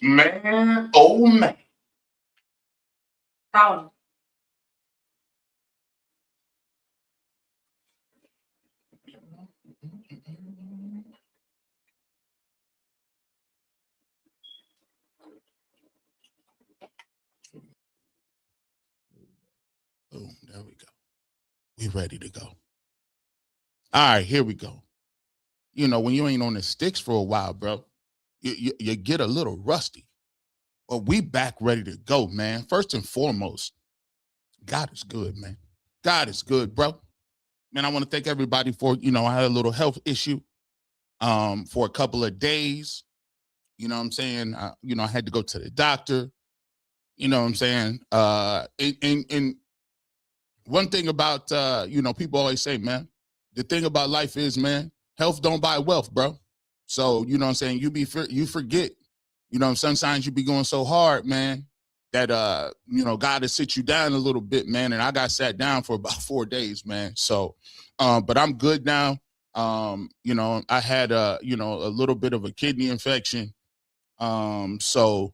Man, oh man. How? Boom, there we go. We ready to go. All right, here we go. You know, when you ain't on the sticks for a while, bro, you get a little rusty. But we back ready to go, man. First and foremost, God is good, man. God is good, bro. Man, I want to thank everybody for, I had a little health issue for a couple of days. You know what I'm saying? I had to go to the doctor. You know what I'm saying? And one thing about, people always say, man, the thing about life is, man, health don't buy wealth, bro. So, you know what I'm saying? You forget, sometimes you be going so hard, man, that, God has sit you down a little bit, man. And I got sat down for about 4 days, man. So, but I'm good now. I had, a little bit of a kidney infection. So,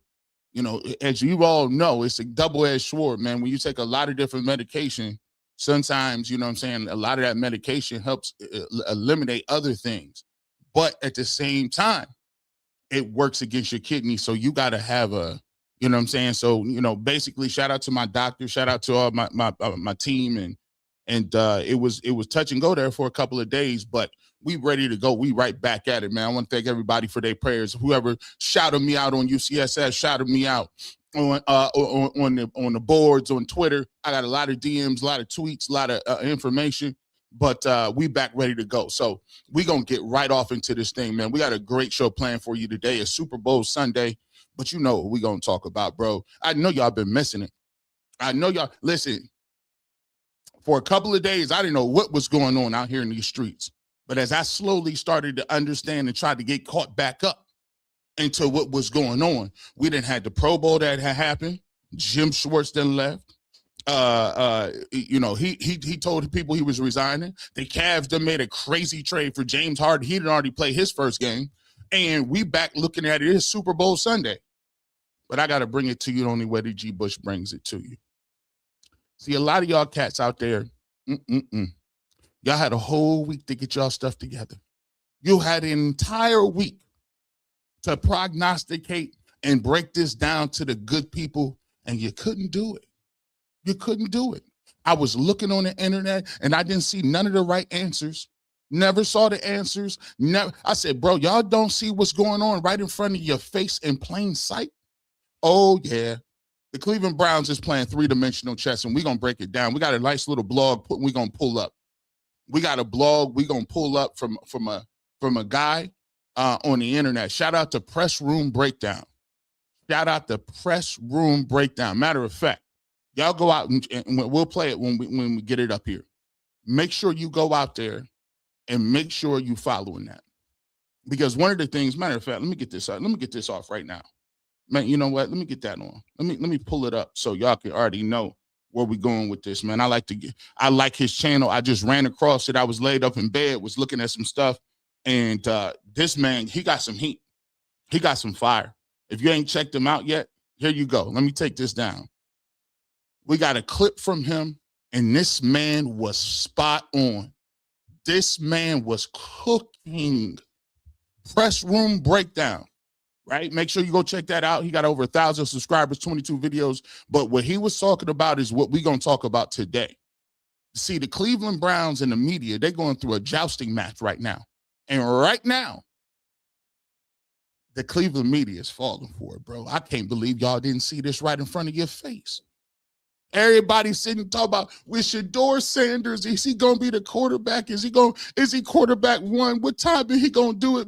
as you all know, it's a double-edged sword, man. When you take a lot of different medication, sometimes, a lot of that medication helps eliminate other things. But at the same time, it works against your kidney. So you got to have So, basically shout out to my doctor, shout out to all my team. And it was touch and go there for a couple of days, but we ready to go. We right back at it, man. I want to thank everybody for their prayers. Whoever shouted me out on UCSS, shouted me out on the boards, on Twitter. I got a lot of DMs, a lot of tweets, a lot of information, but we back ready to go. So we going to get right off into this thing, man. We got a great show planned for you today. It's Super Bowl Sunday, but you know what we going to talk about, bro. I know y'all been missing it. I know y'all, listen, for a couple of days, I didn't know what was going on out here in these streets. But as I slowly started to understand and try to get caught back up into what was going on, we didn't have the Pro Bowl that had happened. Jim Schwartz then left. He told people he was resigning. The Cavs then made a crazy trade for James Harden. He didn't already play his first game. And we back looking at it. It's Super Bowl Sunday. But I got to bring it to you the only way that G. Bush brings it to you. See, a lot of y'all cats out there, y'all had a whole week to get y'all stuff together. You had an entire week to prognosticate and break this down to the good people, and you couldn't do it. You couldn't do it. I was looking on the internet, and I didn't see none of the right answers. Never saw the answers. Never. I said, bro, y'all don't see what's going on right in front of your face in plain sight? Oh, yeah. The Cleveland Browns is playing three-dimensional chess, and we're going to break it down. We got a nice little blog we're going to pull up. We got a blog we're going to pull up from a guy on the internet. Shout out to Press Room Breakdown. Shout out to Press Room Breakdown. Matter of fact, y'all go out and we'll play it when we get it up here. Make sure you go out there and make sure you following that. Because one of the things, matter of fact, let me get this off right now. Man, you know what? Let me get that on. Let me pull it up so y'all can already know where we're going with this, man. I like his channel. I just ran across it. I was laid up in bed, was looking at some stuff, and this man, he got some heat. He got some fire. If you ain't checked him out yet, here you go. Let me take this down. We got a clip from him, and this man was spot on. This man was cooking. Press Room Breakdown. Right? Make sure you go check that out. He got over 1,000 subscribers, 22 videos. But what he was talking about is what we're going to talk about today. See, the Cleveland Browns and the media, they're going through a jousting match right now. And right now, the Cleveland media is falling for it, bro. I can't believe y'all didn't see this right in front of your face. Everybody sitting talking about, with Shedeur Sanders, is he going to be the quarterback? Is he quarterback one? What time is he going to do it?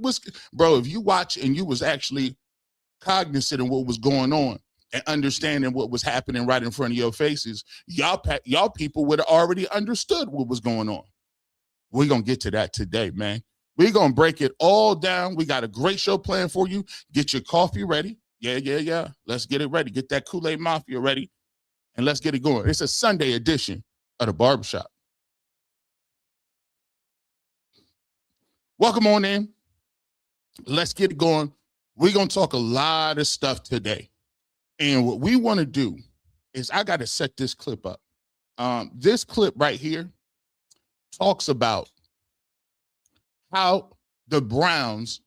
Bro, if you watch and you was actually cognizant of what was going on and understanding what was happening right in front of your faces, y'all people would have already understood what was going on. We're going to get to that today, man. We're going to break it all down. We got a great show planned for you. Get your coffee ready. Yeah. Let's get it ready. Get that Kool-Aid Mafia ready. And let's get it going. It's a Sunday edition of the Barbershop. Welcome on in. Let's get it going. We're going to talk a lot of stuff today. And what we want to do is I got to set this clip up. This clip right here talks about how the Browns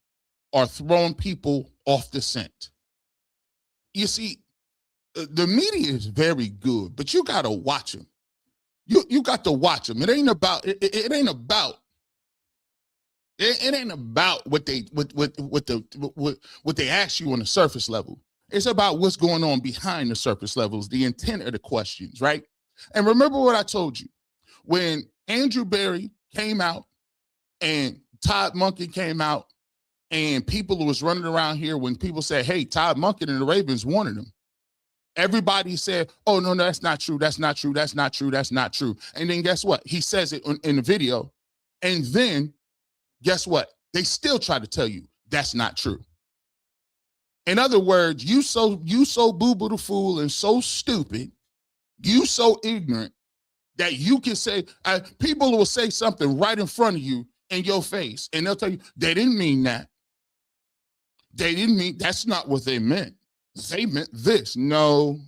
are throwing people off the scent. You see, the media is very good, but you got to watch them. You got to watch them. It ain't about it ain't about what they ask you on the surface level. It's about what's going on behind the surface levels, the intent of the questions, right? And remember what I told you. When Andrew Berry came out and Todd Monken came out and people was running around here when people said, hey, Todd Monken and the Ravens wanted him. Everybody said, oh, no, that's not true. That's not true. That's not true. That's not true. And then guess what? He says it in the video. And then guess what? They still try to tell you that's not true. In other words, you so boo-boo the fool and so stupid, you so ignorant that you can say, people will say something right in front of you in your face, and they'll tell you, they didn't mean that. They didn't mean, that's not what they meant. They meant this. No.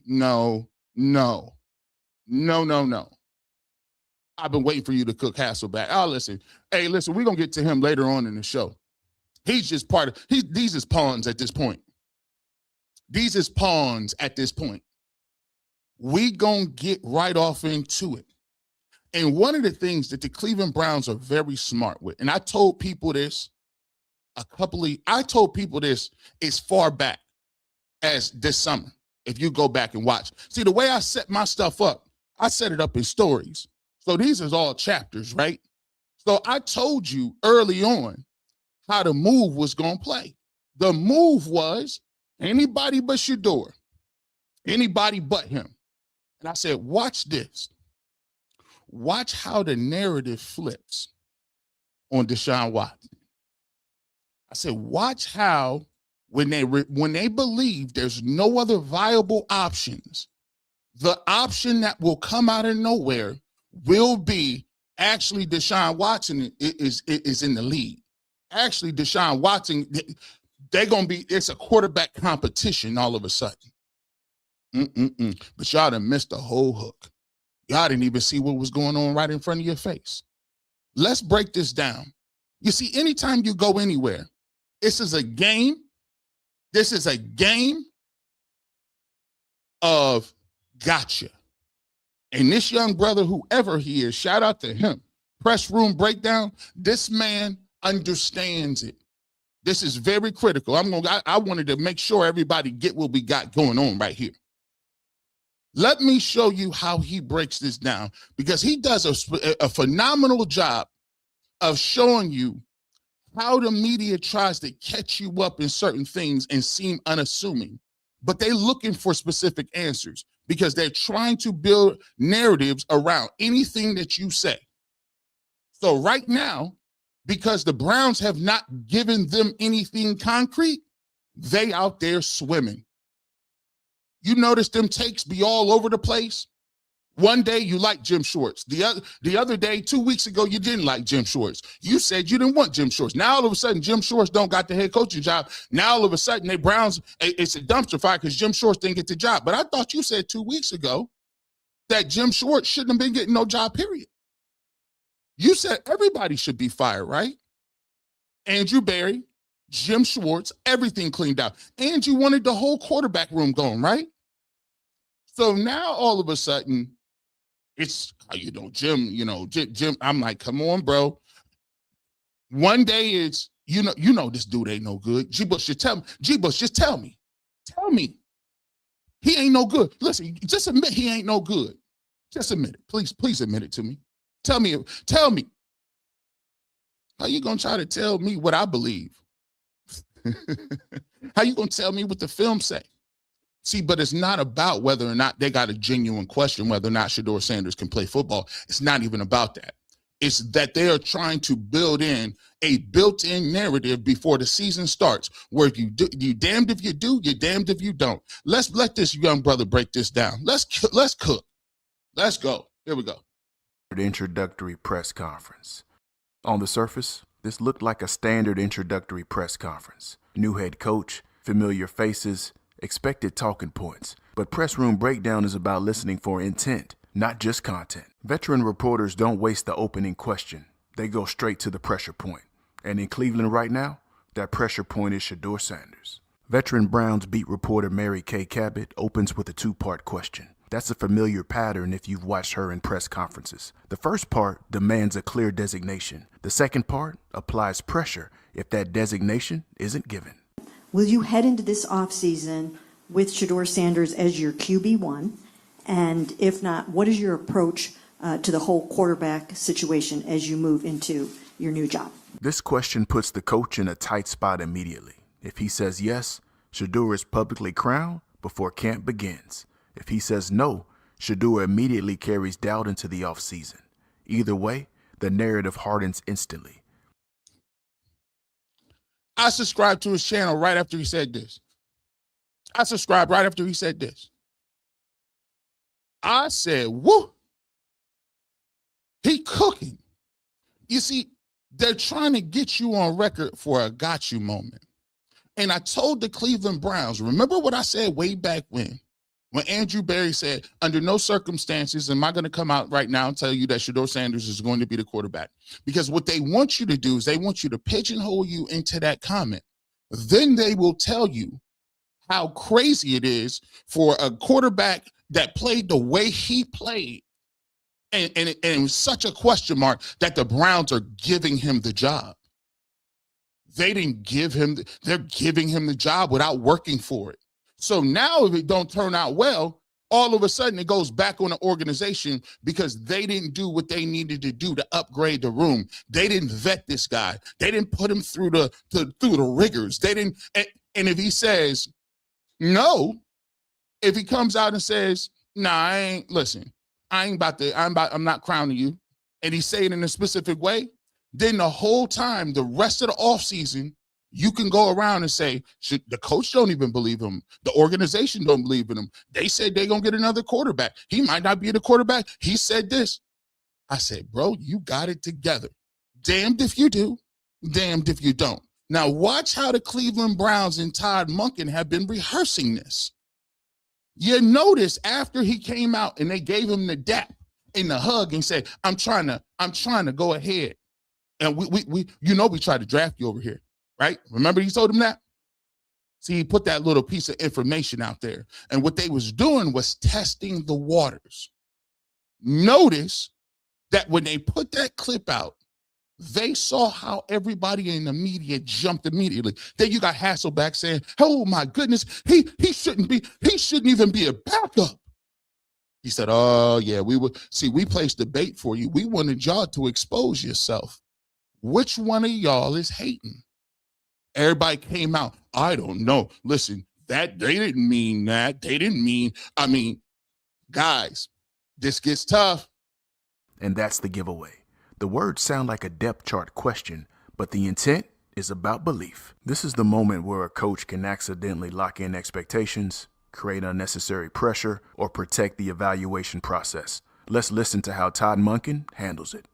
I've been waiting for you to cook Hasselback. Oh, listen. Hey, listen, we're going to get to him later on in the show. He's just these is pawns at this point. These is pawns at this point. We going to get right off into it. And one of the things that the Cleveland Browns are very smart with, and I told people this as far back as this summer, if you go back and watch. See, the way I set my stuff up, I set it up in stories. So these are all chapters, right? So I told you early on how the move was going to play. The move was anybody but Shedeur, anybody but him. And I said, watch this. Watch how the narrative flips on Deshaun Watson. I said, watch how when they believe there's no other viable options, the option that will come out of nowhere will be actually Deshaun Watson is in the lead. Actually, Deshaun Watson, it's a quarterback competition all of a sudden. But y'all done missed the whole hook. Y'all didn't even see what was going on right in front of your face. Let's break this down. You see, anytime you go anywhere, this is a game. This is a game of gotcha. And this young brother, whoever he is, shout out to him. Press room breakdown. This man understands it. This is very critical. I wanted to make sure everybody get what we got going on right here. Let me show you how he breaks this down, because he does a phenomenal job of showing you how the media tries to catch you up in certain things and seem unassuming, but they're looking for specific answers because they're trying to build narratives around anything that you say. So right now, because the Browns have not given them anything concrete, they out there swimming. You notice them takes be all over the place. One day you like Jim Schwartz. The other day, 2 weeks ago, you didn't like Jim Schwartz. You said you didn't want Jim Schwartz. Now all of a sudden, Jim Schwartz don't got the head coaching job. Now all of a sudden, they Browns, it's a dumpster fire because Jim Schwartz didn't get the job. But I thought you said 2 weeks ago that Jim Schwartz shouldn't have been getting no job, period. You said everybody should be fired, right? Andrew Berry, Jim Schwartz, everything cleaned out. And you wanted the whole quarterback room going, right? So now all of a sudden, it's, Jim, I'm like, come on, bro. One day it's, this dude ain't no good. G. Bush, just tell me. Tell me. He ain't no good. Listen, just admit he ain't no good. Just admit it. Please admit it to me. Tell me. How you gonna try to tell me what I believe? How you gonna tell me what the film say? See, but it's not about whether or not they got a genuine question, whether or not Shedeur Sanders can play football. It's not even about that. It's that they are trying to build in a built-in narrative before the season starts, where if you damned if you do, you're damned if you don't. Let's let this young brother break this down. Let's cook. Let's go. Here we go. The introductory press conference. On the surface, this looked like a standard introductory press conference. New head coach, familiar faces, expected talking points. But Press Room Breakdown is about listening for intent, not just content. Veteran reporters don't waste the opening question. They go straight to the pressure point. And in Cleveland right now, that pressure point is Shedeur Sanders. Veteran Browns beat reporter Mary Kay Cabot opens with a two-part question. That's a familiar pattern if you've watched her in press conferences. The first part demands a clear designation. The second part applies pressure if that designation isn't given. Will you head into this offseason with Shedeur Sanders as your QB1? And if not, what is your approach to the whole quarterback situation as you move into your new job? This question puts the coach in a tight spot immediately. If he says yes, Shedeur is publicly crowned before camp begins. If he says no, Shedeur immediately carries doubt into the offseason. Either way, the narrative hardens instantly. I subscribed to his channel right after he said this. I said, woo, he cooking. You see, they're trying to get you on record for a got you moment. And I told the Cleveland Browns, remember what I said way back when Andrew Berry said, under no circumstances am I going to come out right now and tell you that Shedeur Sanders is going to be the quarterback. Because what they want you to do is they want you to pigeonhole you into that comment. Then they will tell you how crazy it is for a quarterback that played the way he played. And it was such a question mark that the Browns are giving him the job. They didn't give him, they're giving him the job without working for it. So now if it don't turn out well, all of a sudden it goes back on the organization because they didn't do what they needed to do to upgrade the room. They didn't vet this guy. They didn't put him through the rigors. They didn't, and if he says no, if he comes out and says, nah, I'm not crowning you, and he say it in a specific way, then the whole time, the rest of the offseason, you can go around and say, the coach don't even believe him. The organization don't believe in him. They said they're going to get another quarterback. He might not be the quarterback. He said this. I said, bro, you got it together. Damned if you do, damned if you don't. Now watch how the Cleveland Browns and Todd Monken have been rehearsing this. You notice after he came out and they gave him the dap and the hug and said, I'm trying to go ahead. And we tried to draft you over here. Right? Remember he told him that? See, he put that little piece of information out there. And what they was doing was testing the waters. Notice that when they put that clip out, they saw how everybody in the media jumped immediately. Then you got Hasselbeck saying, oh my goodness, he shouldn't even be a backup. He said, oh yeah, we placed the bait for you. We wanted y'all to expose yourself. Which one of y'all is hating? Everybody came out. I don't know. Listen, that they didn't mean that. Guys, this gets tough. And that's the giveaway. The words sound like a depth chart question, but the intent is about belief. This is the moment where a coach can accidentally lock in expectations, create unnecessary pressure, or protect the evaluation process. Let's listen to how Todd Monken handles it.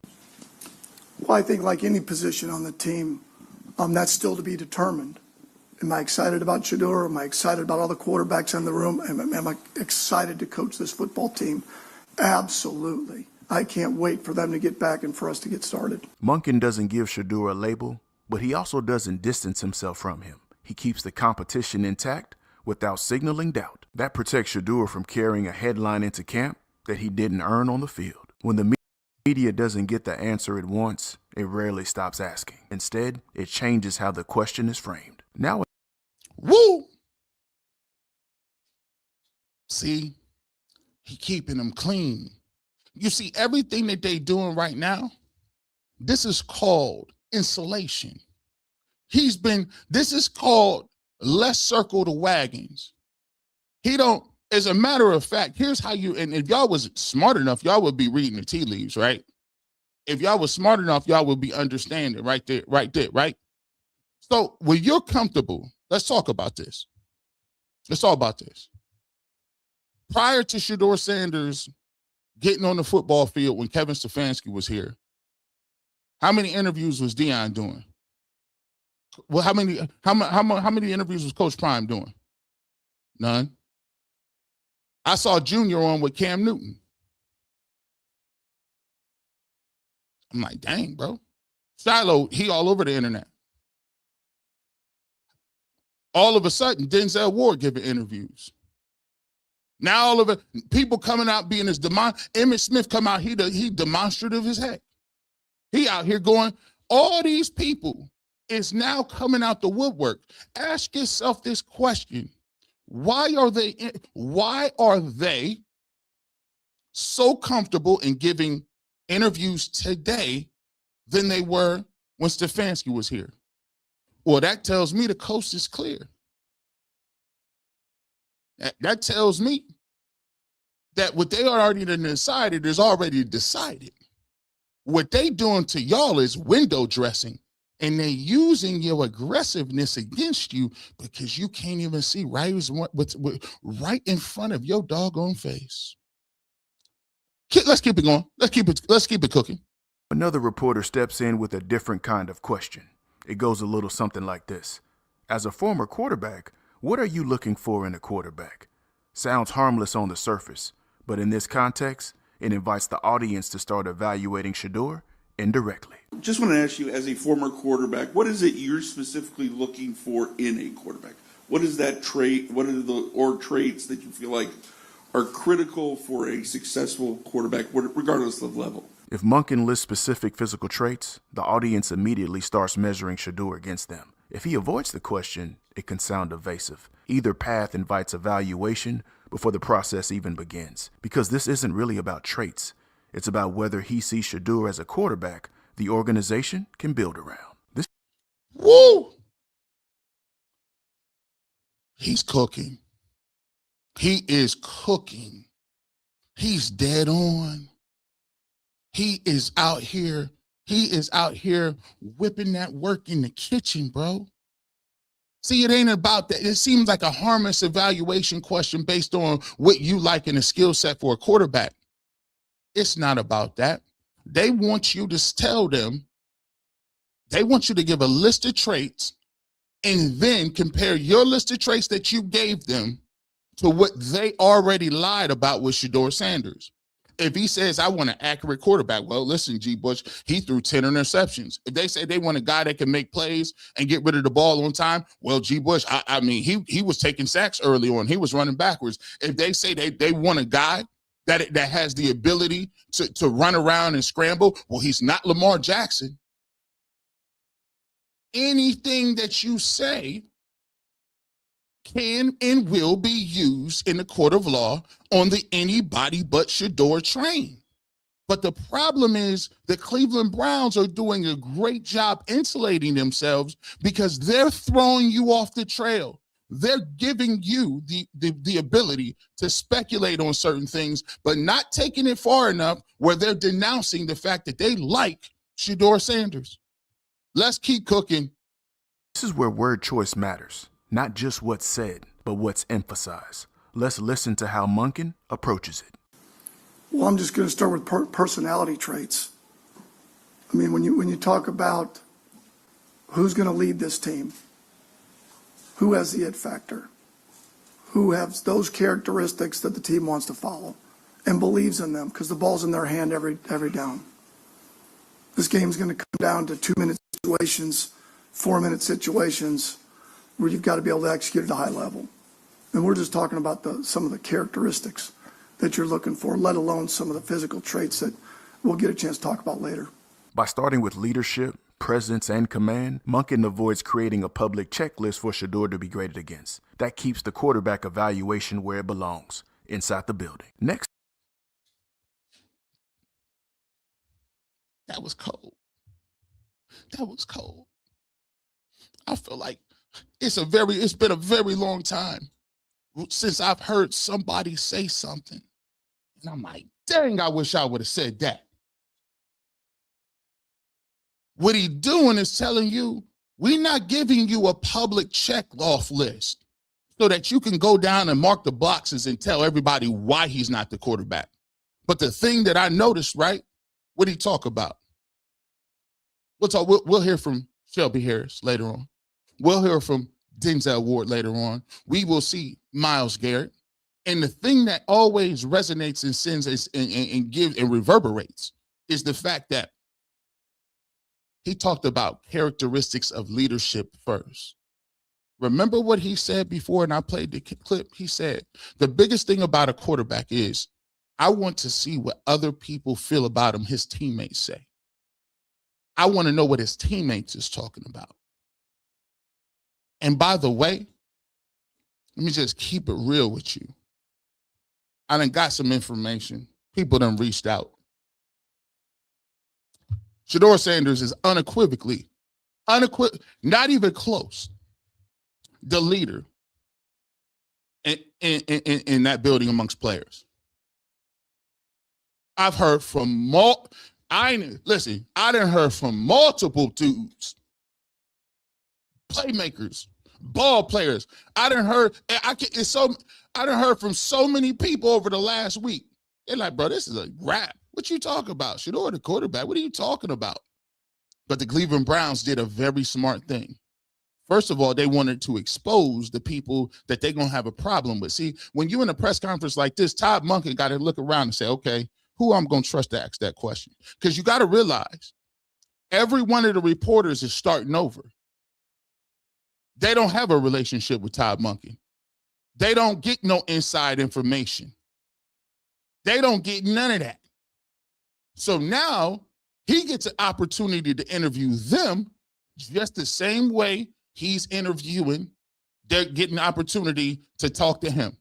Well, I think like any position on the team, that's still to be determined. Am I excited about Shedeur? Am I excited about all the quarterbacks in the room? Am I excited to coach this football team? Absolutely. I can't wait for them to get back and for us to get started. Monken doesn't give Shedeur a label, but he also doesn't distance himself from him. He keeps the competition intact without signaling doubt. That protects Shedeur from carrying a headline into camp that he didn't earn on the field. When the media doesn't get the answer it wants, it rarely stops asking. Instead, it changes how the question is framed. Now, woo! See, he keeping them clean. You see, everything that they doing right now, this is called insulation. This is called let's circle the wagons. As a matter of fact, here's how and if y'all was smart enough, y'all would be reading the tea leaves, right? If y'all was smart enough, y'all would be understanding right there, right? So when you're comfortable, let's talk about this. Prior to Shedeur Sanders getting on the football field when Kevin Stefanski was here, how many interviews was Deion doing? Well, how many interviews was Coach Prime doing? None. I saw Junior on with Cam Newton. I'm like, dang, bro. Shiloh, he all over the internet. All of a sudden, Denzel Ward giving interviews. Now all of it, people coming out being as Emmitt Smith come out, he demonstrative as heck. He out here going, all these people is now coming out the woodwork. Ask yourself this question. Why are they so comfortable in giving interviews today than they were when Stefanski was here? Well, that tells me the coast is clear. That tells me that what they already decided is already decided. What they doing to y'all is window dressing, and they using your aggressiveness against you because you can't even see right in front of your doggone face. Let's keep it going. Let's keep it cooking. Another reporter steps in with a different kind of question. It goes a little something like this. As a former quarterback, what are you looking for in a quarterback? Sounds harmless on the surface, but in this context, it invites the audience to start evaluating Shedeur indirectly. Just want to ask you, as a former quarterback, what is it you're specifically looking for in a quarterback? What is that trait? What are the traits that you feel like are critical for a successful quarterback, regardless of level? If Monken lists specific physical traits, the audience immediately starts measuring Shedeur against them. If he avoids the question, it can sound evasive. Either path invites evaluation before the process even begins, because this isn't really about traits. It's about whether he sees Shedeur as a quarterback the organization can build around. Woo! He's cooking. He is cooking. He's dead on. He is out here whipping that work in the kitchen, bro. See, it ain't about that. It seems like a harmless evaluation question based on what you like in a skill set for a quarterback. It's not about that. They want you to tell them, they want you to give a list of traits and then compare your list of traits that you gave them to what they already lied about with Shedeur Sanders. If he says, I want an accurate quarterback, well, listen, G. Bush, he threw 10 interceptions. If they say they want a guy that can make plays and get rid of the ball on time, well, G. Bush, I mean, he was taking sacks early on. He was running backwards. If they say they want a guy that has the ability to run around and scramble, well, he's not Lamar Jackson. Anything that you say can and will be used in the court of law on the anybody but Shedeur train. But the problem is the Cleveland Browns are doing a great job insulating themselves because they're throwing you off the trail. They're giving you the ability to speculate on certain things, but not taking it far enough where they're denouncing the fact that they like Shedeur Sanders. Let's keep cooking. This is where word choice matters. Not just what's said, but what's emphasized. Let's listen to how Monken approaches it. Well, I'm just going to start with personality traits. I mean, when you talk about who's going to lead this team, who has the it factor, who has those characteristics that the team wants to follow and believes in them because the ball's in their hand every down. This game's going to come down to 2-minute situations, 4-minute situations, where you've got to be able to execute at a high level. And we're just talking about some of the characteristics that you're looking for, let alone some of the physical traits that we'll get a chance to talk about later. By starting with leadership, presence, and command, Monken avoids creating a public checklist for Shedeur to be graded against. That keeps the quarterback evaluation where it belongs, inside the building. Next. That was cold. That was cold. I feel like it's been a very long time since I've heard somebody say something. And I'm like, dang, I wish I would have said that. What he's doing is telling you, we're not giving you a public check-off list so that you can go down and mark the boxes and tell everybody why he's not the quarterback. But the thing that I noticed, right, what did he talk about? We'll hear from Shelby Harris later on. We'll hear from Denzel Ward later on. We will see Myles Garrett. And the thing that always resonates and sends and gives and reverberates is the fact that he talked about characteristics of leadership first. Remember what he said before, and I played the clip. He said, the biggest thing about a quarterback is I want to see what other people feel about him, his teammates say. I want to know what his teammates is talking about. And by the way, let me just keep it real with you. I done got some information. People done reached out. Shedeur Sanders is unequivocally, not even close, the leader in that building amongst players. I've heard from I done heard from multiple dudes, playmakers, ball players. I done heard from so many people over the last week. They're like, bro, this is a rap. What you talking about? Shedeur, the quarterback. What are you talking about? But the Cleveland Browns did a very smart thing. First of all, they wanted to expose the people that they're going to have a problem with. See, when you're in a press conference like this, Todd Monken got to look around and say, okay, who I'm going to trust to ask that question? Because you got to realize every one of the reporters is starting over. They don't have a relationship with Todd Monken. They don't get no inside information. They don't get none of that. So now he gets an opportunity to interview them just the same way he's interviewing. They're getting an opportunity to talk to him.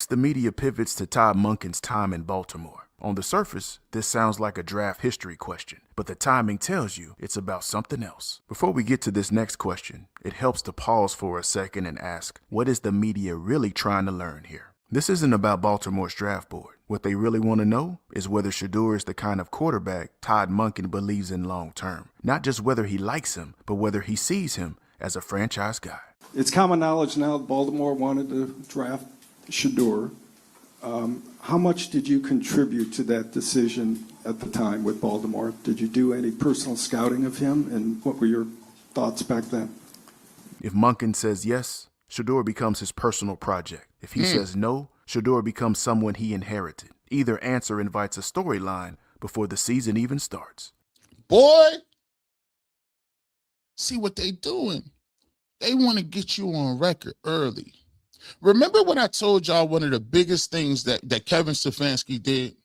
The media pivots to Todd Monken's time in Baltimore. On the surface, this sounds like a draft history question, but the timing tells you it's about something else. Before we get to this next question, it helps to pause for a second and ask, what is the media really trying to learn here? This isn't about Baltimore's draft board. What they really want to know is whether Shedeur is the kind of quarterback Todd Monken believes in long term. Not just whether he likes him, but whether he sees him as a franchise guy. It's common knowledge now that Baltimore wanted to draft Shedeur. How much did you contribute to that decision at the time with Baltimore? Did you do any personal scouting of him, and what were your thoughts back then? If Monken says yes, Shedeur becomes his personal project. If he says no, Shedeur becomes someone he inherited. Either answer invites a storyline before the season even starts. Boy, see what they doing. They want to get you on record early. Remember when I told y'all one of the biggest things that Kevin Stefanski did?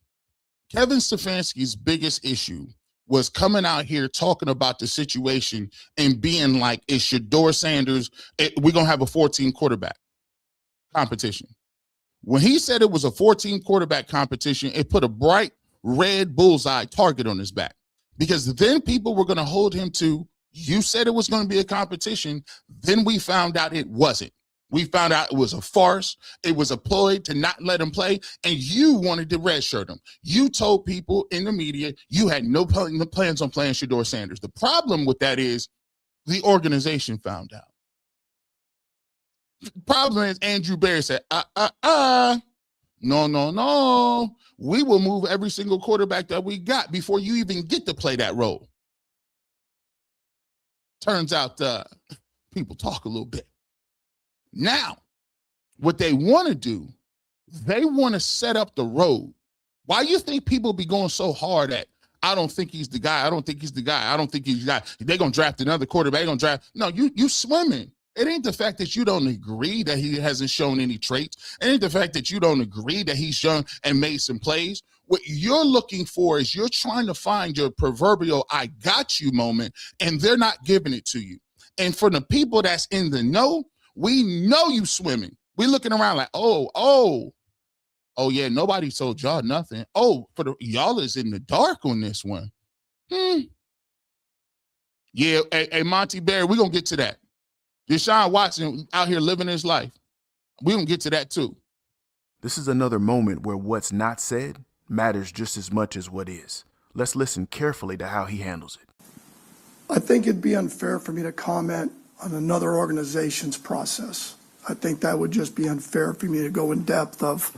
Kevin Stefanski's biggest issue was coming out here talking about the situation and being like, it's Shedeur Sanders. We're going to have a 14 quarterback competition. When he said it was a 14 quarterback competition, it put a bright red bullseye target on his back, because then people were going to hold him to, you said it was going to be a competition. Then we found out it wasn't. We found out it was a farce. It was a ploy to not let him play, and you wanted to redshirt him. You told people in the media you had no plans on playing Shedeur Sanders. The problem with that is the organization found out. The problem is Andrew Berry said, no. We will move every single quarterback that we got before you even get to play that role. Turns out people talk a little bit. Now, what they want to do, they want to set up the road. Why you think people be going so hard at, I don't think he's the guy. I don't think he's the guy. I don't think he's the guy. They're going to draft another quarterback. They're going to draft. No, you swimming. It ain't the fact that you don't agree that he hasn't shown any traits. It ain't the fact that you don't agree that he's shown and made some plays. What you're looking for is you're trying to find your proverbial I got you moment, and they're not giving it to you. And for the people that's in the know, we know you swimming. We looking around like, oh yeah, nobody told y'all nothing. Oh, y'all is in the dark on this one. Yeah, hey, Monty Barry, we're going to get to that. Deshaun Watson out here living his life. We're going to get to that too. This is another moment where what's not said matters just as much as what is. Let's listen carefully to how he handles it. I think it'd be unfair for me to comment on another organization's process. I think that would just be unfair for me to go in depth of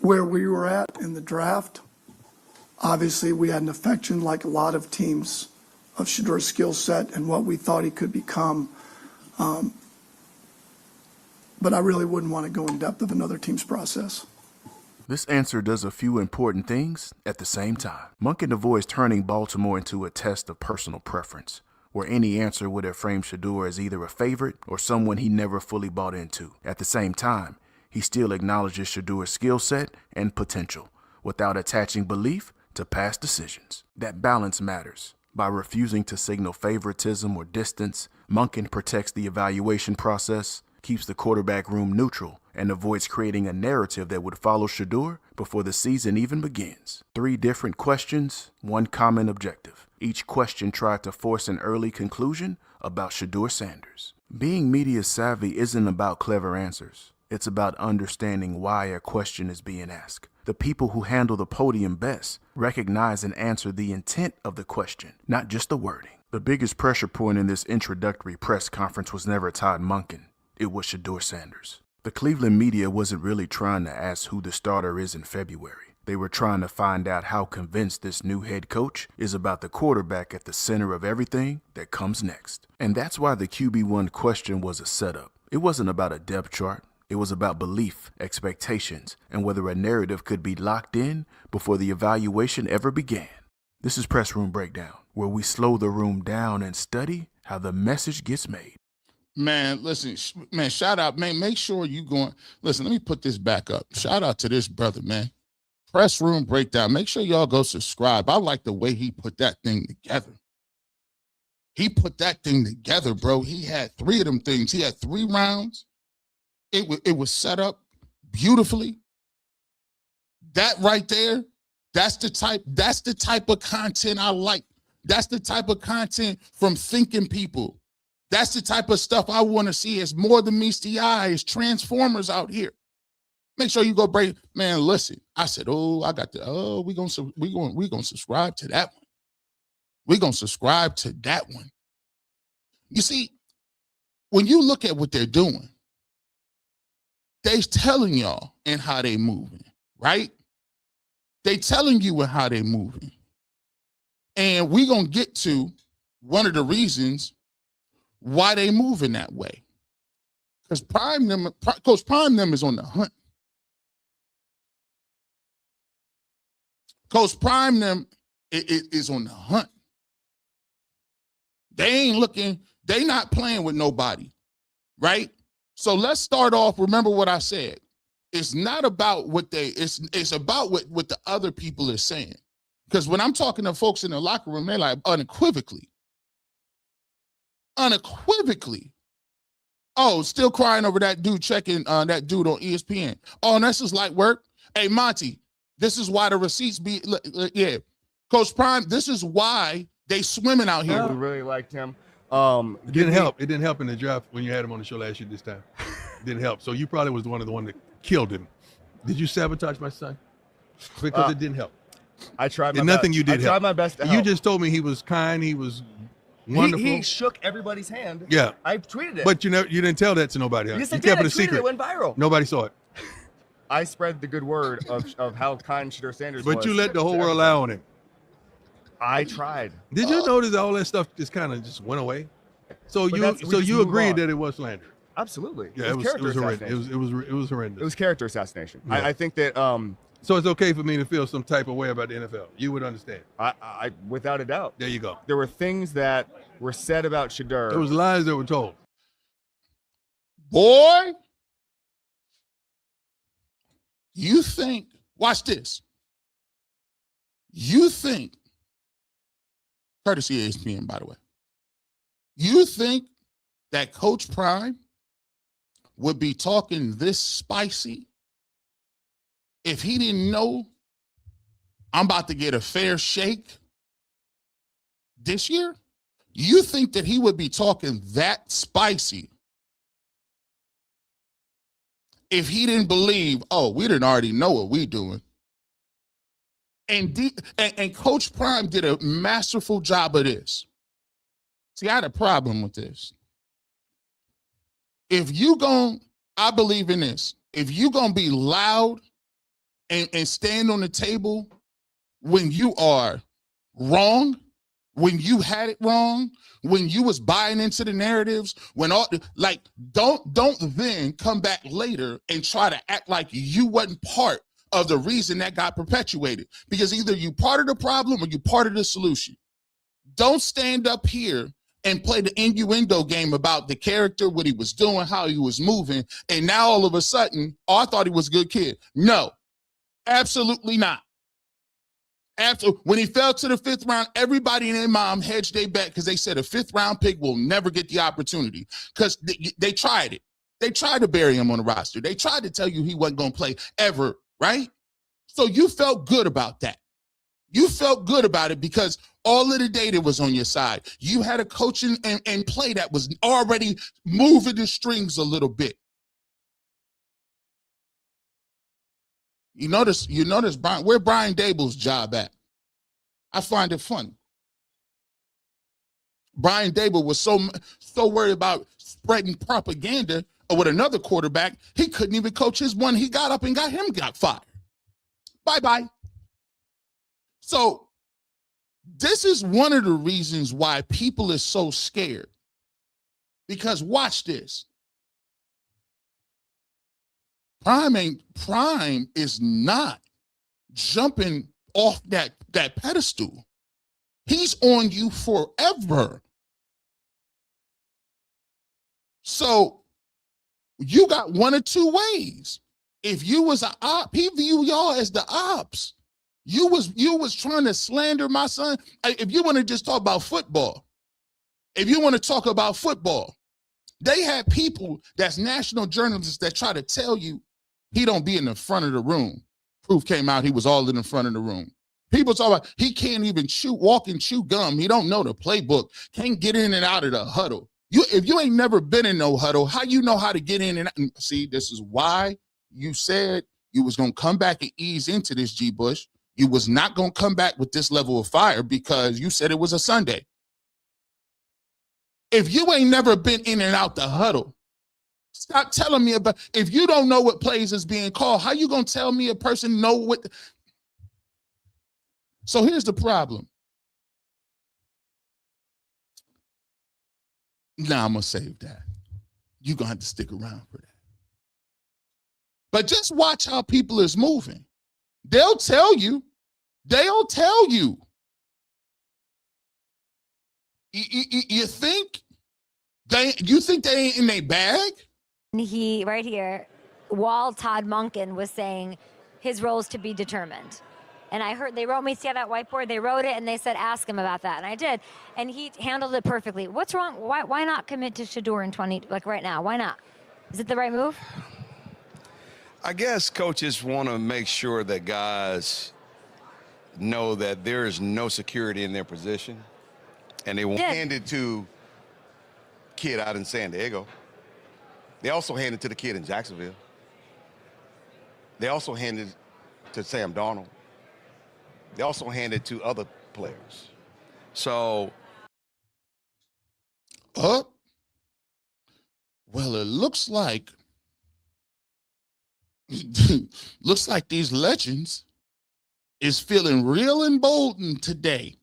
where we were at in the draft. Obviously, we had an affection, like a lot of teams, of Shedeur's skill set and what we thought he could become. But I really wouldn't want to go in depth of another team's process. This answer does a few important things at the same time. Monken avoids turning Baltimore into a test of personal preference, where any answer would have framed Shedeur as either a favorite or someone he never fully bought into. At the same time, he still acknowledges Shedeur's skill set and potential, without attaching belief to past decisions. That balance matters. By refusing to signal favoritism or distance, Monken protects the evaluation process, keeps the quarterback room neutral, and avoids creating a narrative that would follow Shedeur before the season even begins. 3 different questions, 1 common objective. Each question tried to force an early conclusion about Shedeur Sanders. Being media savvy isn't about clever answers. It's about understanding why a question is being asked. The people who handle the podium best recognize and answer the intent of the question, not just the wording. The biggest pressure point in this introductory press conference was never Todd Monken. It was Shedeur Sanders. The Cleveland media wasn't really trying to ask who the starter is in February. They were trying to find out how convinced this new head coach is about the quarterback at the center of everything that comes next. And that's why the QB1 question was a setup. It wasn't about a depth chart. It was about belief, expectations, and whether a narrative could be locked in before the evaluation ever began. This is Press Room Breakdown, where we slow the room down and study how the message gets made. Man, listen, man, shout out, man. Make sure you going. Listen, let me put this back up. Shout out to this brother, man. Press Room Breakdown. Make sure y'all go subscribe. I like the way he put that thing together. He put that thing together, bro. He had 3 of them things. He had 3 rounds. It was set up beautifully. That right there, that's the type of content I like. That's the type of content from thinking people. That's the type of stuff I want to see. It's more than meets the eye. It's Transformers out here. Make sure you go break. Man, listen. I said, we're gonna subscribe to that one. We're gonna subscribe to that one. You see, when you look at what they're doing, they're telling y'all and how they moving, right? They telling you and how they moving. And we're gonna get to one of the reasons why they moving that way. Because Coach Prime is on the hunt. Coach Prime is on the hunt. They ain't looking, they not playing with nobody, right? So let's start off, remember what I said. It's not about what it's about what the other people are saying. Because when I'm talking to folks in the locker room, they're like unequivocally, oh, still crying over that dude checking that dude on ESPN. Oh, and that's just light work. Hey, Monty, this is why the receipts be, yeah. Coach Prime, this is why they swimming out here. We really liked him. It didn't help. It didn't help in the draft when you had him on the show last year this time. It didn't help. So you probably was the one that killed him. Did you sabotage my son? Because it didn't help. I tried my and best. nothing you did I tried my best to help. You just told me he was kind, he was wonderful. He shook everybody's hand. Yeah. I tweeted it. But you didn't tell that to nobody. Huh? Yes, You I kept did. it a secret. It went viral. Nobody saw it. I spread the good word of how kind Shedeur Sanders was. But you let the whole world lie on him. I tried. Did you notice all that stuff just kind of just went away? So you agreed that it was slander. Absolutely. Yeah, it was horrendous. It was horrendous. It was character assassination. Yeah. I think that so it's okay for me to feel some type of way about the NFL. You would understand. I without a doubt. There you go. There were things that were said about Shedeur. There was lies that were told. Boy, you think, watch this. You think, courtesy of ESPN, by the way, you think that Coach Prime would be talking this spicy if he didn't know I'm about to get a fair shake this year? You think that he would be talking that spicy if he didn't believe, oh, we didn't already know what we doing? And Coach Prime did a masterful job of this. See, I had a problem with this. I believe in this. If you gonna be loud and stand on the table when you are wrong, when you had it wrong, when you was buying into the narratives, when all like don't then come back later and try to act like you wasn't part of the reason that got perpetuated, because either you part of the problem or you part of the solution. Don't stand up here and play the innuendo game about the character, what he was doing, how he was moving, and now all of a sudden, oh, I thought he was a good kid. No, absolutely not. After when he fell to the 5th round, everybody and their mom hedged their bet because they said a 5th round pick will never get the opportunity, because they tried it. They tried to bury him on the roster. They tried to tell you he wasn't going to play ever, right? So you felt good about that. You felt good about it because all of the data was on your side. You had a coaching and play that was already moving the strings a little bit. You notice, Brian, where Brian Dable's job at? I find it funny. Brian Dable was so worried about spreading propaganda with another quarterback, he couldn't even coach his one. He got up and got fired. Bye-bye. So this is one of the reasons why people are so scared. Because watch this. Prime is not jumping off that pedestal. He's on you forever. So you got one or two ways. If you was an op, he view y'all as the ops. You was trying to slander my son. If you want to just talk about football, they had people that's national journalists that try to tell you he don't be in the front of the room. Proof came out, he was all in the front of the room. People talk about he can't even walk and chew gum. He don't know the playbook. Can't get in and out of the huddle. If you ain't never been in no huddle, how you know how to get in and out? See, this is why you said you was going to come back and ease into this, G. Bush. You was not going to come back with this level of fire because you said it was a Sunday. If you ain't never been in and out the huddle, stop telling me about, if you don't know what plays is being called, how you going to tell me a person know what? So here's the problem. Nah, I'm going to save that. You're going to have to stick around for that. But just watch how people is moving. They'll tell you. You think they ain't in their bag? He, right here, while Todd Monken was saying his role is to be determined. And I heard, they wrote me, see that whiteboard? They wrote it and they said, ask him about that. And I did. And he handled it perfectly. What's wrong? Why not commit to Shedeur in 20, like right now? Why not? Is it the right move? I guess coaches want to make sure that guys know that there is no security in their position. And they will hand it to kid out in San Diego. They also hand it to the kid in Jacksonville. They also hand it to Sam Darnold. They also hand it to other players. So. Well, it looks like these legends is feeling real emboldened today.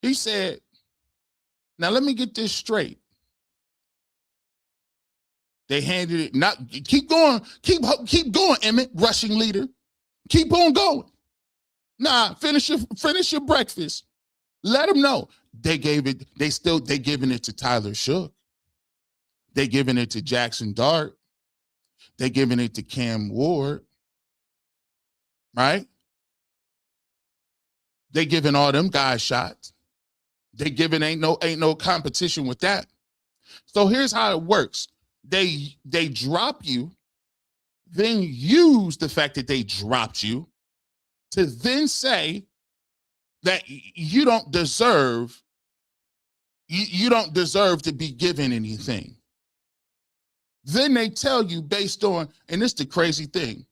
He said, now let me get this straight. They handed it, not keep going, Emmett, rushing leader. Keep on going. Nah, finish your breakfast. Let them know. They giving it to Tyler Shook. They giving it to Jackson Dart. They giving it to Cam Ward. Right? They giving all them guys shots. They giving ain't no competition with that. So here's how it works. They drop you, then use the fact that they dropped you to then say that you don't deserve to be given anything. Then they tell you based on, and it's the crazy thing.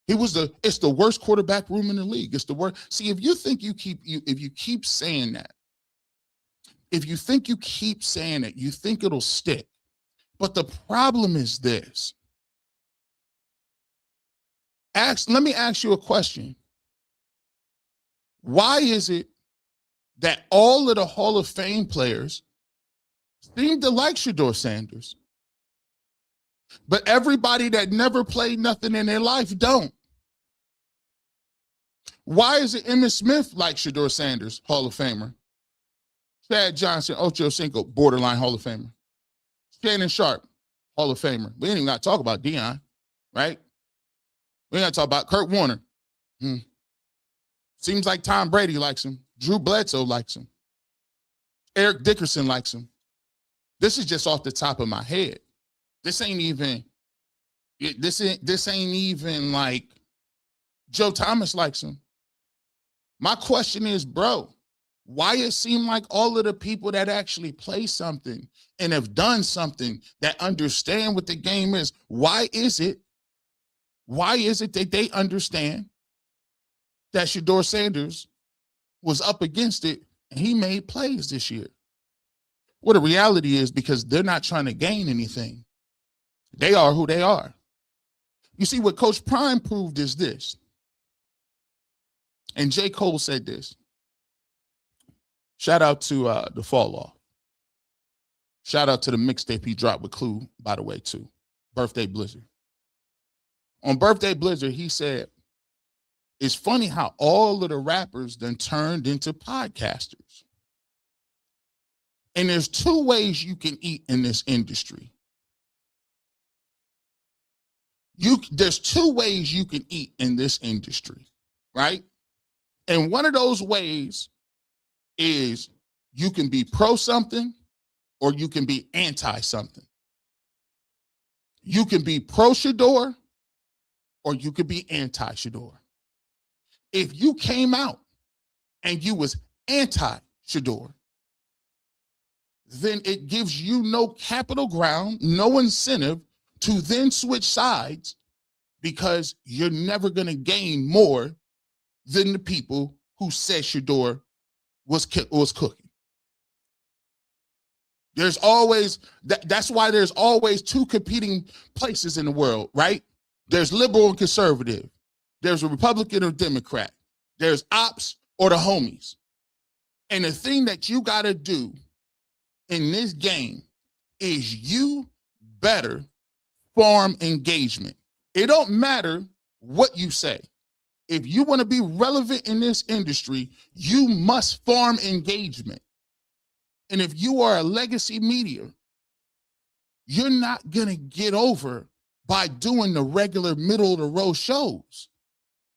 It's the worst quarterback room in the league. It's the worst. See, if you think you keep saying that, you think it'll stick. But the problem is this. Let me ask you a question. Why is it that all of the Hall of Fame players seem to like Shedeur Sanders, but everybody that never played nothing in their life don't? Why is it Emmitt Smith like Shedeur Sanders, Hall of Famer? Thad Johnson, Ocho Cinco, borderline Hall of Famer. Shannon Sharp, Hall of Famer. We ain't even got to talk about Deion, right? We ain't got to talk about Kurt Warner. Seems like Tom Brady likes him. Drew Bledsoe likes him. Eric Dickerson likes him. This is just off the top of my head. This ain't even like Joe Thomas likes him. My question is, bro, why it seem like all of the people that actually play something and have done something that understand what the game is, why is it that they understand that Shedeur Sanders was up against it and he made plays this year? Well, the reality is because they're not trying to gain anything. They are who they are. You see, what Coach Prime proved is this. And J. Cole said this. Shout out to the Fall Off. Shout out to the mixtape he dropped with Clue, by the way, too. Birthday Blizzard. On Birthday Blizzard, he said, it's funny how all of the rappers then turned into podcasters. And there's two ways you can eat in this industry. There's two ways you can eat in this industry, right? And one of those ways is you can be pro something or you can be anti something. You can be pro Shedeur or you could be anti Shedeur. If you came out and you was anti Shedeur, then it gives you no capital ground, no incentive to then switch sides because you're never going to gain more than the people who said Shedeur was cooking. There's always, that's why there's always two competing places in the world, right? There's liberal and conservative. There's a Republican or Democrat. There's ops or the homies. And the thing that you got to do in this game is you better farm engagement. It don't matter what you say. If you want to be relevant in this industry, you must farm engagement. And if you are a legacy media, you're not going to get over by doing the regular middle of the road shows.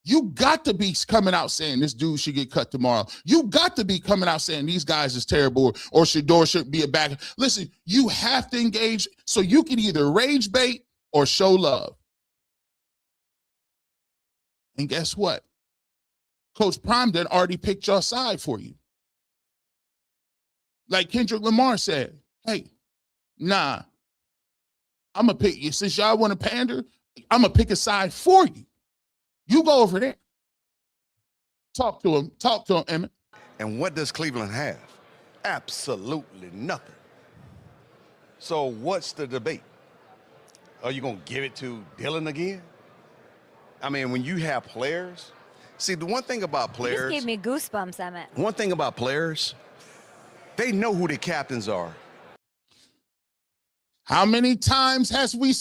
You got to be coming out saying this dude should get cut tomorrow. You got to be coming out saying these guys is terrible or Shedeur should be a back. Listen, you have to engage so you can either rage bait or show love. And guess what? Coach Prime did already picked your side for you. Like Kendrick Lamar said, hey, nah, I'm going to pick you. Since y'all want to pander, I'm going to pick a side for you. You go over there. Talk to him, Emmett. And what does Cleveland have? Absolutely nothing. So what's the debate? Are you going to give it to Dylan again? I mean, when you have players, see, the one thing about players. You just gave me goosebumps, Emmett. One thing about players, they know who the captains are. How many times has we,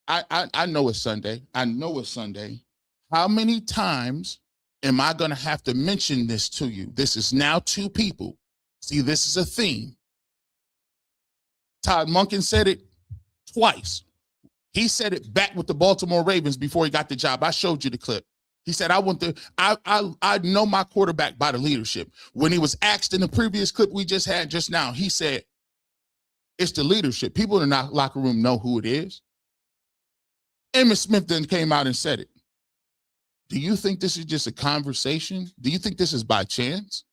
I know it's Sunday. I know it's Sunday. How many times am I going to have to mention this to you? This is now two people. See, this is a theme. Todd Monken said it twice. He said it back with the Baltimore Ravens before he got the job. I showed you the clip. He said, I know my quarterback by the leadership. When he was asked in the previous clip we just had just now, he said, it's the leadership. People in the locker room know who it is. Emmitt Smith then came out and said it. Do you think this is just a conversation? Do you think this is by chance?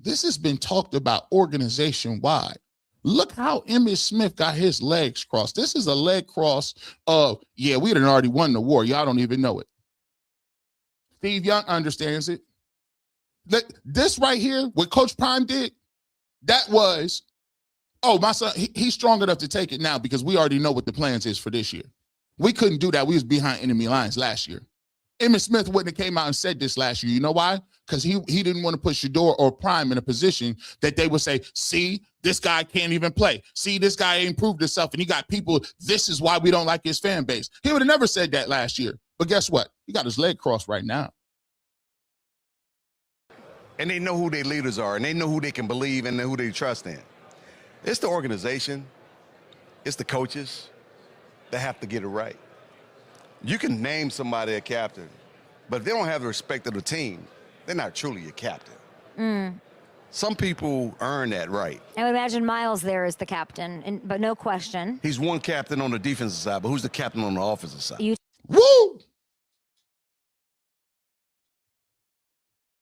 This has been talked about organization-wide. Look how Emmitt Smith got his legs crossed. This is a leg cross of, yeah, we done already won the war. Y'all don't even know it. Steve Young understands it. This right here, what Coach Prime did, that was, oh, my son, he's strong enough to take it now because we already know what the plans is for this year. We couldn't do that. We was behind enemy lines last year. Emmitt Smith wouldn't have came out and said this last year. You know why? Because he didn't want to put Shedeur or Prime in a position that they would say, see, this guy can't even play. See, this guy ain't proved himself, and he got people, this is why we don't like his fan base. He would have never said that last year. But guess what? He got his leg crossed right now. And they know who their leaders are, and they know who they can believe and who they trust in. It's the organization, it's the coaches that have to get it right. You can name somebody a captain, but if they don't have the respect of the team, they're not truly a captain. Some people earn that right. I would imagine Myles there is the captain, but no question. He's one captain on the defensive side, but who's the captain on the offensive side? Woo!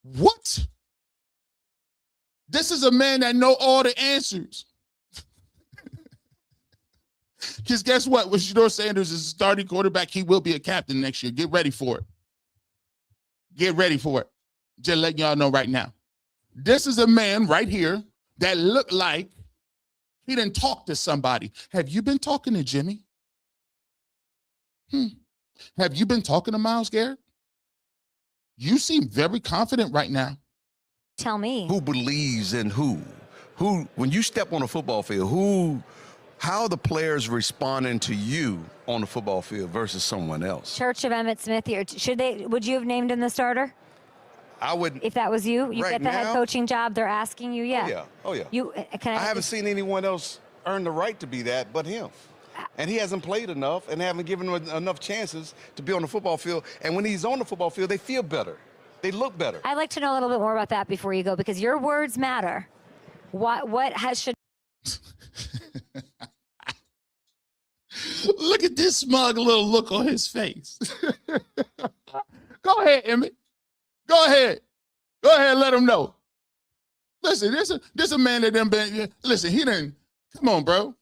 What? This is a man that know all the answers. Because guess what? When Shedeur Sanders is a starting quarterback, he will be a captain next year. Get ready for it. Get ready for it. Just letting y'all know right now. This is a man right here that looked like he didn't talk to somebody. Have you been talking to Jimmy? Have you been talking to Myles Garrett? You seem very confident right now. Tell me. Who believes in who? Who, when you step on a football field, how are the players responding to you on the football field versus someone else? Church of Emmitt Smith here. Would you have named him the starter? I would. If that was you, you right get the head coaching job, they're asking you, yeah. Oh yeah. I haven't seen anyone else earn the right to be that but him. And he hasn't played enough and haven't given him enough chances to be on the football field. And when he's on the football field, they feel better. They look better. I'd like to know a little bit more about that before you go, because your words matter. What should... Look at this smug little look on his face. Go ahead, Emmitt. Go ahead. Go ahead, let him know. Listen, this a man that done been, listen, he done, come on, bro.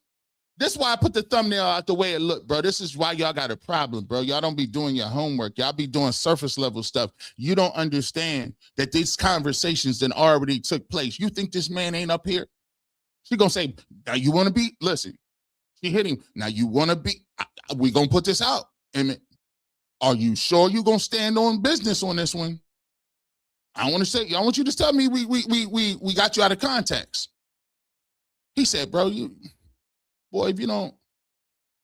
This is why I put the thumbnail out the way it looked, bro. This is why y'all got a problem, bro. Y'all don't be doing your homework. Y'all be doing surface level stuff. You don't understand that these conversations that already took place. You think this man ain't up here? She gonna say, now you wanna be, listen, she hit him. Now you wanna be, we gonna put this out. Emmitt, are you sure you gonna stand on business on this one? I want to say, I want you to tell me we got you out of context. He said, bro, boy, if you don't.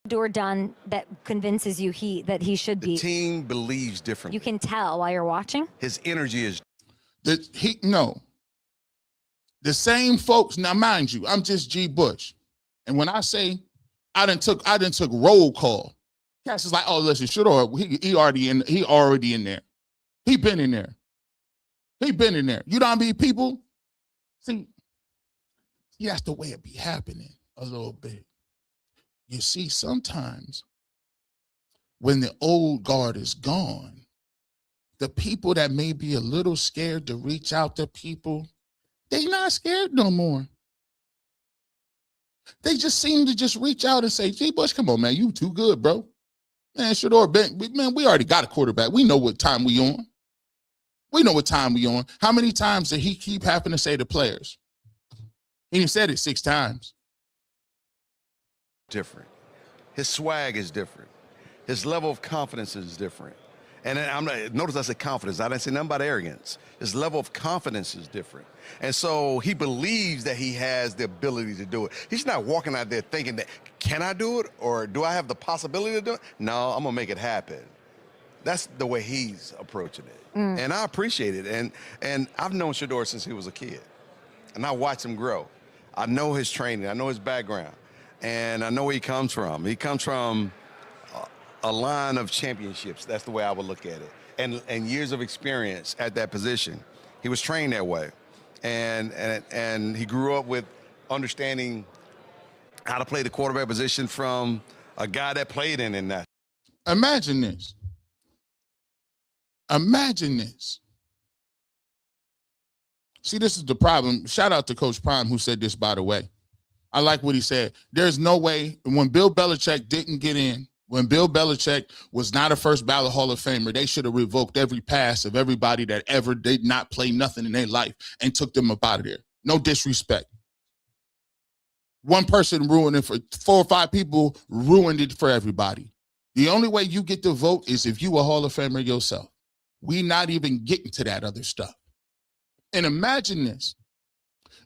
Door done that convinces you that he should be. The team believes differently. You can tell while you're watching. His energy is. No. The same folks, now mind you, I'm just G. Bush. And when I say I done took roll call, Cass is like, oh, listen, Shedeur, he already in there. He been in there. He been in there. You know how many people? See, that's the way it be happening a little bit. You see, sometimes when the old guard is gone, the people that may be a little scared to reach out to people, they not scared no more. They just seem to just reach out and say, G. Bush, come on, man, you too good, bro. Man, Shedeur, man, we already got a quarterback. We know what time we on. We know what time we on. How many times did he keep having to say to players? He said it 6 times. Different. His swag is different. His level of confidence is different. And notice I said confidence. I didn't say nothing about arrogance. His level of confidence is different. And so he believes that he has the ability to do it. He's not walking out there thinking that, can I do it? Or do I have the possibility to do it? No, I'm going to make it happen. That's the way he's approaching it. And I appreciate it. And I've known Shedeur since he was a kid. And I watched him grow. I know his training. I know his background. And I know where he comes from. He comes from a line of championships. That's the way I would look at it. And years of experience at that position. He was trained that way. And he grew up with understanding how to play the quarterback position from a guy that played in that. Imagine this. Imagine this. See, this is the problem. Shout out to Coach Prime, who said this, by the way. I like what he said. There's no way, when Bill Belichick didn't get in, when Bill Belichick was not a first ballot Hall of Famer, they should have revoked every pass of everybody that ever did not play nothing in their life and took them up out of there. No disrespect. One person ruined it for 4 or 5 people, ruined it for everybody. The only way you get to vote is if you a Hall of Famer yourself. We not even getting to that other stuff. And imagine this.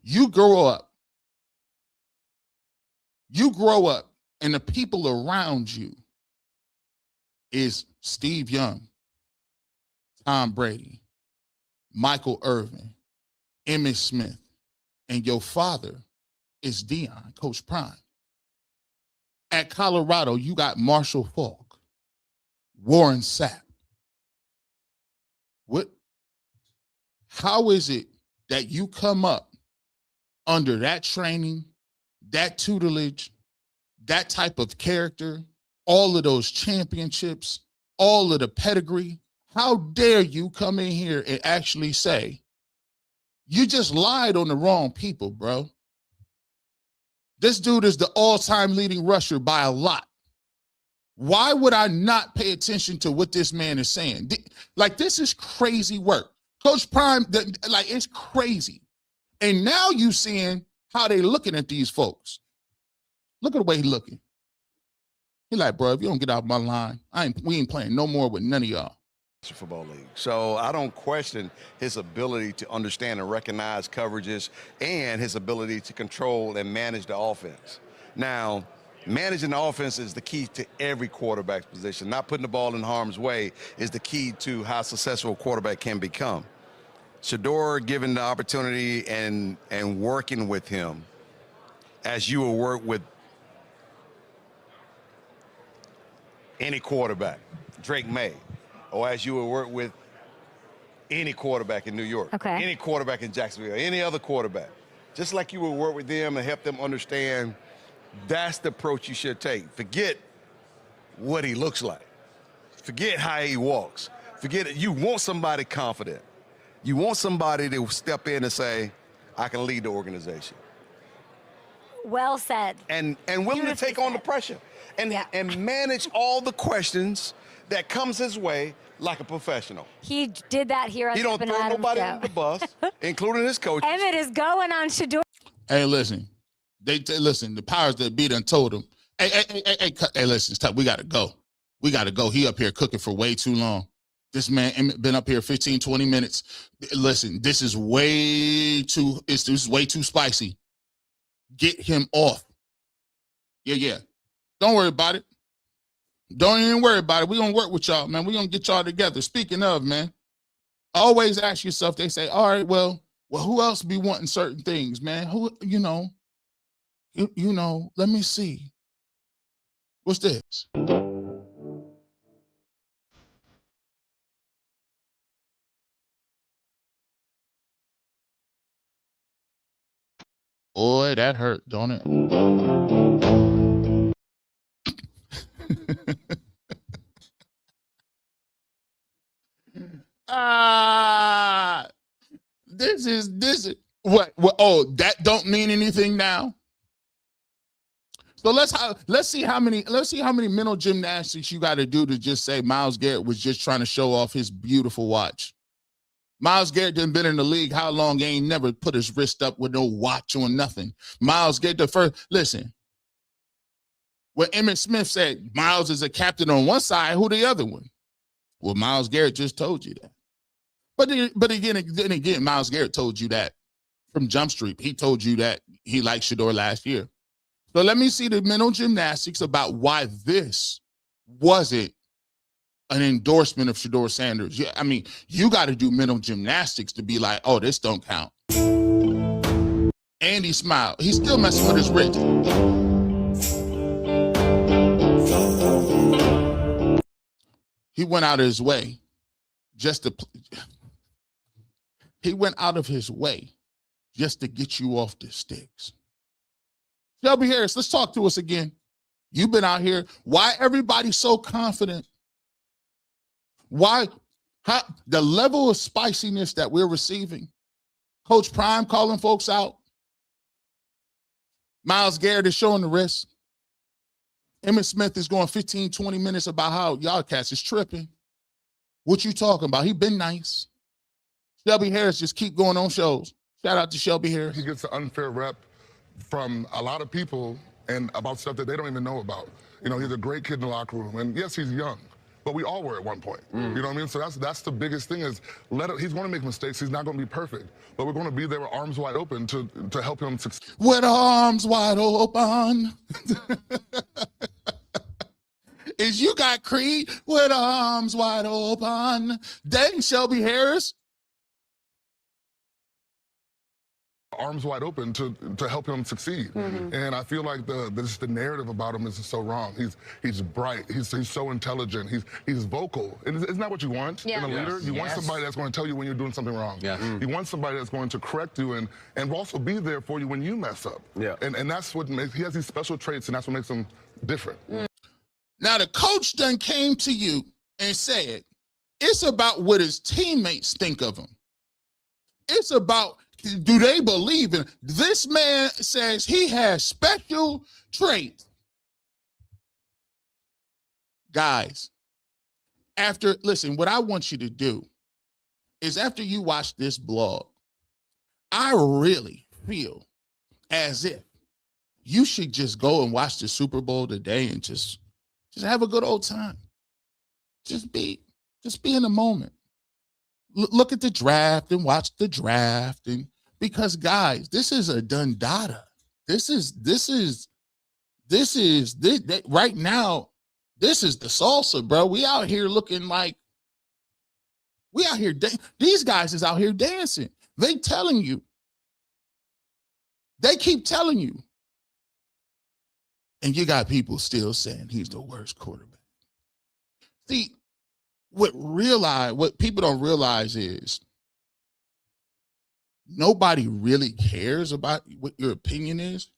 You grow up and the people around you is Steve Young, Tom Brady, Michael Irvin, Emmitt Smith, and your father is Deion, Coach Prime. At Colorado, you got Marshall Faulk, Warren Sapp. How is it that you come up under that training, that tutelage, that type of character, all of those championships, all of the pedigree? How dare you come in here and actually say, you just lied on the wrong people, bro? This dude is the all-time leading rusher by a lot. Why would I not pay attention to what this man is saying? Like, this is crazy work. Coach Prime, like, it's crazy. And now you seeing how they looking at these folks. Look at the way he looking. He like, bro, if you don't get out of my line, we ain't playing no more with none of y'all. Football league. So I don't question his ability to understand and recognize coverages and his ability to control and manage the offense. Now, managing the offense is the key to every quarterback's position. Not putting the ball in harm's way is the key to how successful a quarterback can become. Shedeur, given the opportunity and working with him, as you will work with any quarterback, Drake May, or as you would work with any quarterback in New York, any quarterback in Jacksonville, any other quarterback. Just like you would work with them and help them understand that's the approach you should take. Forget what he looks like. Forget how he walks. Forget it. You want somebody confident. You want somebody to step in and say, I can lead the organization. Well said. And willing to take on the pressure and manage all the questions that comes his way like a professional. He did that here on He don't throw nobody under the bus, including his coach. Emmett is going on Shedeur. Hey, listen. Listen, the powers that be done told him, hey, listen, stop. We got to go. We got to go. He up here cooking for way too long. This man been up here 15, 20 minutes. Listen, this is way too spicy. Get him off. Yeah. Don't worry about it. Don't even worry about it. We're going to work with y'all, man. We're going to get y'all together. Speaking of, man, always ask yourself, they say, all right, well, who else be wanting certain things, man? Who, let me see. What's this? Boy, that hurt, don't it? This is what? Oh, that don't mean anything now. So let's see how many mental gymnastics you got to do to just say Myles Garrett was just trying to show off his beautiful watch. Myles Garrett done been in the league how long? He ain't never put his wrist up with no watch on nothing. Myles Garrett listen. When Emmitt Smith said Myles is a captain on one side, who the other one? Well, Myles Garrett just told you that. But again, Myles Garrett told you that from Jump Street. He told you that he liked Shedeur last year. So let me see the mental gymnastics about why this wasn't an endorsement of Shedeur Sanders. Yeah, I mean, you got to do mental gymnastics to be like, oh, this don't count. Andy smiled. He's still messing with his wrist. He went out of his way just to get you off the sticks. Shelby Harris, let's talk to us again. You've been out here. Why everybody so confident? Why the level of spiciness that we're receiving? Coach Prime calling folks out. Myles Garrett is showing the risk. Emmitt Smith is going 15, 20 minutes about how y'all cats is tripping. What you talking about? He been nice. Shelby Harris just keep going on shows. Shout out to Shelby Harris. He gets an unfair rep from a lot of people and about stuff that they don't even know about. You know, he's a great kid in the locker room. And yes, he's young, but we all were at one point. You know what I mean? So that's the biggest thing is he's going to make mistakes. He's not going to be perfect, but we're going to be there with arms wide open to help him succeed. With arms wide open. Is you got Creed with arms wide open. Dang, Shelby Harris. Arms wide open to help him succeed. And I feel like the narrative about him is so wrong. He's bright. He's so intelligent. He's vocal. And isn't that what you want in a leader? You want somebody that's going to tell you when you're doing something wrong. You want somebody that's going to correct you and also be there for you when you mess up. And that's what makes, he has these special traits, and that's what makes him different. Now the coach done came to you and said, it's about what his teammates think of him. It's about, do they believe in? This man says he has special traits. Guys, listen, what I want you to do is after you watch this blog, I really feel as if you should just go and watch the Super Bowl today and just have a good old time. Just be in the moment. Look at the draft and watch the draft, and because guys, this is a done data. This is right now. This is the salsa, bro. We out here looking like these guys is out here dancing. They telling you. They keep telling you. And you got people still saying he's the worst quarterback. See, what people don't realize is nobody really cares about what your opinion is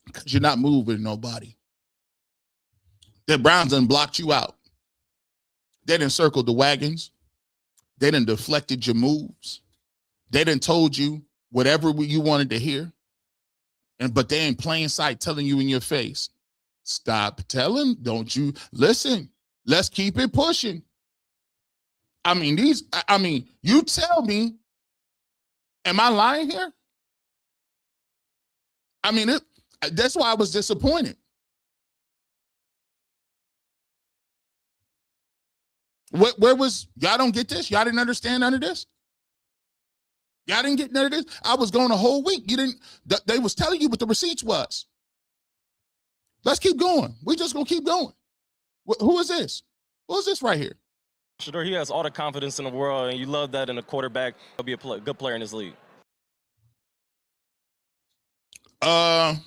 because you're not moving nobody. The Browns done blocked you out. They done circled the wagons. They done deflected your moves. They done told you whatever you wanted to hear. But they in plain sight telling you in your face, stop telling, don't you listen. Let's keep it pushing. You tell me, am I lying here? That's why I was disappointed. Where was, y'all don't get this? Y'all didn't understand none of this? Y'all didn't get none of this? I was going a whole week. They was telling you what the receipts was. Let's keep going. We just going to keep going. Who is this? Who is this right here? Shedeur, he has all the confidence in the world, and you love that in a quarterback. He'll be a good player in this league. Does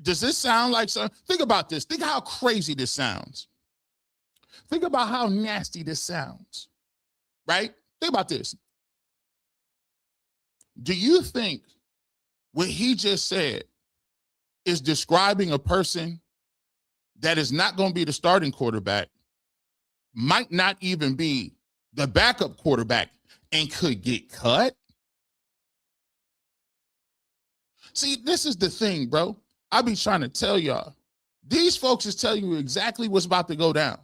this sound like something? Think about this. Think how crazy this sounds. Think about how nasty this sounds, right? Think about this. Do you think what he just said is describing a person that is not going to be the starting quarterback, might not even be the backup quarterback, and could get cut? See, this is the thing, bro. I be trying to tell y'all. These folks is telling you exactly what's about to go down.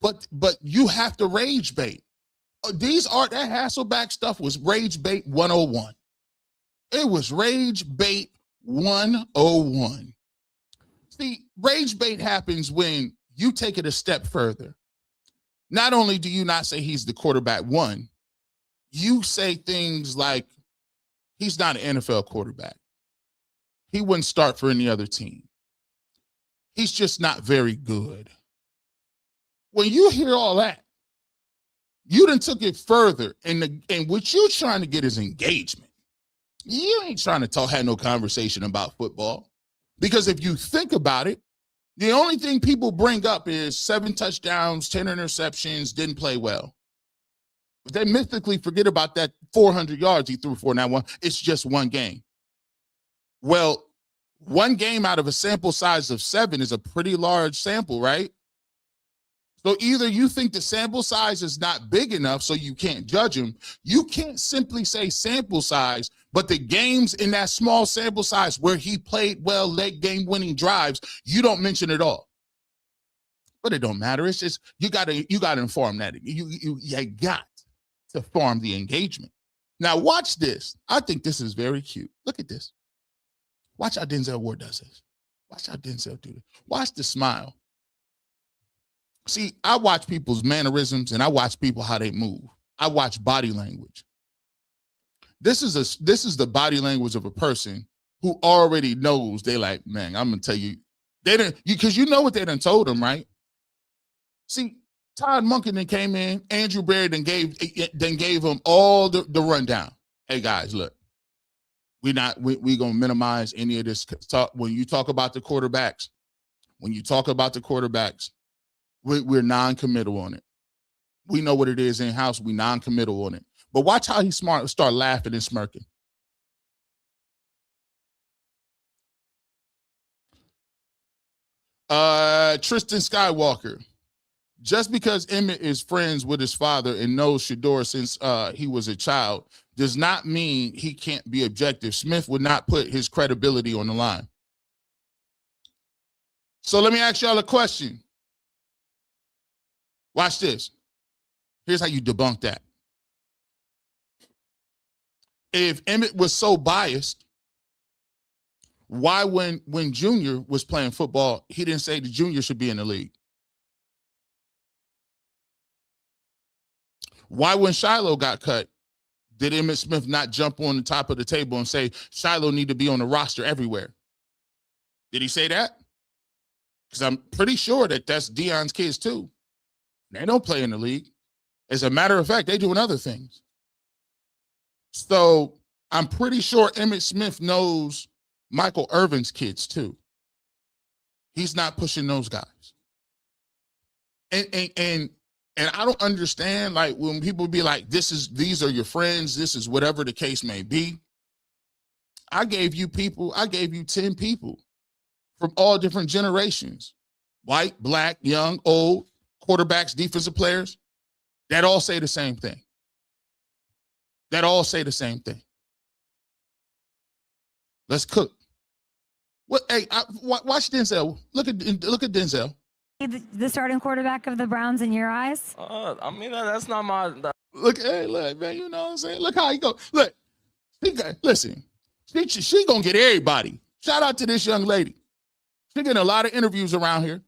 But you have to rage bait. That Hasselback stuff was rage bait 101. It was rage bait 101. See, rage bait happens when you take it a step further. Not only do you not say he's the quarterback one, you say things like he's not an NFL quarterback. He wouldn't start for any other team. He's just not very good. When you hear all that, you done took it further, and what you're trying to get is engagement. You ain't trying to have no conversation about football, because if you think about it, the only thing people bring up is 7 touchdowns, 10 interceptions, didn't play well. They mystically forget about that 400 yards he threw for that one. It's just one game. Well, one game out of a sample size of 7 is a pretty large sample, right? So either you think the sample size is not big enough so you can't judge him. You can't simply say sample size, but the games in that small sample size where he played well, late game winning drives, you don't mention at all. But it don't matter. It's just you gotta inform that. You got to farm the engagement. Now watch this. I think this is very cute. Look at this. Watch how Denzel Ward does this. Watch how Denzel do this. Watch the smile. See, I watch people's mannerisms and I watch people how they move. I watch body language. This is the body language of a person who already knows. They like, man, I'm gonna tell you, they didn't, because you know what they done told them, right? See, Todd Monken then came in, Andrew Berry then gave him all the rundown. Hey guys, look, we gonna minimize any of this talk. When you talk about the quarterbacks, we're non-committal on it. We know what it is in-house, we non-committal on it. But watch how he start laughing and smirking. Tristan Skywalker. Just because Emmett is friends with his father and knows Shedeur since he was a child does not mean he can't be objective. Smith would not put his credibility on the line. So let me ask y'all a question. Watch this. Here's how you debunk that. If Emmett was so biased, why when Junior was playing football, he didn't say the Junior should be in the league? Why when Shiloh got cut, did Emmitt Smith not jump on the top of the table and say Shiloh need to be on the roster everywhere? Did he say that? Because I'm pretty sure that's Deion's kids too. They don't play in the league. As a matter of fact, they doing other things. So I'm pretty sure Emmitt Smith knows Michael Irvin's kids too. He's not pushing those guys. And I don't understand, like, when people be like, these are your friends, this is whatever the case may be. I gave you 10 people from all different generations. White, black, young, old, quarterbacks, defensive players, that all say the same thing. Let's cook. What? Hey, watch Denzel. Look at Denzel. The starting quarterback of the Browns in your eyes? I mean, that's not my. Look, man, you know what I'm saying? Look how he go. Look, listen, she gonna get everybody. Shout out to this young lady. She getting a lot of interviews around here.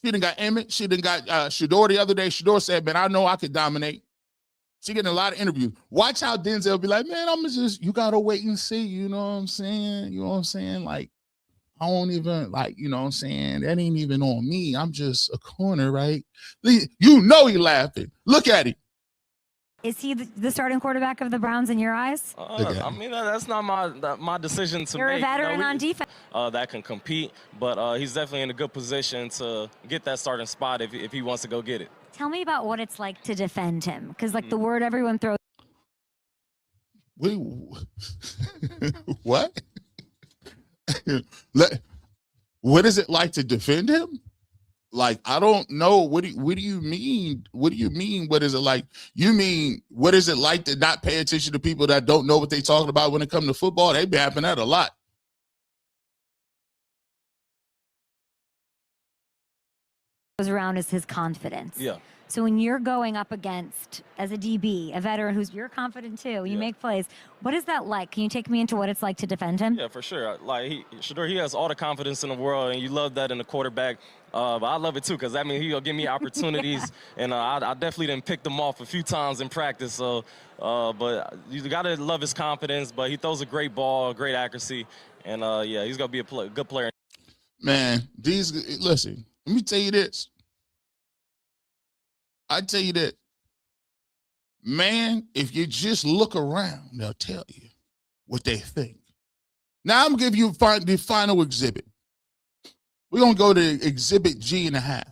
She done got Emmett. She done got Shedeur the other day. Shedeur said, man, I know I could dominate. She getting a lot of interviews. Watch how Denzel be like, man, you gotta wait and see. You know what I'm saying? Like, I don't even, like, you know what I'm saying? That ain't even on me. I'm just a corner, right? You know he laughing. Look at him. Is he the starting quarterback of the Browns in your eyes? I mean, that's not my decision to You're make. a veteran on defense. That can compete, but he's definitely in a good position to get that starting spot if he wants to go get it. Tell me about what it's like to defend him, because like the word everyone throws. Wait, what? What is it like to defend him? Like, I don't know. What do you mean? What do you mean? What is it like? You mean, what is it like to not pay attention to people that don't know what they're talking about when it comes to football? They be happening that a lot. Goes around is his confidence. Yeah. So when you're going up against, as a DB, a veteran you're confident too, you make plays, what is that like? Can you take me into what it's like to defend him? Yeah, for sure. Like, Shedeur, he has all the confidence in the world, and you love that in a quarterback. But I love it too, because that means he'll give me opportunities, and I definitely didn't pick them off a few times in practice. So, but you got to love his confidence. But he throws a great ball, great accuracy, and yeah, he's gonna be a good player. Man, listen. Let me tell you this. I tell you that, man, if you just look around, they'll tell you what they think. Now I'm gonna give you the final exhibit. We're gonna go to exhibit G.5.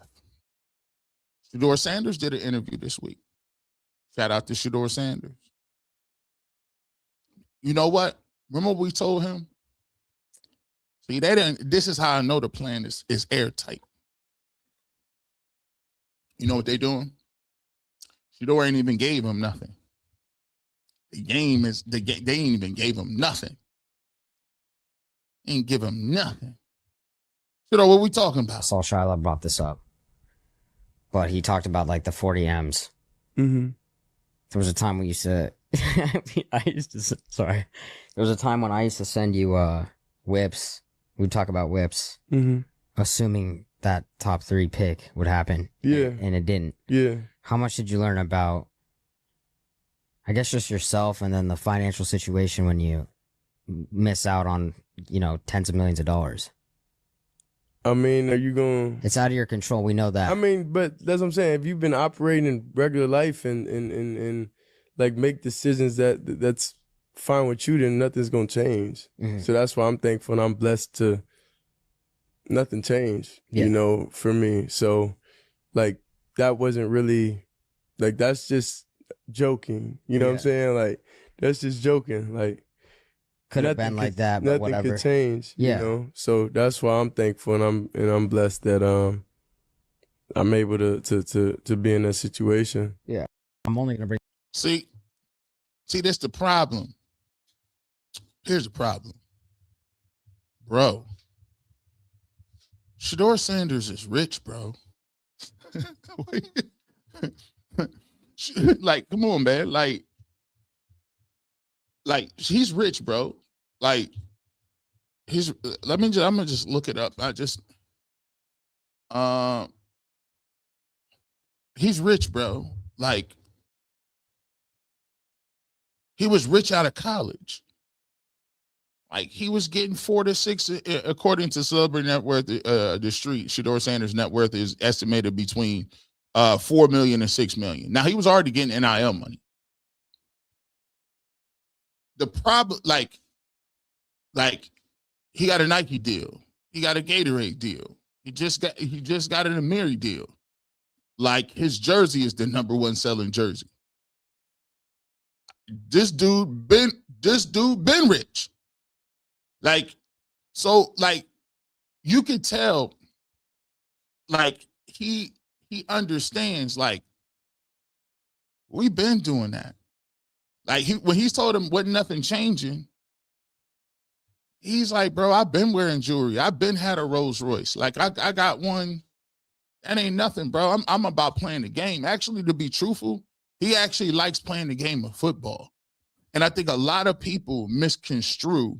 Shedeur Sanders did an interview this week. Shout out to Shedeur Sanders. You know what? Remember what we told him? See, this is how I know the plan is airtight. You know what they're doing? Shedeur ain't even gave him nothing. They ain't even gave him nothing. Ain't give him nothing. Shedeur, what we talking about? Saul Shiloh brought this up, but he talked about like the 40 M's. Mm-hmm. There was a time we used to I used to. Sorry, there was a time when I used to send you whips. We'd talk about whips, assuming that top 3 pick would happen. Yeah, and it didn't. Yeah. How much did you learn about, I guess, just yourself and then the financial situation when you miss out on, tens of millions of dollars? I mean, are you going? It's out of your control. We know that. I mean, but that's what I'm saying. If you've been operating in regular life and like make decisions that's fine with you, then nothing's gonna change. So that's why I'm thankful and I'm blessed to nothing changed, for me. So like that wasn't really like that's just joking. You know what I'm saying? Like that's just joking. Like could have been like that, but nothing whatever. could change. Yeah. You know? So that's why I'm thankful and I'm blessed that I'm able to be in that situation. Yeah. I'm only gonna bring See, that's the problem. Here's the problem. Bro. Shedeur Sanders is rich, bro. Like, come on, man. Like he's rich, bro. Like I'm gonna just look it up. He's rich, bro. Like he was rich out of college. Like he was getting 4 to 6, according to Celebrity Net Worth, the street. Shedeur Sanders' net worth is estimated between $4 million and $6 million. Now he was already getting NIL money. The problem, like he got a Nike deal, he got a Gatorade deal, he just got an Amiri deal. Like his jersey is the #1 selling jersey. This dude been rich. Like, so like you could tell, like he understands, like we've been doing that. Like when he's told him wasn't nothing changing, he's like, bro, I've been wearing jewelry. I've been had a Rolls Royce. Like I got one. That ain't nothing, bro. I'm about playing the game. Actually, to be truthful, he actually likes playing the game of football. And I think a lot of people misconstrue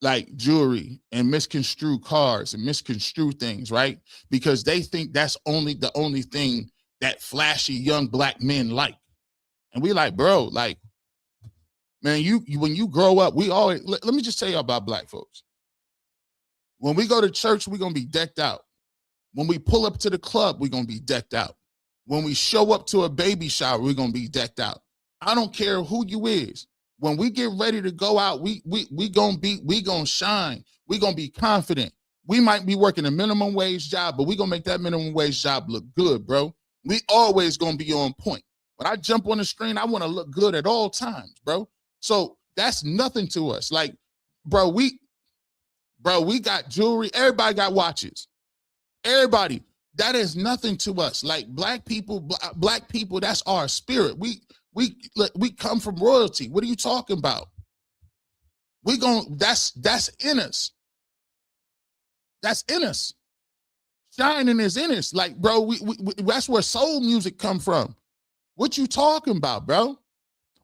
like jewelry and misconstrue cars and misconstrue things, right? Because they think that's the only thing that flashy young black men like. And we like, bro, like, man, you when you grow up, we always, let me just tell you about black folks. When we go to church, we're going to be decked out. When we pull up to the club, we're going to be decked out. When we show up to a baby shower, we're going to be decked out. I don't care who you is. When we get ready to go out, we gonna shine. We gonna be confident. We might be working a minimum wage job, but we gonna make that minimum wage job look good, bro. We always gonna be on point. When I jump on the screen, I want to look good at all times, bro. So that's nothing to us. Like, bro, we got jewelry. Everybody got watches. Everybody. That is nothing to us. Like black people, that's our spirit. We come from royalty. What are you talking about? That's in us. That's in us. Shining is in us. Like, bro, we that's where soul music come from. What you talking about, bro?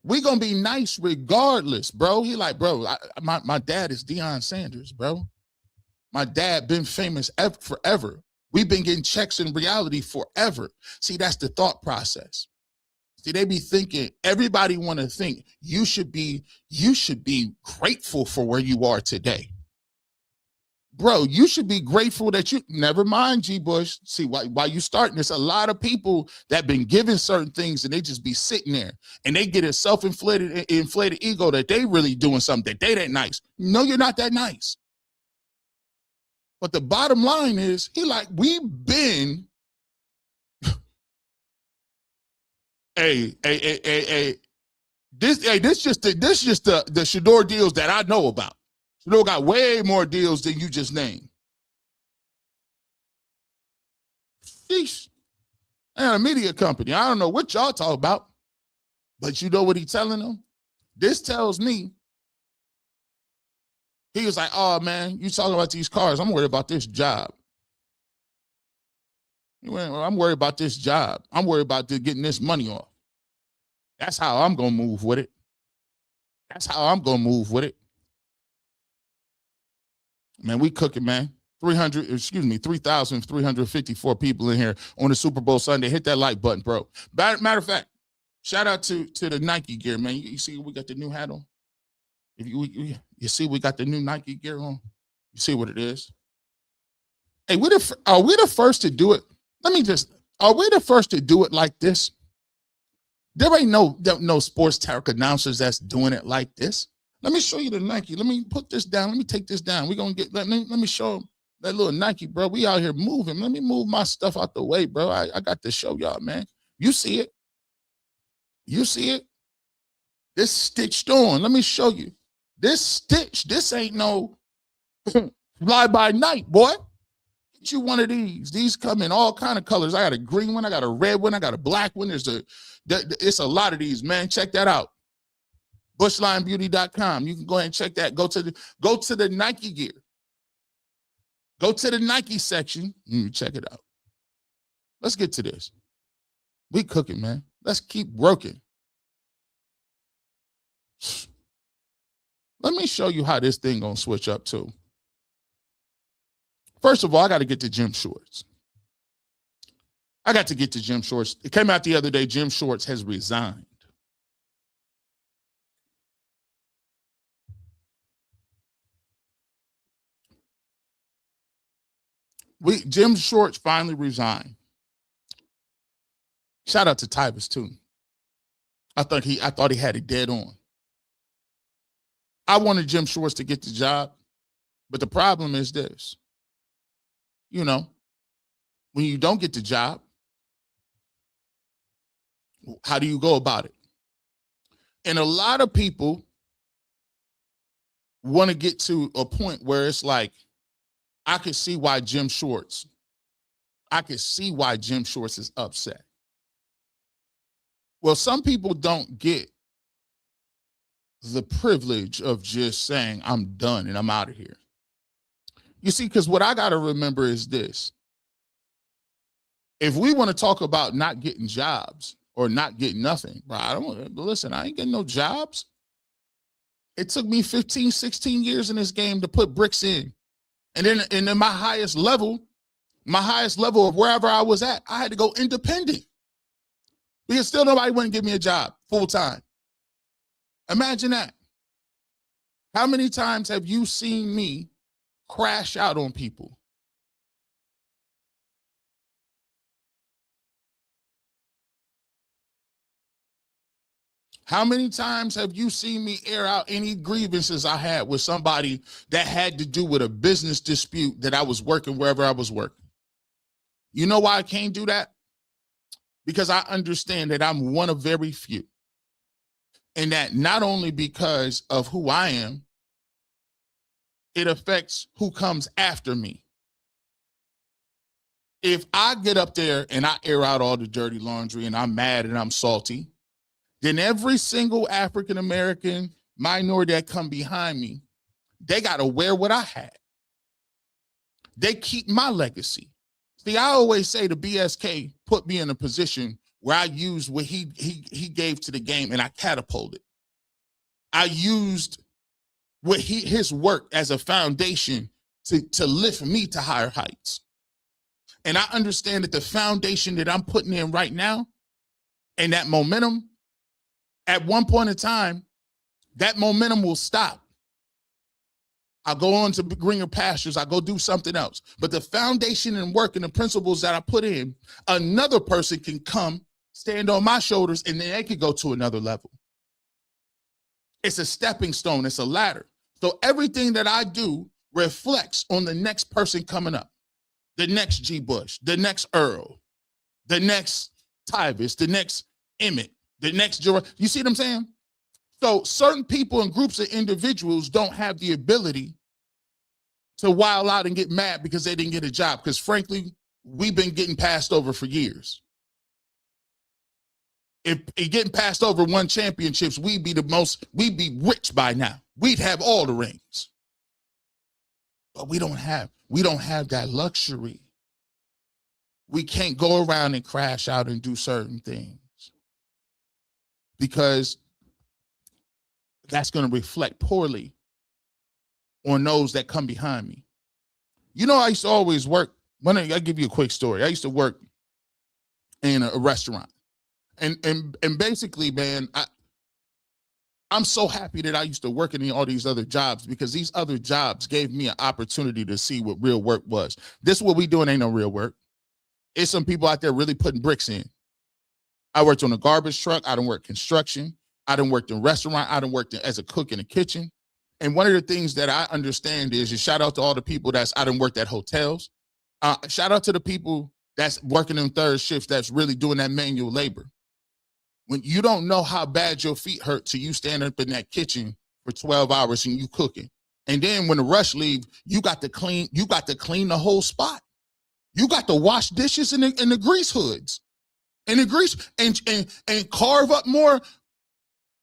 We gonna be nice regardless, bro. He like, bro, my dad is Deshaun Sanders, bro. My dad been famous forever. We've been getting checks in reality forever. See, that's the thought process. See, they be thinking, everybody want to think you should be grateful for where you are today. Bro, you should be grateful that you, never mind, G. Bush. See, why you starting this? A lot of people that been given certain things and they just be sitting there and they get a self-inflated ego that they really doing something, that they that nice. No, you're not that nice. But the bottom line is, he like, we've been, this just the Shedeur deals that I know about. Shedeur got way more deals than you just named. Sheesh. And a media company. I don't know what y'all talk about, but you know what he's telling them? This tells me, he was like, oh man, you talking about these cars. I'm worried about this job. He went, well, I'm worried about this job. I'm worried about getting this money off. That's how I'm going to move with it. That's how I'm going to move with it. Man, we cooking, man. 3,354 people in here on the Super Bowl Sunday. Hit that like button, bro. Matter of fact, shout out to the Nike gear, man. You see we got the new hat on? If you see we got the new Nike gear on? You see what it is? Hey, are we the first to do it? Are we the first to do it like this? There ain't no sports talk announcers that's doing it like this. Let me show you the Nike. Let me put this down. Let me take this down. Let me show them that little Nike, bro. We out here moving. Let me move my stuff out the way, bro. I got to show y'all, man. You see it. You see it. This stitched on. Let me show you. This stitch. This ain't no fly by night, boy. Get you one of these. These come in all kind of colors. I got a green one. I got a red one. I got a black one. It's a lot of these, man. Check that out. Bushlinebeauty.com. You can go ahead and check that. Go to the Nike gear. Go to the Nike section. Check it out. Let's get to this. We cooking, man. Let's keep working. Let me show you how this thing gonna switch up too. First of all, I got to get to Jim Schwartz. It came out the other day. Jim Schwartz has resigned. Jim Schwartz finally resigned. Shout out to Tyvus too. I thought he had it dead on. I wanted Jim Schwartz to get the job, but the problem is this. You know, when you don't get the job, how do you go about it? And a lot of people want to get to a point where it's like, I can see why Jim Schwartz is upset. Well, some people don't get the privilege of just saying, I'm done and I'm out of here. You see, because what I got to remember is this. If we want to talk about not getting jobs or not getting nothing, bro, I ain't getting no jobs. It took me 15, 16 years in this game to put bricks in. And then my highest level of wherever I was at, I had to go independent. Because still nobody wouldn't give me a job full time. Imagine that. How many times have you seen me crash out on people? How many times have you seen me air out any grievances I had with somebody that had to do with a business dispute that I was working wherever I was working? You know why I can't do that? Because I understand that I'm one of very few. And that not only because of who I am, it affects who comes after me. If I get up there and I air out all the dirty laundry and I'm mad and I'm salty, then every single African-American minority that come behind me, they got to wear what I had. They keep my legacy. See, I always say the BSK put me in a position where I used what he gave to the game and I catapulted. I used what his work as a foundation to lift me to higher heights. And I understand that the foundation that I'm putting in right now and that momentum, at one point in time, that momentum will stop. I'll go on to greener pastures. I'll go do something else. But the foundation and work and the principles that I put in, another person can come, stand on my shoulders, and then they could go to another level. It's a stepping stone. It's a ladder. So everything that I do reflects on the next person coming up. The next G. Bush, the next Earl, the next Tyvus, the next Emmett, the next Gerald. You see what I'm saying? So certain people and groups of individuals don't have the ability to wild out and get mad because they didn't get a job. Because frankly, we've been getting passed over for years. If getting passed over won championships, we'd be rich by now. We'd have all the rings. But we don't have that luxury. We can't go around and crash out and do certain things. because that's going to reflect poorly on those that come behind me. You know, I used to always work. I'll give you a quick story. I used to work in a restaurant. And basically, man, I'm so happy that I used to work in all these other jobs, because these other jobs gave me an opportunity to see what real work was. This what we doing ain't no real work. It's some people out there really putting bricks in. I worked on a garbage truck. I done worked construction. I done worked in restaurant. I done worked as a cook in the kitchen. And one of the things that I understand is shout out to all the people I done worked at hotels. Shout out to the people that's working in third shifts that's really doing that manual labor. When you don't know how bad your feet hurt till you stand up in that kitchen for 12 hours and you cooking. And then when the rush leave, you got to clean the whole spot. You got to wash dishes in the grease hoods. And the grease and carve up more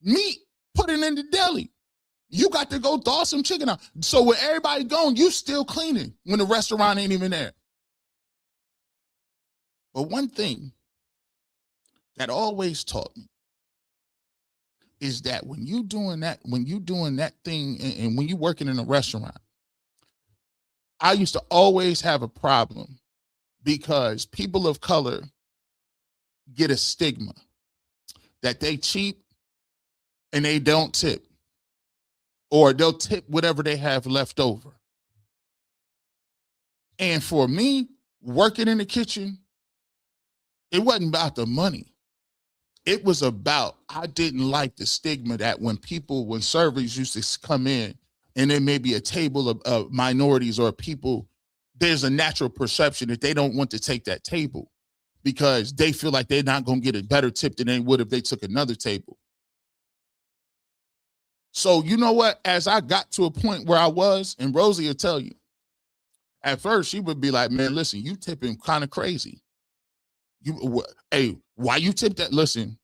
meat, put it in the deli. You got to go thaw some chicken out. So when everybody gone, you still cleaning when the restaurant ain't even there. But one thing that always taught me is that when you doing that thing and when you working in a restaurant, I used to always have a problem because people of color get a stigma that they cheap and they don't tip, or they'll tip whatever they have left over. And for me, working in the kitchen, it wasn't about the money. It was about, I didn't like the stigma that when servers used to come in and there may be a table of minorities or people, there's a natural perception that they don't want to take that table because they feel like they're not going to get a better tip than they would if they took another table. So you know what? As I got to a point where I was, and Rosie will tell you, at first she would be like, man, listen, you tipping kind of crazy. Hey, why you tip that? Listen,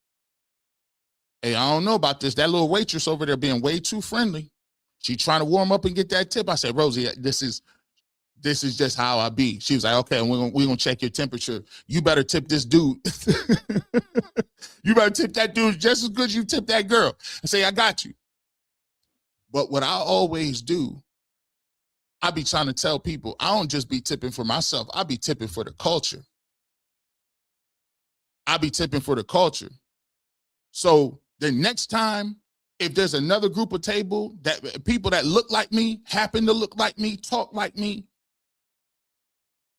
hey, I don't know about this. That little waitress over there being way too friendly. She trying to warm up and get that tip. I said, Rosie, this is just how I be. She was like, okay, we're gonna check your temperature. You better tip this dude. You better tip that dude just as good as you tip that girl. I say, I got you. But what I always do, I be trying to tell people, I don't just be tipping for myself. I be tipping for the culture. I be tipping for the culture. So the next time, if there's another group of people that look like me, happen to look like me, talk like me,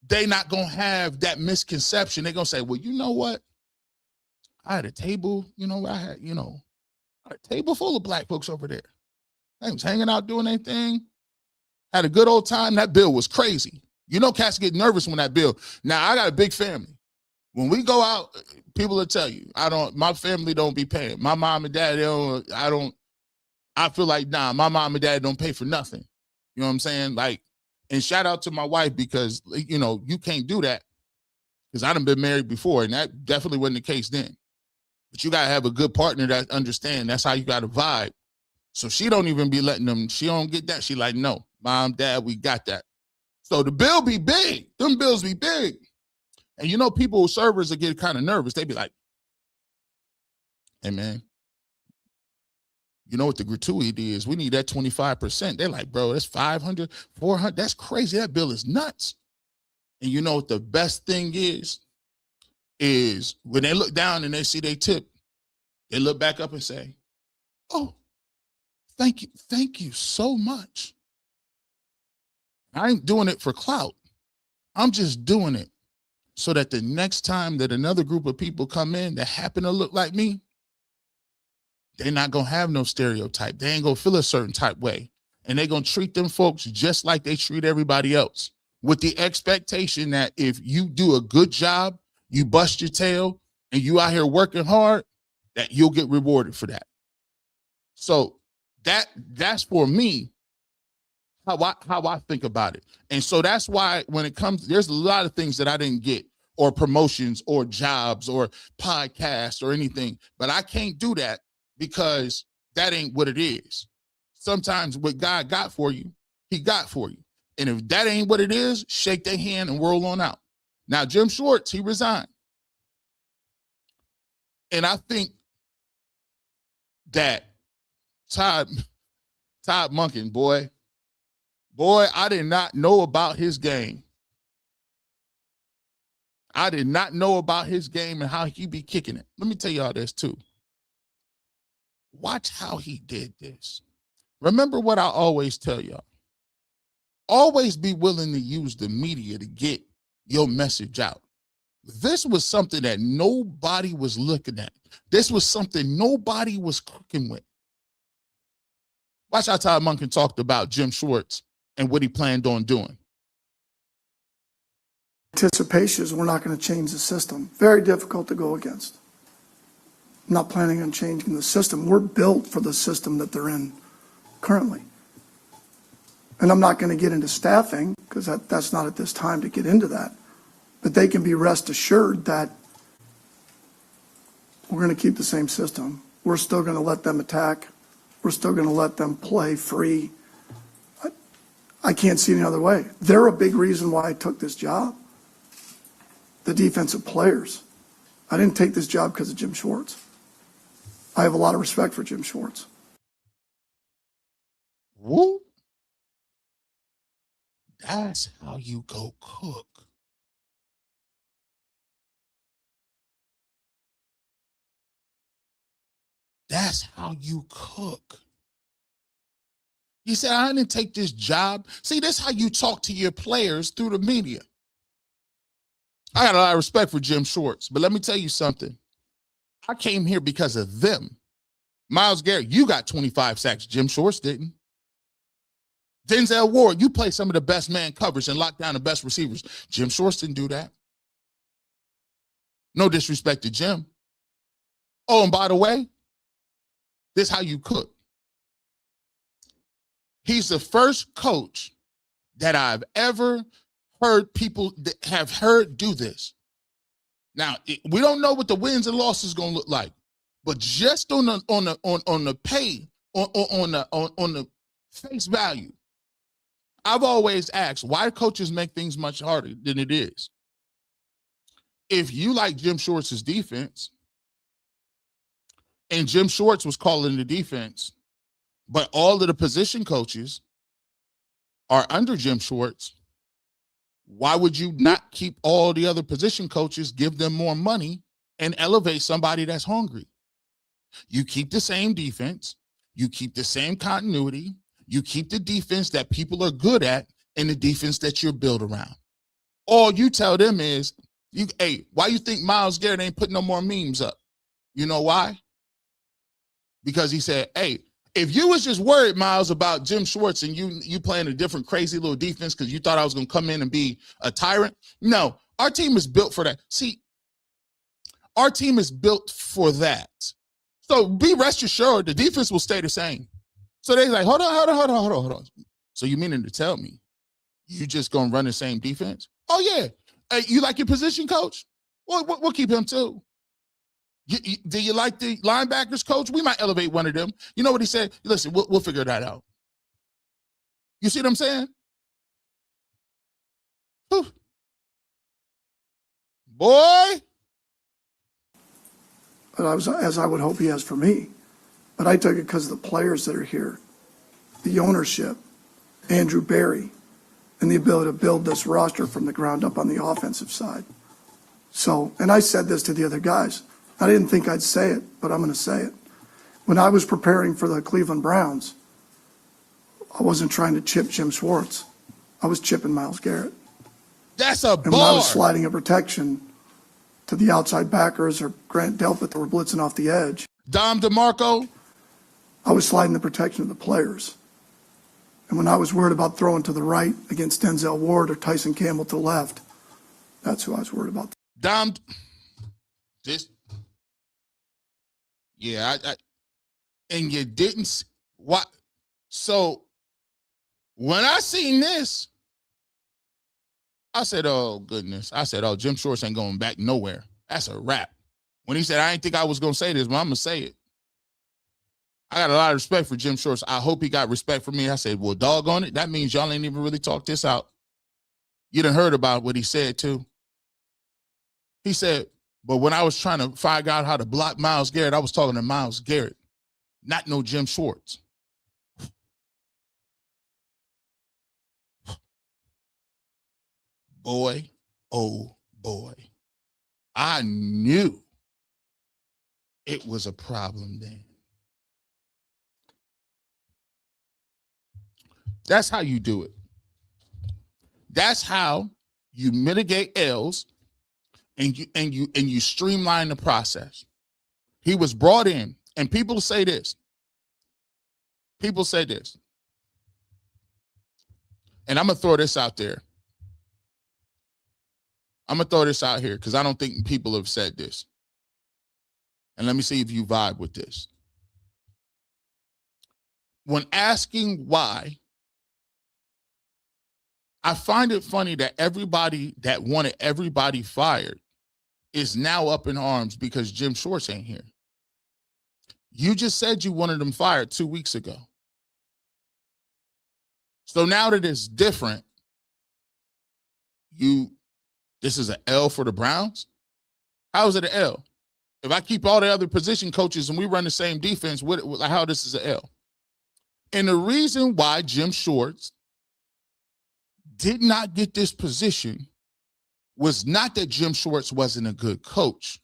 they not going to have that misconception. They're going to say, well, you know what? I had a table, I had a table full of black folks over there. They was hanging out doing their thing. Had a good old time. That bill was crazy. Cats get nervous when that bill. Now, I got a big family. When we go out, people will tell you, my family don't be paying. My mom and dad, I feel like, nah, my mom and dad don't pay for nothing. You know what I'm saying? Like, and shout out to my wife because, you can't do that because I done been married before and that definitely wasn't the case then. But you got to have a good partner that understand. That's how you got to vibe. So she don't even be letting them, she don't get that. She like, no, mom, dad, we got that. So the bill be big. Them bills be big. And people, servers, that get kind of nervous. They be like, hey, man, you know what the gratuity is? We need that 25%. They're like, bro, that's 500, 400. That's crazy. That bill is nuts. And you know what the best thing is when they look down and they see they tip, they look back up and say, oh, thank you so much. I ain't doing it for clout. I'm just doing it so that the next time that another group of people come in that happen to look like me, they're not going to have no stereotype. They ain't going to feel a certain type way. And they're going to treat them folks just like they treat everybody else, with the expectation that if you do a good job, you bust your tail, and you out here working hard, that you'll get rewarded for that. So that's for me, how I think about it. And so that's why when it comes, there's a lot of things that I didn't get, or promotions or jobs or podcasts or anything, but I can't do that because that ain't what it is. Sometimes what God got for you, he got for you. And if that ain't what it is, shake their hand and whirl on out. Now, Jim Schwartz, he resigned. And I think that Todd Monken, boy, I did not know about his game. I did not know about his game and how he be kicking it. Let me tell y'all this too. Watch how he did this. Remember what I always tell y'all. Always be willing to use the media to get your message out. This was something that nobody was looking at. This was something nobody was cooking with. Watch how Todd Monken talked about Jim Schwartz and what he planned on doing. Anticipation is we're not going to change the system. Very difficult to go against. I'm not planning on changing the system. We're built for the system that they're in currently. And I'm not going to get into staffing because that's not at this time to get into that. But they can be rest assured that we're going to keep the same system. We're still going to let them attack. We're still going to let them play free. I can't see any other way. They're a big reason why I took this job. The defensive players. I didn't take this job because of Jim Schwartz. I have a lot of respect for Jim Schwartz. Woo. That's how you go cook. That's how you cook. He said, I didn't take this job. See, that's how you talk to your players through the media. I got a lot of respect for Jim Schwartz, but let me tell you something. I came here because of them. Myles Garrett, you got 25 sacks. Jim Schwartz didn't. Denzel Ward, you play some of the best man coverage and lock down the best receivers. Jim Schwartz didn't do that. No disrespect to Jim. Oh, and by the way, this is how you cook. He's the first coach that I've ever heard people that have heard do this. Now, we don't know what the wins and losses going to look like, but just on the face value, I've always asked why coaches make things much harder than it is. If you like Jim Schwartz's defense, and Jim Schwartz was calling the defense, but all of the position coaches are under Jim Schwartz, why would you not keep all the other position coaches, give them more money, and elevate somebody that's hungry? You keep the same defense, you keep the same continuity, you keep the defense that people are good at and the defense that you're built around. All you tell them is, hey, why you think Myles Garrett ain't putting no more memes up? You know why? Because he said, hey, if you was just worried, Myles, about Jim Schwartz and you playing a different crazy little defense because you thought I was going to come in and be a tyrant. No, our team is built for that. See, our team is built for that. So be rest assured the defense will stay the same. So they're like, hold on. So you meaning to tell me you just going to run the same defense? Oh, yeah. Hey, you like your position coach? Well, we'll keep him too. Do you like the linebackers coach? We might elevate one of them. You know what he said? Listen, we'll figure that out. You see what I'm saying? Whew. Boy. But as I would hope he has for me. But I took it because of the players that are here, the ownership, Andrew Berry, and the ability to build this roster from the ground up on the offensive side. So, and I said this to the other guys. I didn't think I'd say it, but I'm going to say it. When I was preparing for the Cleveland Browns, I wasn't trying to chip Jim Schwartz. I was chipping Myles Garrett. That's a bar. And when I was sliding a protection to the outside backers or Grant Delpit that were blitzing off the edge. Dom DeMarco. I was sliding the protection of the players. And when I was worried about throwing to the right against Denzel Ward or Tyson Campbell to the left, that's who I was worried about. Dom, this. Yeah, and you didn't. What? So when I seen this, I said, oh, goodness. I said, oh, Jim Schwartz ain't going back nowhere. That's a wrap. When he said, I didn't think I was going to say this, but I'm going to say it. I got a lot of respect for Jim Schwartz. I hope he got respect for me. I said, well, doggone it. That means y'all ain't even really talked this out. You done heard about what he said, too. He said, but when I was trying to find out how to block Myles Garrett, I was talking to Myles Garrett. Not no Jim Schwartz. Boy, oh boy. I knew it was a problem then. That's how you do it. That's how you mitigate L's and you streamline the process. He was brought in, and people say this. People say this. And I'm going to throw this out there. I'm going to throw this out here because I don't think people have said this. And let me see if you vibe with this. When asking why, I find it funny that everybody that wanted everybody fired is now up in arms because Jim Schwartz ain't here. You just said you wanted them fired 2 weeks ago. So now that it's different, this is an L for the Browns? How is it an L? If I keep all the other position coaches and we run the same defense, how this is an L? And the reason why Jim Schwartz did not get this position was not that Jim Schwartz wasn't a good coach.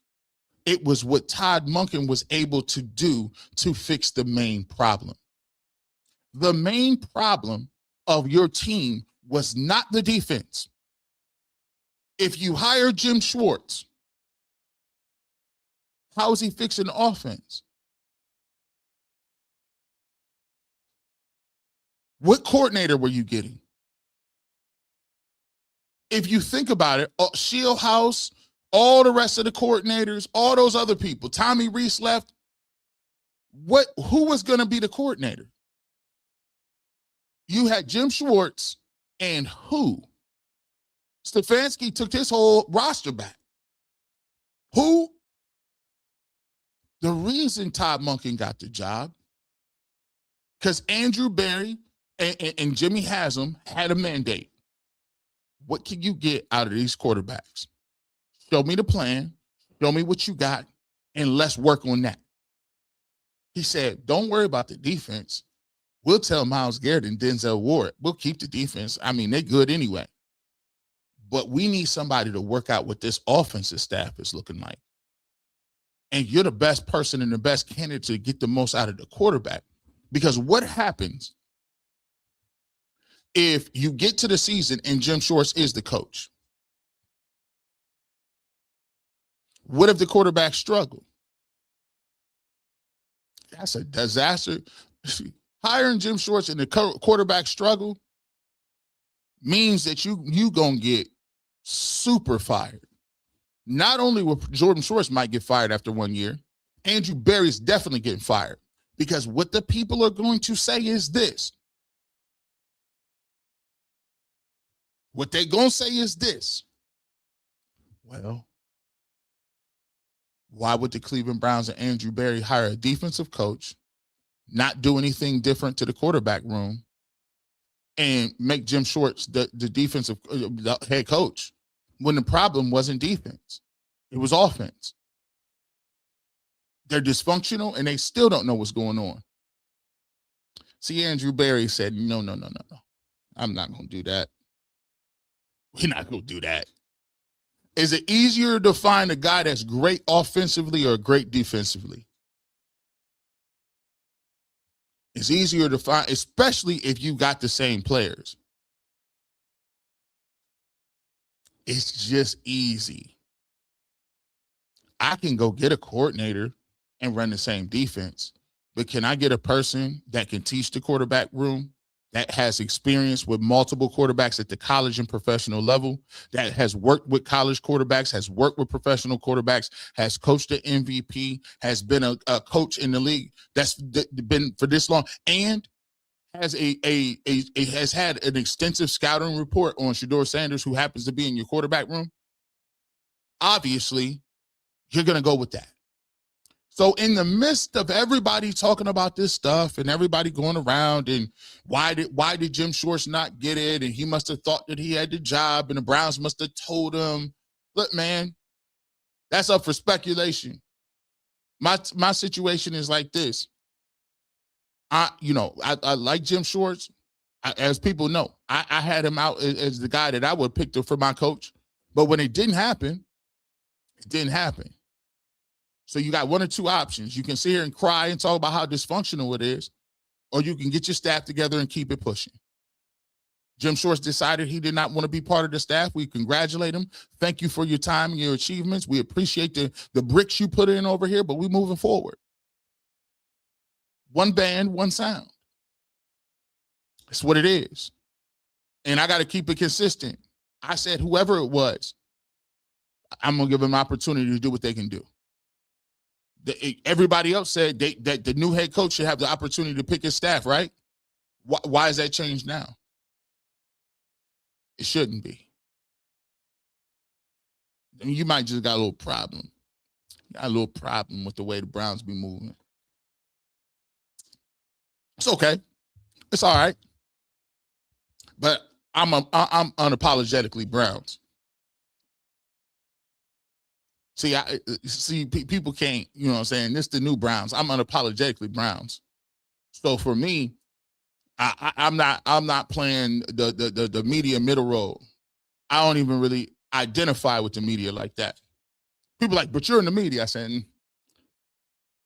It was what Todd Monken was able to do to fix the main problem. The main problem of your team was not the defense. If you hire Jim Schwartz, how is he fixing the offense? What coordinator were you getting? If you think about it, Shieldhouse, all the rest of the coordinators, all those other people, Tommy Reese left. Who was going to be the coordinator? You had Jim Schwartz and who? Stefanski took his whole roster back. Who? The reason Todd Monken got the job, because Andrew Berry and Jimmy Haslam had a mandate. What can you get out of these quarterbacks? Show me the plan. Show me what you got, and let's work on that. He said, don't worry about the defense. We'll tell Myles Garrett and Denzel Ward, we'll keep the defense. I mean, they're good anyway. But we need somebody to work out what this offensive staff is looking like. And you're the best person and the best candidate to get the most out of the quarterback. Because what happens if you get to the season and Jim Schwartz is the coach? What if the quarterback struggle? That's a disaster. Hiring Jim Schwartz and the quarterback struggle means that you gonna get super fired. Not only will Jordan Schwartz might get fired after 1 year, Andrew Berry's definitely getting fired. Because what the people are going to say is this. What they're going to say is this. Well, why would the Cleveland Browns and Andrew Berry hire a defensive coach, not do anything different to the quarterback room, and make Jim Schwartz the defensive the head coach when the problem wasn't defense? It was offense. They're dysfunctional, and they still don't know what's going on. See, Andrew Berry said, no. I'm not going to do that. We're not going to do that. Is it easier to find a guy that's great offensively or great defensively? It's easier to find, especially if you got the same players. It's just easy. I can go get a coordinator and run the same defense, but can I get a person that can teach the quarterback room, that has experience with multiple quarterbacks at the college and professional level, that has worked with college quarterbacks, has worked with professional quarterbacks, has coached the MVP, has been a coach in the league that's been for this long, and has has had an extensive scouting report on Shedeur Sanders, who happens to be in your quarterback room? Obviously, you're going to go with that. So in the midst of everybody talking about this stuff and everybody going around and why did Jim Schwartz not get it, and he must have thought that he had the job and the Browns must have told him, look, man, that's up for speculation. My situation is like this. I like Jim Schwartz. As people know, I had him out as the guy that I would pick for my coach. But when it didn't happen, it didn't happen. So you got one or two options. You can sit here and cry and talk about how dysfunctional it is, or you can get your staff together and keep it pushing. Jim Schwartz decided he did not want to be part of the staff. We congratulate him. Thank you for your time and your achievements. We appreciate the bricks you put in over here, but we're moving forward. One band, one sound. That's what it is. And I got to keep it consistent. I said whoever it was, I'm going to give them an opportunity to do what they can do. Everybody else said that the new head coach should have the opportunity to pick his staff, right? Why has that changed now? It shouldn't be. I mean, you might just got a little problem. Got a little problem with the way the Browns be moving. It's okay. It's all right. But I'm unapologetically Browns. See, people can't, you know what I'm saying? This the new Browns. I'm unapologetically Browns. So for me, I'm not playing the media middle role. I don't even really identify with the media like that. People like, but you're in the media. I said,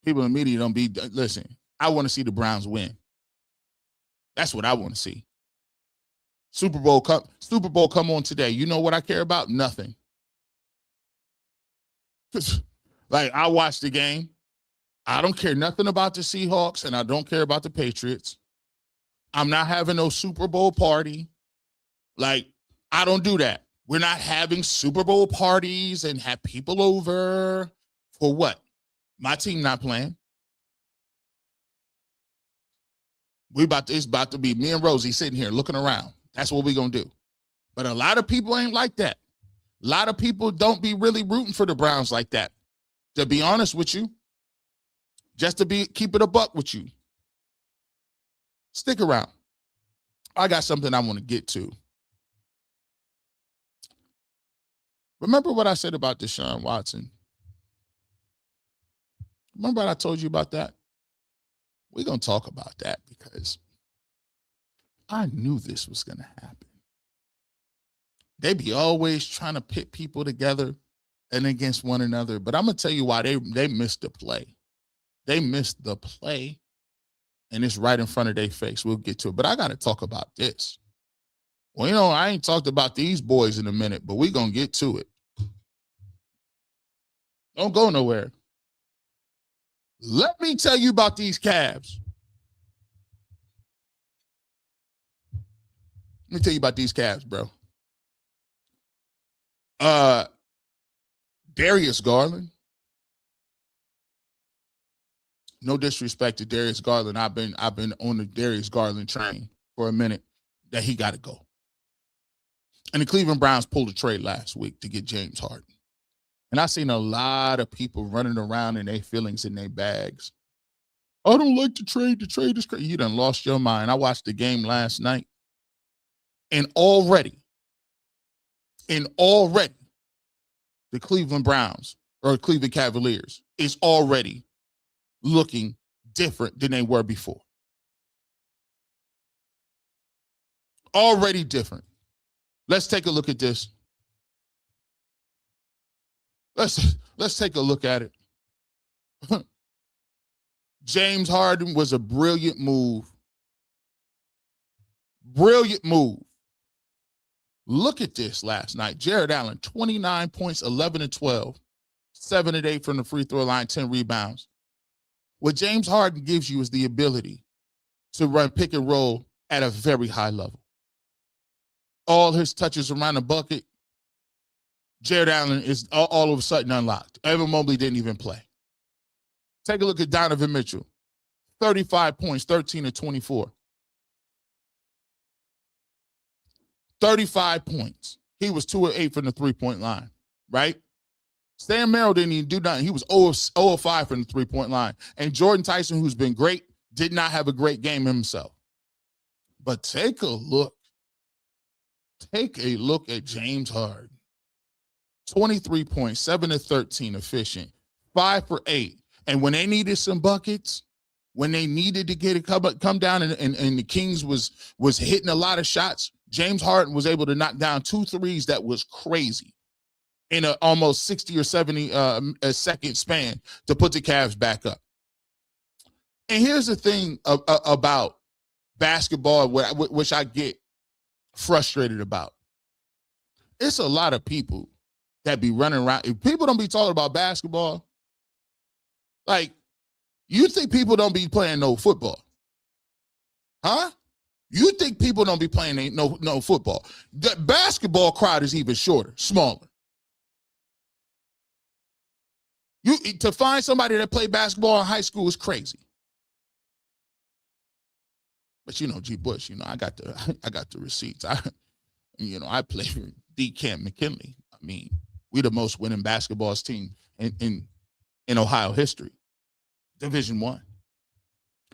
people in the media don't be, listen, I want to see the Browns win. That's what I want to see. Super Bowl come on today. You know what I care about? Nothing. Like, I watched the game. I don't care nothing about the Seahawks, and I don't care about the Patriots. I'm not having no Super Bowl party. Like, I don't do that. We're not having Super Bowl parties and have people over. For what? My team not playing. It's about to be me and Rosie sitting here looking around. That's what we're going to do. But a lot of people ain't like that. A lot of people don't be really rooting for the Browns like that. To be honest with you, just to keep it a buck with you. Stick around. I got something I want to get to. Remember what I said about Deshaun Watson? Remember what I told you about that? We're going to talk about that because I knew this was going to happen. They be always trying to pit people together and against one another. But I'm going to tell you why they missed the play. They missed the play, and it's right in front of their face. We'll get to it. But I got to talk about this. Well, you know, I ain't talked about these boys in a minute, but we're going to get to it. Don't go nowhere. Let me tell you about these Cavs. Let me tell you about these Cavs, bro. Darius Garland. No disrespect to Darius Garland. I've been on the Darius Garland train for a minute that he got to go. And the Cleveland Browns pulled a trade last week to get James Harden. And I've seen a lot of people running around in their feelings in their bags. I don't like the trade. The trade is crazy. You done lost your mind. I watched the game last night. And already, the Cleveland Browns or Cleveland Cavaliers is already looking different than they were before. Already different. Let's take a look at this. Let's take a look at it. James Harden was a brilliant move. Brilliant move. Look at this last night. Jared Allen, 29 points, 11 and 12, 7 and 8 from the free throw line, 10 rebounds. What James Harden gives you is the ability to run pick and roll at a very high level. All his touches around the bucket, Jared Allen is all of a sudden unlocked. Evan Mobley didn't even play. Take a look at Donovan Mitchell. 35 points, 13 and 24. 35 points. He was 2 of 8 from the three-point line, right? Sam Merrill didn't even do nothing. He was 0 of 5 from the three-point line. And Jordan Tyson, who's been great, did not have a great game himself. But take a look. Take a look at James Harden. 23 points, 7 of 13 efficient, 5 for 8. And when they needed some buckets, when they needed to get it come down and the Kings was hitting a lot of shots, James Harden was able to knock down 2 threes that was crazy in a almost 60 or 70 a second span to put the Cavs back up. And here's the thing about basketball, which I get frustrated about. It's a lot of people that be running around. If people don't be talking about basketball, like, you think people don't be playing no football? Huh? You think people don't be playing no football? The basketball crowd is even shorter, smaller. To find somebody that played basketball in high school is crazy. But G. Bush, I got the receipts. I played for D. Camp McKinley. I mean, we the most winning basketball team in Ohio history. Division I.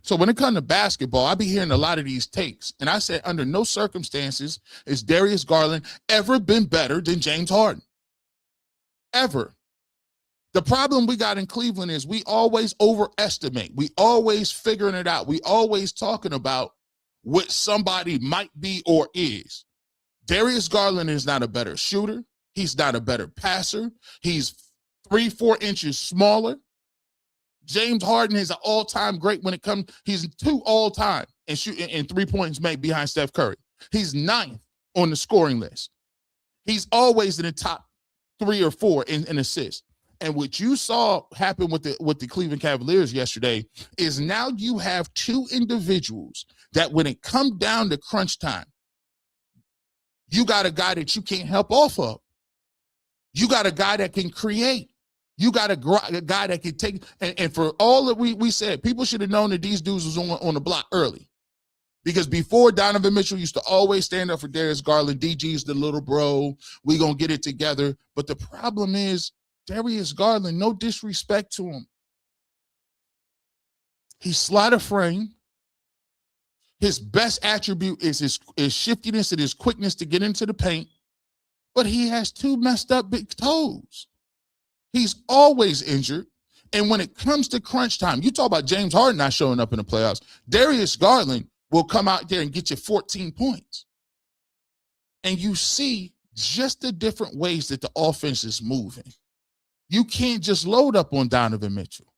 So when it comes to basketball, I be hearing a lot of these takes. And I said, under no circumstances is Darius Garland ever been better than James Harden. Ever. The problem we got in Cleveland is we always overestimate. We always figuring it out. We always talking about what somebody might be or is. Darius Garland is not a better shooter. He's not a better passer. He's 3-4 inches smaller. James Harden is an all-time great when it comes. He's 2 all-time and shooting in 3 points made behind Steph Curry. He's 9th on the scoring list. He's always in the top 3 or 4 in assists. And what you saw happen with the Cleveland Cavaliers yesterday is now you have 2 individuals that when it comes down to crunch time, you got a guy that you can't help off of. You got a guy that can create. You got a guy that can take, and for all that we said, people should have known that these dudes was on the block early. Because before, Donovan Mitchell used to always stand up for Darius Garland. DG's the little bro. We gonna get it together. But the problem is, Darius Garland, no disrespect to him. He's sleight of frame. His best attribute is his shiftiness and his quickness to get into the paint. But he has 2 messed up big toes. He's always injured. And when it comes to crunch time, you talk about James Harden not showing up in the playoffs. Darius Garland will come out there and get you 14 points. And you see just the different ways that the offense is moving. You can't just load up on Donovan Mitchell.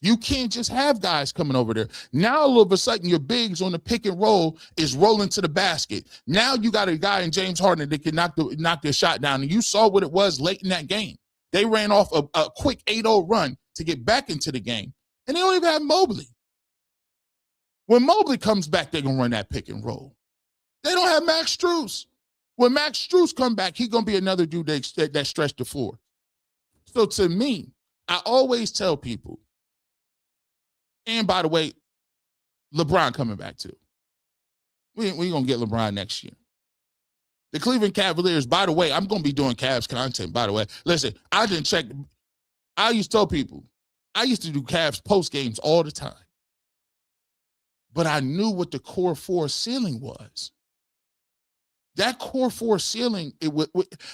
You can't just have guys coming over there. Now, all of a sudden, your bigs on the pick and roll is rolling to the basket. Now you got a guy in James Harden that can knock their shot down. And you saw what it was late in that game. They ran off a quick 8-0 run to get back into the game. And they don't even have Mobley. When Mobley comes back, they're going to run that pick and roll. They don't have Max Strus. When Max Strus come back, he's going to be another dude that stretched the floor. So to me, I always tell people, and by the way, LeBron coming back too. We're going to get LeBron next year. The Cleveland Cavaliers, by the way, I'm going to be doing Cavs content, by the way. Listen, I didn't check. I used to tell people, I used to do Cavs post games all the time. But I knew what the core 4 ceiling was. That core 4 ceiling,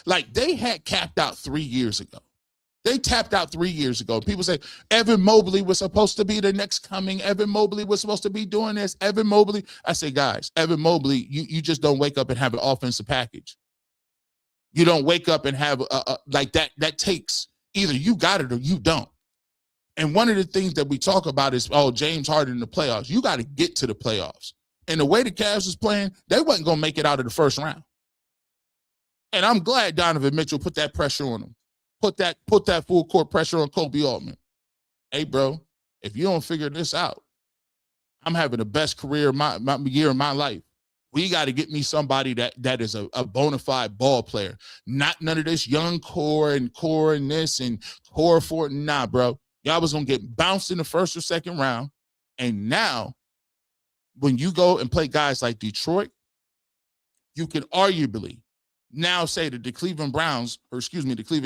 like they had capped out 3 years ago. They tapped out 3 years ago. People say, Evan Mobley was supposed to be the next coming. Evan Mobley was supposed to be doing this. Evan Mobley. I say, guys, Evan Mobley, you just don't wake up and have an offensive package. You don't wake up and have like that. That takes either you got it or you don't. And one of the things that we talk about is, James Harden in the playoffs. You got to get to the playoffs. And the way the Cavs was playing, they wasn't going to make it out of the first round. And I'm glad Donovan Mitchell put that pressure on him. Put that full court pressure on Kobe Altman. Hey, bro, if you don't figure this out, I'm having the best career my year of my life. We got to get me somebody that is a bona fide ball player. Not none of this young core and this and core 4. Nah, bro. Y'all was going to get bounced in the first or second round. And now, when you go and play guys like Detroit, you can arguably now say that the Cleveland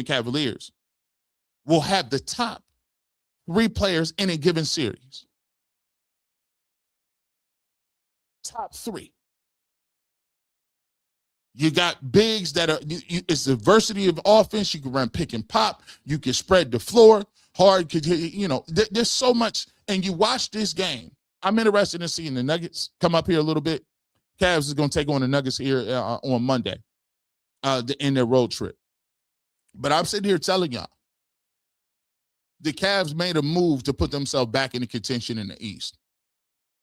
Cavaliers will have the top 3 players in a given series. Top 3. You got bigs that are, it's diversity of offense. You can run pick and pop. You can spread the floor. Hard, there's so much. and you watch this game, I'm interested in seeing the Nuggets come up here a little bit. Cavs is going to take on the Nuggets here on Monday in their road trip. But I'm sitting here telling y'all, the Cavs made a move to put themselves back into contention in the East.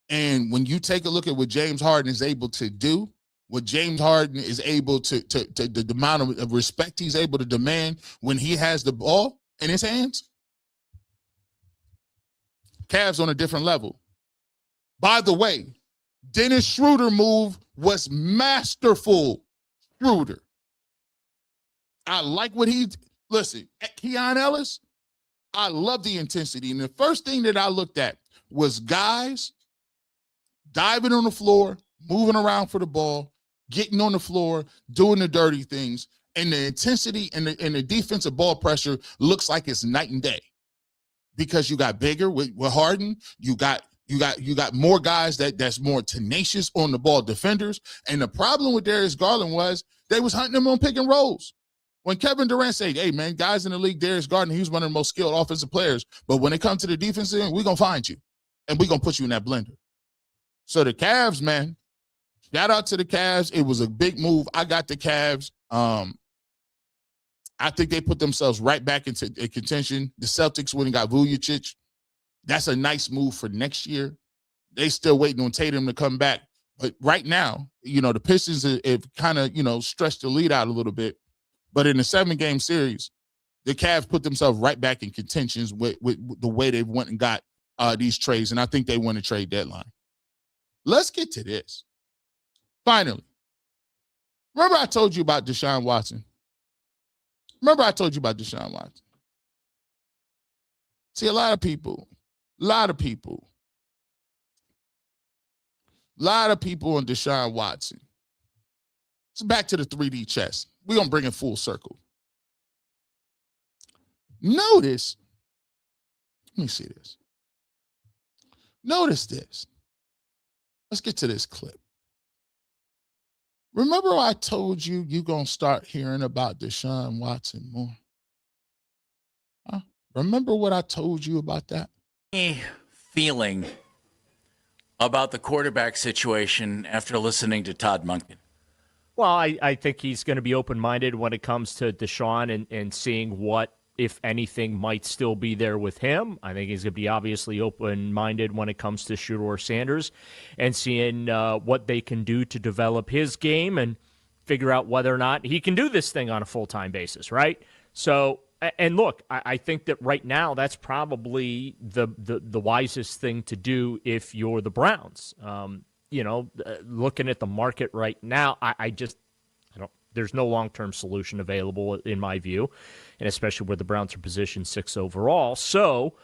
And when you take a look at what James Harden is able to do, what James Harden is able to the amount of respect he's able to demand when he has the ball in his hands, Cavs on a different level. By the way, Dennis Schroeder move was masterful. Schroeder. I like what listen, Keon Ellis, I love the intensity. And the first thing that I looked at was guys diving on the floor, moving around for the ball, getting on the floor, doing the dirty things. And the intensity and the defensive ball pressure looks like it's night and day. Because you got bigger with Harden, you got more guys that's more tenacious on the ball defenders. And the problem with Darius Garland was they was hunting him on pick and rolls. When Kevin Durant said, hey, man, guys in the league, Darius Garland, he's one of the most skilled offensive players. But when it comes to the defense, we're going to find you. And we're going to put you in that blender. So the Cavs, man, shout out to the Cavs. It was a big move. I got the Cavs. I think they put themselves right back into contention. The Celtics went and got Vucevic. That's a nice move for next year. They still waiting on Tatum to come back. But right now, the Pistons have kind of, stretched the lead out a little bit. But in the 7-game series, the Cavs put themselves right back in contentions with the way they went and got these trades, and I think they won a trade deadline. Let's get to this. Finally, remember I told you about Deshaun Watson? See, a lot of people on Deshaun Watson. So back to the 3D chess. We're going to bring it full circle. Notice, let me see this. Notice this. Let's get to this clip. Remember I told you you're going to start hearing about Deshaun Watson more? Huh? Remember what I told you about that? Feeling about the quarterback situation after listening to Todd Monken? Well, I think he's going to be open-minded when it comes to Deshaun and seeing what, if anything, might still be there with him. I think he's going to be obviously open-minded when it comes to Shedeur Sanders and seeing what they can do to develop his game and figure out whether or not he can do this thing on a full-time basis, right? So, and look, I think that right now that's probably the wisest thing to do if you're the Browns. Looking at the market right now, there's no long-term solution available in my view, and especially where the Browns are positioned 6 overall. So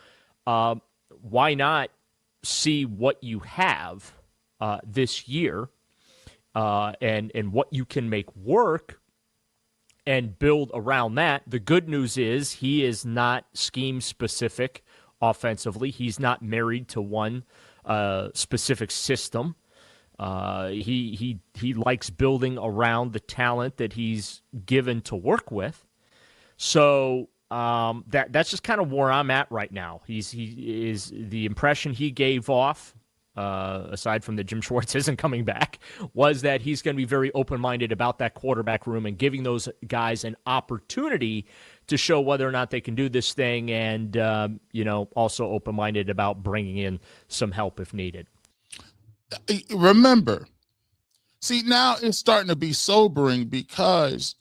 why not see what you have this year and what you can make work and build around that. The good news is he is not scheme-specific offensively. He's not married to one specific system. He likes building around the talent that he's given to work with. So that's just kind of where I'm at right now. He is the impression he gave off, aside from that Jim Schwartz isn't coming back, was that he's going to be very open-minded about that quarterback room and giving those guys an opportunity to show whether or not they can do this thing, and also open-minded about bringing in some help if needed. Remember, see, now it's starting to be sobering because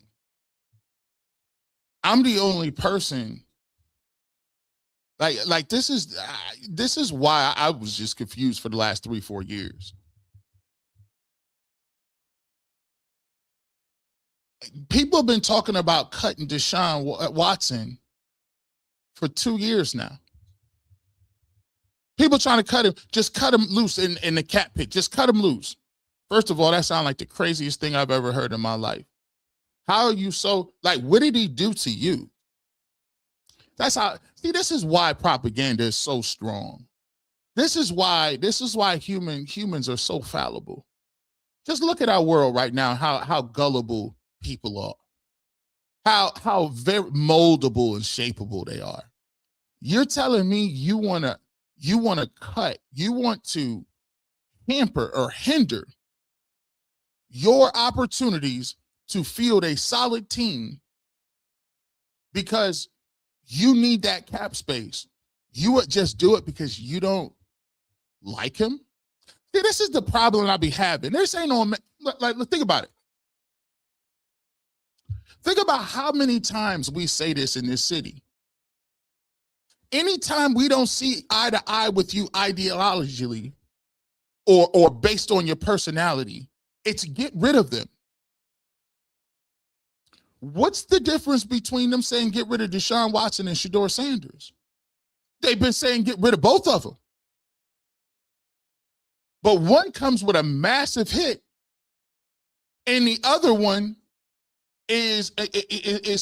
I'm the only person. Like this is why I was just confused for the last 3-4 years. People have been talking about cutting Deshaun Watson for 2 years now. People trying to just cut him loose in the cat pit. Just cut him loose. First of all, that sounds like the craziest thing I've ever heard in my life. How are you so, what did he do to you? That's how, see, this is why propaganda is so strong. This is why humans are so fallible. Just look at our world right now, how gullible people are. How very moldable and shapeable they are. You're telling me you want to you want to cut, you want to hamper or hinder your opportunities to field a solid team because you need that cap space. You would just do it because you don't like him. See, this is the problem I be having. This ain't no, like, think about it. Think about how many times we say this in this city. Anytime we don't see eye to eye with you ideologically or based on your personality, it's get rid of them. What's the difference between them saying get rid of Deshaun Watson and Shedeur Sanders? They've been saying get rid of both of them. But one comes with a massive hit, and the other one is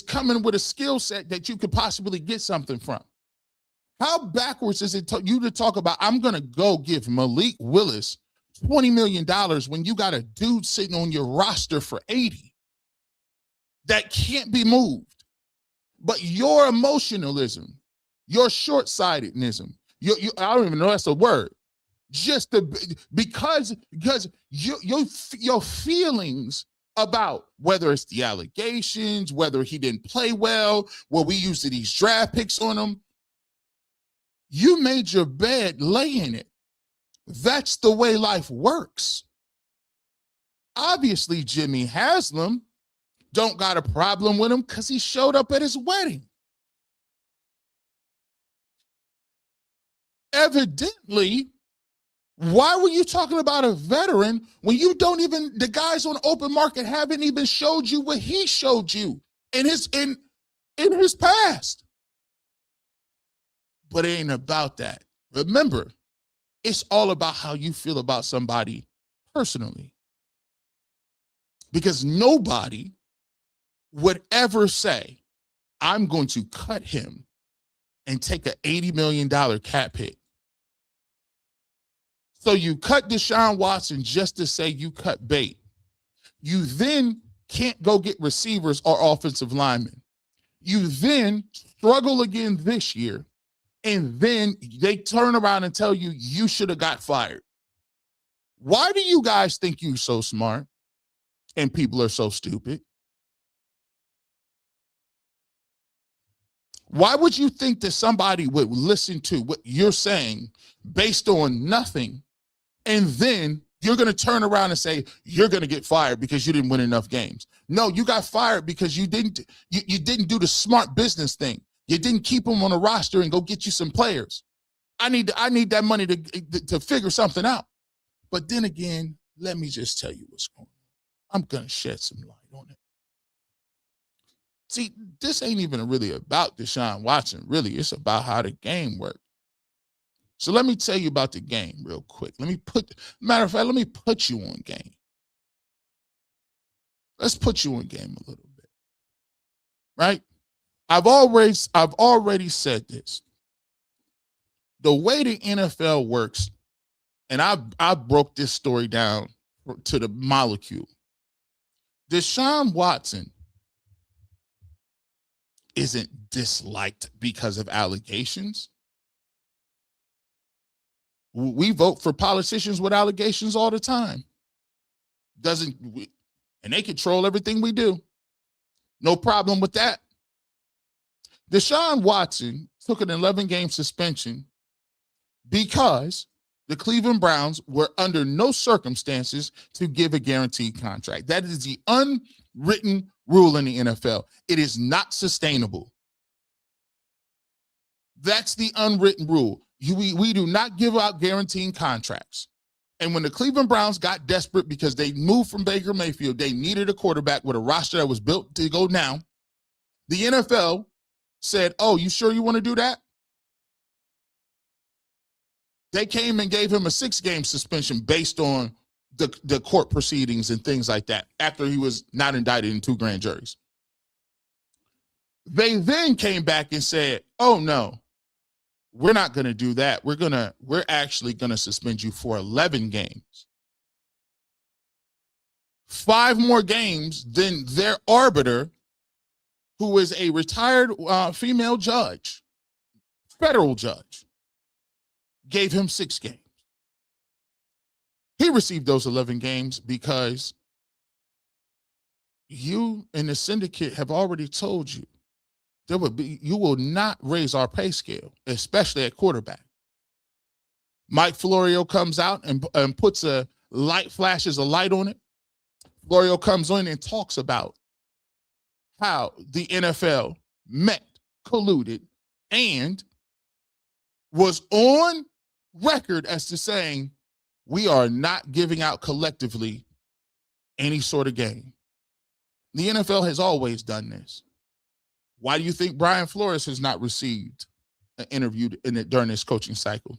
coming with a skill set that you could possibly get something from. How backwards is it you to talk about, I'm going to go give Malik Willis $20 million when you got a dude sitting on your roster for 80 that can't be moved? But your emotionalism, your short-sightedness, I don't even know that's a word. Just because your feelings about whether it's the allegations, whether he didn't play well, where we used these draft picks on him, you made your bed, lay in it. That's the way life works. Obviously, Jimmy Haslam don't got a problem with him because he showed up at his wedding. Evidently, why were you talking about a veteran when you don't even, the guys on open market haven't even showed you what he showed you in his past? But it ain't about that. Remember, it's all about how you feel about somebody personally. Because nobody would ever say, I'm going to cut him and take an $80 million cap hit. So you cut Deshaun Watson just to say you cut bait. You then can't go get receivers or offensive linemen. You then struggle again this year, and then they turn around and tell you you should have got fired. Why do you guys think you're so smart and people are so stupid? Why would you think that somebody would listen to what you're saying based on nothing, and then you're going to turn around and say you're going to get fired because you didn't win enough games? No, you got fired because you didn't do the smart business thing. You didn't keep them on the roster and go get you some players. I need that money to figure something out. But then again, let me just tell you what's going on. I'm going to shed some light on it. See, this ain't even really about Deshaun Watson, really. It's about how the game works. So let me tell you about the game real quick. Let me put you on game. Let's put you on game a little bit, right? I've already said this. The way the NFL works, and I broke this story down to the molecule. Deshaun Watson isn't disliked because of allegations. We vote for politicians with allegations all the time. And they control everything we do. No problem with that. Deshaun Watson took an 11-game suspension because the Cleveland Browns were under no circumstances to give a guaranteed contract. That is the unwritten rule in the NFL. It is not sustainable. That's the unwritten rule. We do not give out guaranteed contracts. And when the Cleveland Browns got desperate because they moved from Baker Mayfield, they needed a quarterback with a roster that was built to go now. The NFL said, oh, you sure you want to do that? They came and gave him a 6-game suspension based on the court proceedings and things like that after he was not indicted in 2 grand juries. They then came back and said, oh, no, we're not going to do that. We're actually going to suspend you for 11 games. 5 more games than their arbiter, who is a retired female judge, federal judge, gave him 6 games. He received those 11 games because you and the syndicate have already told you you will not raise our pay scale, especially at quarterback. Mike Florio comes out and puts flashes a light on it. Florio comes in and talks about how the NFL met, colluded, and was on record as to saying, we are not giving out collectively any sort of game. The NFL has always done this. Why do you think Brian Flores has not received an interview during this coaching cycle?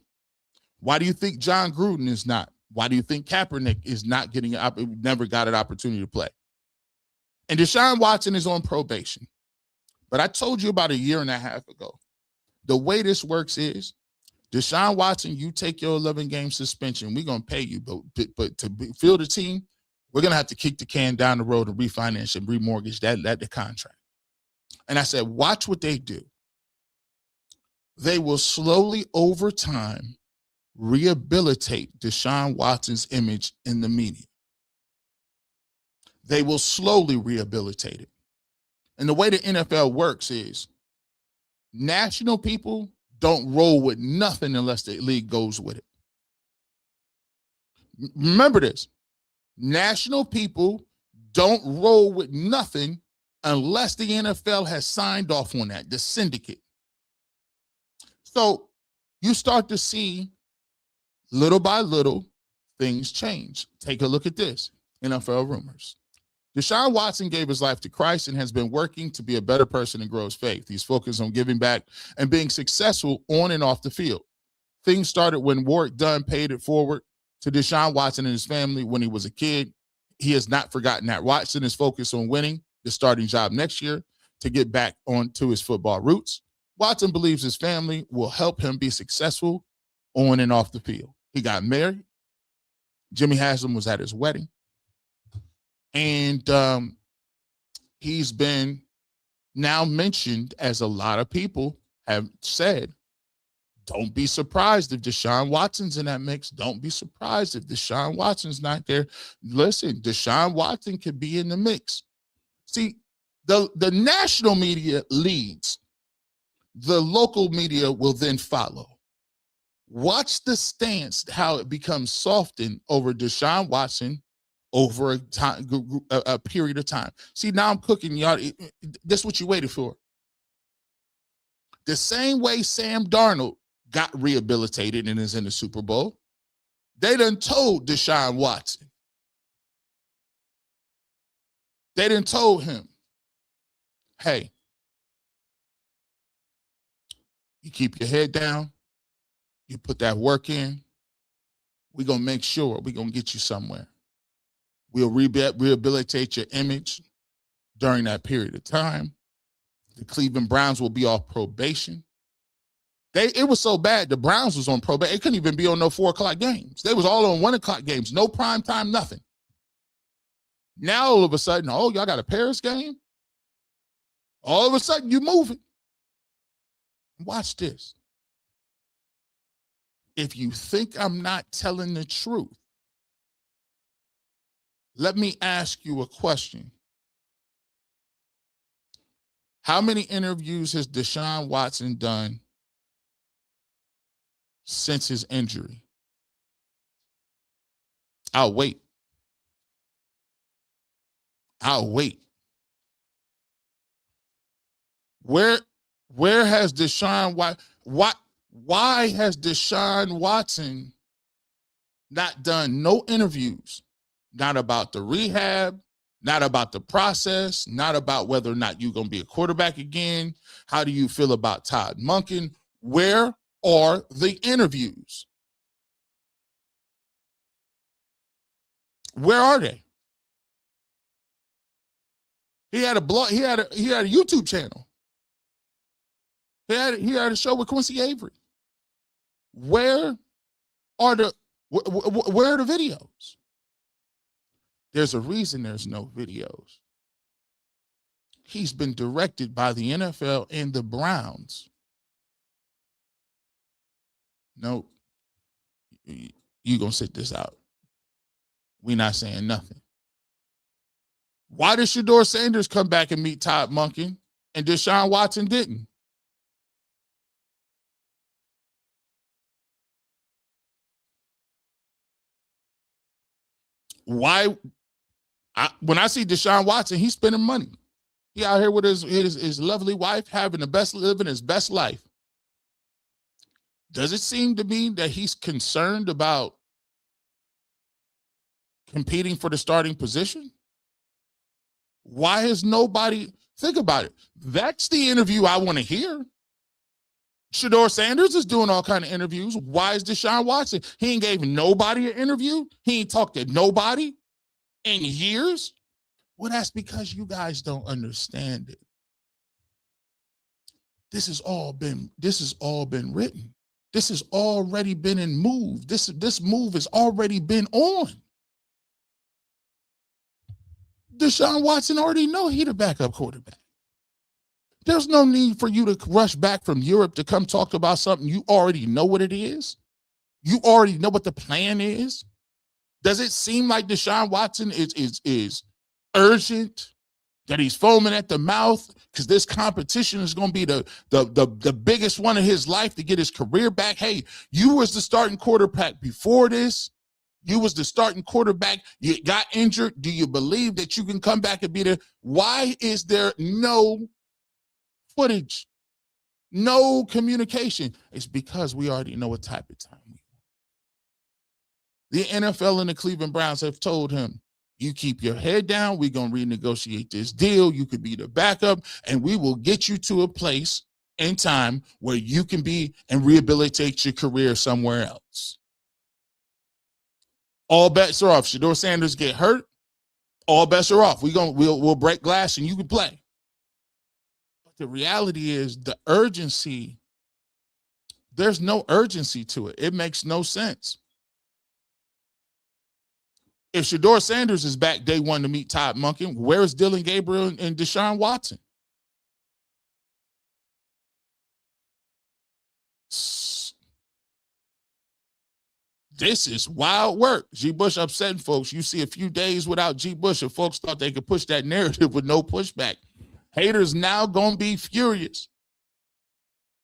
Why do you think John Gruden is not? Why do you think Kaepernick is not never got an opportunity to play? And Deshaun Watson is on probation. But I told you about a year and a half ago, the way this works is, Deshaun Watson, you take your 11-game suspension, we're going to pay you. But to field the team, we're going to have to kick the can down the road and refinance and remortgage the contract. And I said, watch what they do. They will slowly, over time, rehabilitate Deshaun Watson's image in the media. They will slowly rehabilitate it. And the way the NFL works is national people don't roll with nothing unless the league goes with it. Remember this. National people don't roll with nothing unless the NFL has signed off on that, the syndicate. So you start to see little by little things change. Take a look at this. NFL rumors. Deshaun Watson gave his life to Christ and has been working to be a better person and grow his faith. He's focused on giving back and being successful on and off the field. Things started when Warwick Dunn paid it forward to Deshaun Watson and his family when he was a kid. He has not forgotten that. Watson is focused on winning the starting job next year to get back onto his football roots. Watson believes his family will help him be successful on and off the field. He got married. Jimmy Haslam was at his wedding. And he's been now mentioned, as a lot of people have said, don't be surprised if Deshaun Watson's in that mix. Don't be surprised if Deshaun Watson's not there. Listen, Deshaun Watson could be in the mix. See, the national media leads. The local media will then follow. Watch the stance, how it becomes softened over Deshaun Watson over a period of time. See, now I'm cooking, y'all. This is what you waited for. The same way Sam Darnold got rehabilitated and is in the Super Bowl, they done told Deshaun Watson. They done told him, hey, you keep your head down, you put that work in, we're going to make sure we're going to get you somewhere. We'll rehabilitate your image during that period of time. The Cleveland Browns will be off probation. It was so bad, the Browns was on probation. It couldn't even be on no 4 o'clock games. They was all on 1 o'clock games. No prime time, nothing. Now, all of a sudden, oh, y'all got a Paris game? All of a sudden, you moving. Watch this. If you think I'm not telling the truth, let me ask you a question. How many interviews has Deshaun Watson done since his injury? I'll wait. Where has Deshaun why has Deshaun Watson not done no interviews? Not about the rehab, not about the process, not about whether or not you're going to be a quarterback again. How do you feel about Todd Monken? Where are the interviews? Where are they? He had a blog, he had a YouTube channel. He had a show with Quincy Avery. Where are the videos? There's a reason there's no videos. He's been directed by the NFL and the Browns. Nope. You gonna sit this out. We not saying nothing. Why did Shedeur Sanders come back and meet Todd Monken and Deshaun Watson didn't? Why? When I see Deshaun Watson, he's spending money. He out here with his lovely wife, living his best life. Does it seem to me that he's concerned about competing for the starting position? Why has nobody, think about it. That's the interview I want to hear. Shedeur Sanders is doing all kind of interviews. Why is Deshaun Watson? He ain't gave nobody an interview. He ain't talked to nobody in years. Well, that's because you guys don't understand it. This has all been written. This has already been in move. This move has already been on. Deshaun Watson already know he the backup quarterback. There's no need for you to rush back from Europe to come talk about something you already know what it is. You already know what the plan is. Does it seem like Deshaun Watson is urgent, that he's foaming at the mouth because this competition is going to be the biggest one of his life to get his career back? Hey, you was the starting quarterback before this. You was the starting quarterback. You got injured. Do you believe that you can come back and be there? Why is there no footage, no communication? It's because we already know what type of time we are. The NFL and the Cleveland Browns have told him, you keep your head down. We're going to renegotiate this deal. You could be the backup, and we will get you to a place in time where you can be and rehabilitate your career somewhere else. All bets are off. Shedeur Sanders get hurt, all bets are off. We'll break glass and you can play. But the reality is the urgency, there's no urgency to it. It makes no sense. If Shedeur Sanders is back day one to meet Todd Monken, where's Dillon Gabriel and Deshaun Watson? This is wild work. G. Bush upsetting folks. You see a few days without G. Bush, and folks thought they could push that narrative with no pushback. Haters now going to be furious.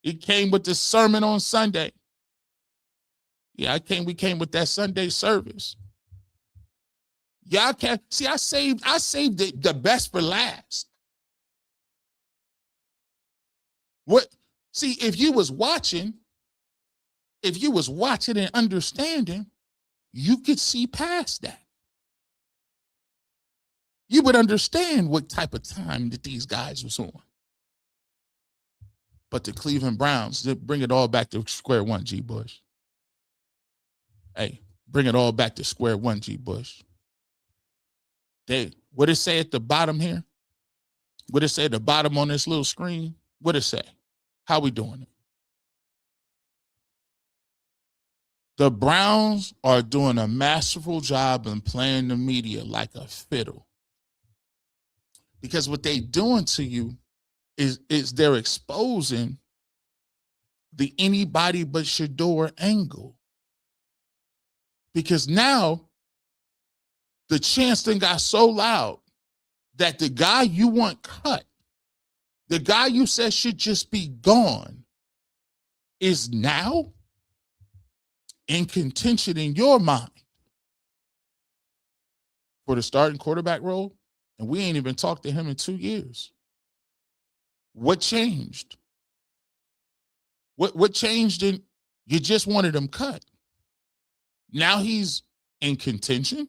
He came with the sermon on Sunday. Yeah, we came with that Sunday service. Y'all can't see. I saved the best for last. What? See, if you was watching and understanding, you could see past that. You would understand what type of time that these guys was on. But the Cleveland Browns, they bring it all back to square one, G. Bush. Hey, bring it all back to square one, G. Bush. What it say at the bottom here? What it say at the bottom on this little screen? What it say? How we doing it? The Browns are doing a masterful job in playing the media like a fiddle. Because what they doing to you is they're exposing the anybody but Shedeur angle. Because now the chance then got so loud that the guy you want cut, the guy you said should just be gone, is now in contention in your mind for the starting quarterback role, and we ain't even talked to him in 2 years. What changed? What changed in you just wanted him cut? Now he's in contention?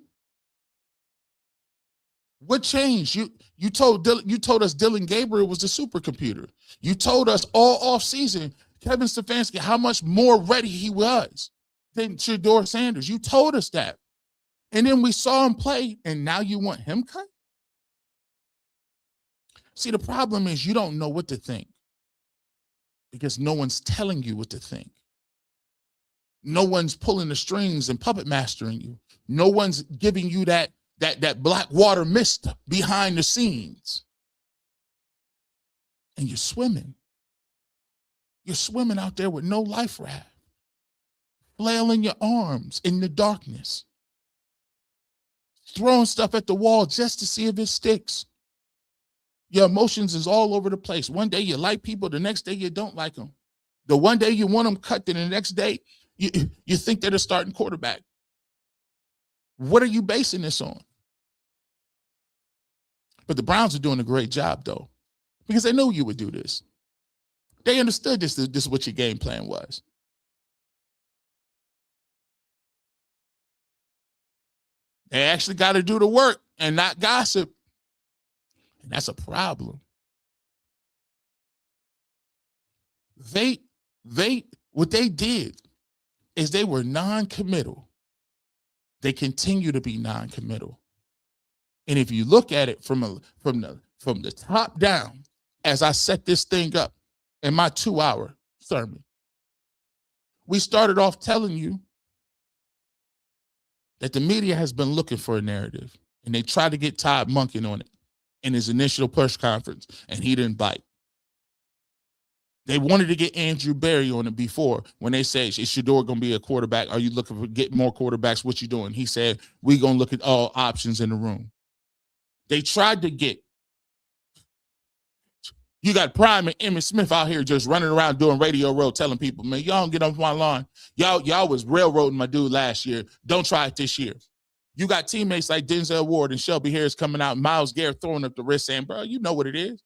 What changed? You told us Dillon Gabriel was the supercomputer. You told us all offseason Kevin Stefanski how much more ready he was than Shedeur Sanders. You told us that. And then we saw him play, and now you want him cut? See, the problem is you don't know what to think because no one's telling you what to think. No one's pulling the strings and puppet mastering you. No one's giving you that black water mist behind the scenes. And you're swimming. You're swimming out there with no life raft, flailing your arms in the darkness, throwing stuff at the wall just to see if it sticks. Your emotions is all over the place. One day you like people, the next day you don't like them. The one day you want them cut, then the next day you think they're the starting quarterback. What are you basing this on? But the Browns are doing a great job, though, because they knew you would do this. They understood this is what your game plan was. They actually got to do the work and not gossip. And that's a problem. What they did is they were non-committal. They continue to be non-committal. And if you look at it from the top down, as I set this thing up in my 2-hour sermon, we started off telling you that the media has been looking for a narrative, and they tried to get Todd Monken on it in his initial press conference, and he didn't bite. They wanted to get Andrew Berry on it before when they said, is Shedeur going to be a quarterback? Are you looking for get more quarterbacks? What you doing? He said, we're going to look at all options in the room. They tried to get, you got Prime and Emmitt Smith out here just running around doing Radio Row telling people, man, y'all don't get off my lawn. Y'all was railroading my dude last year. Don't try it this year. You got teammates like Denzel Ward and Shelby Harris coming out, Myles Garrett throwing up the wrist saying, bro, you know what it is.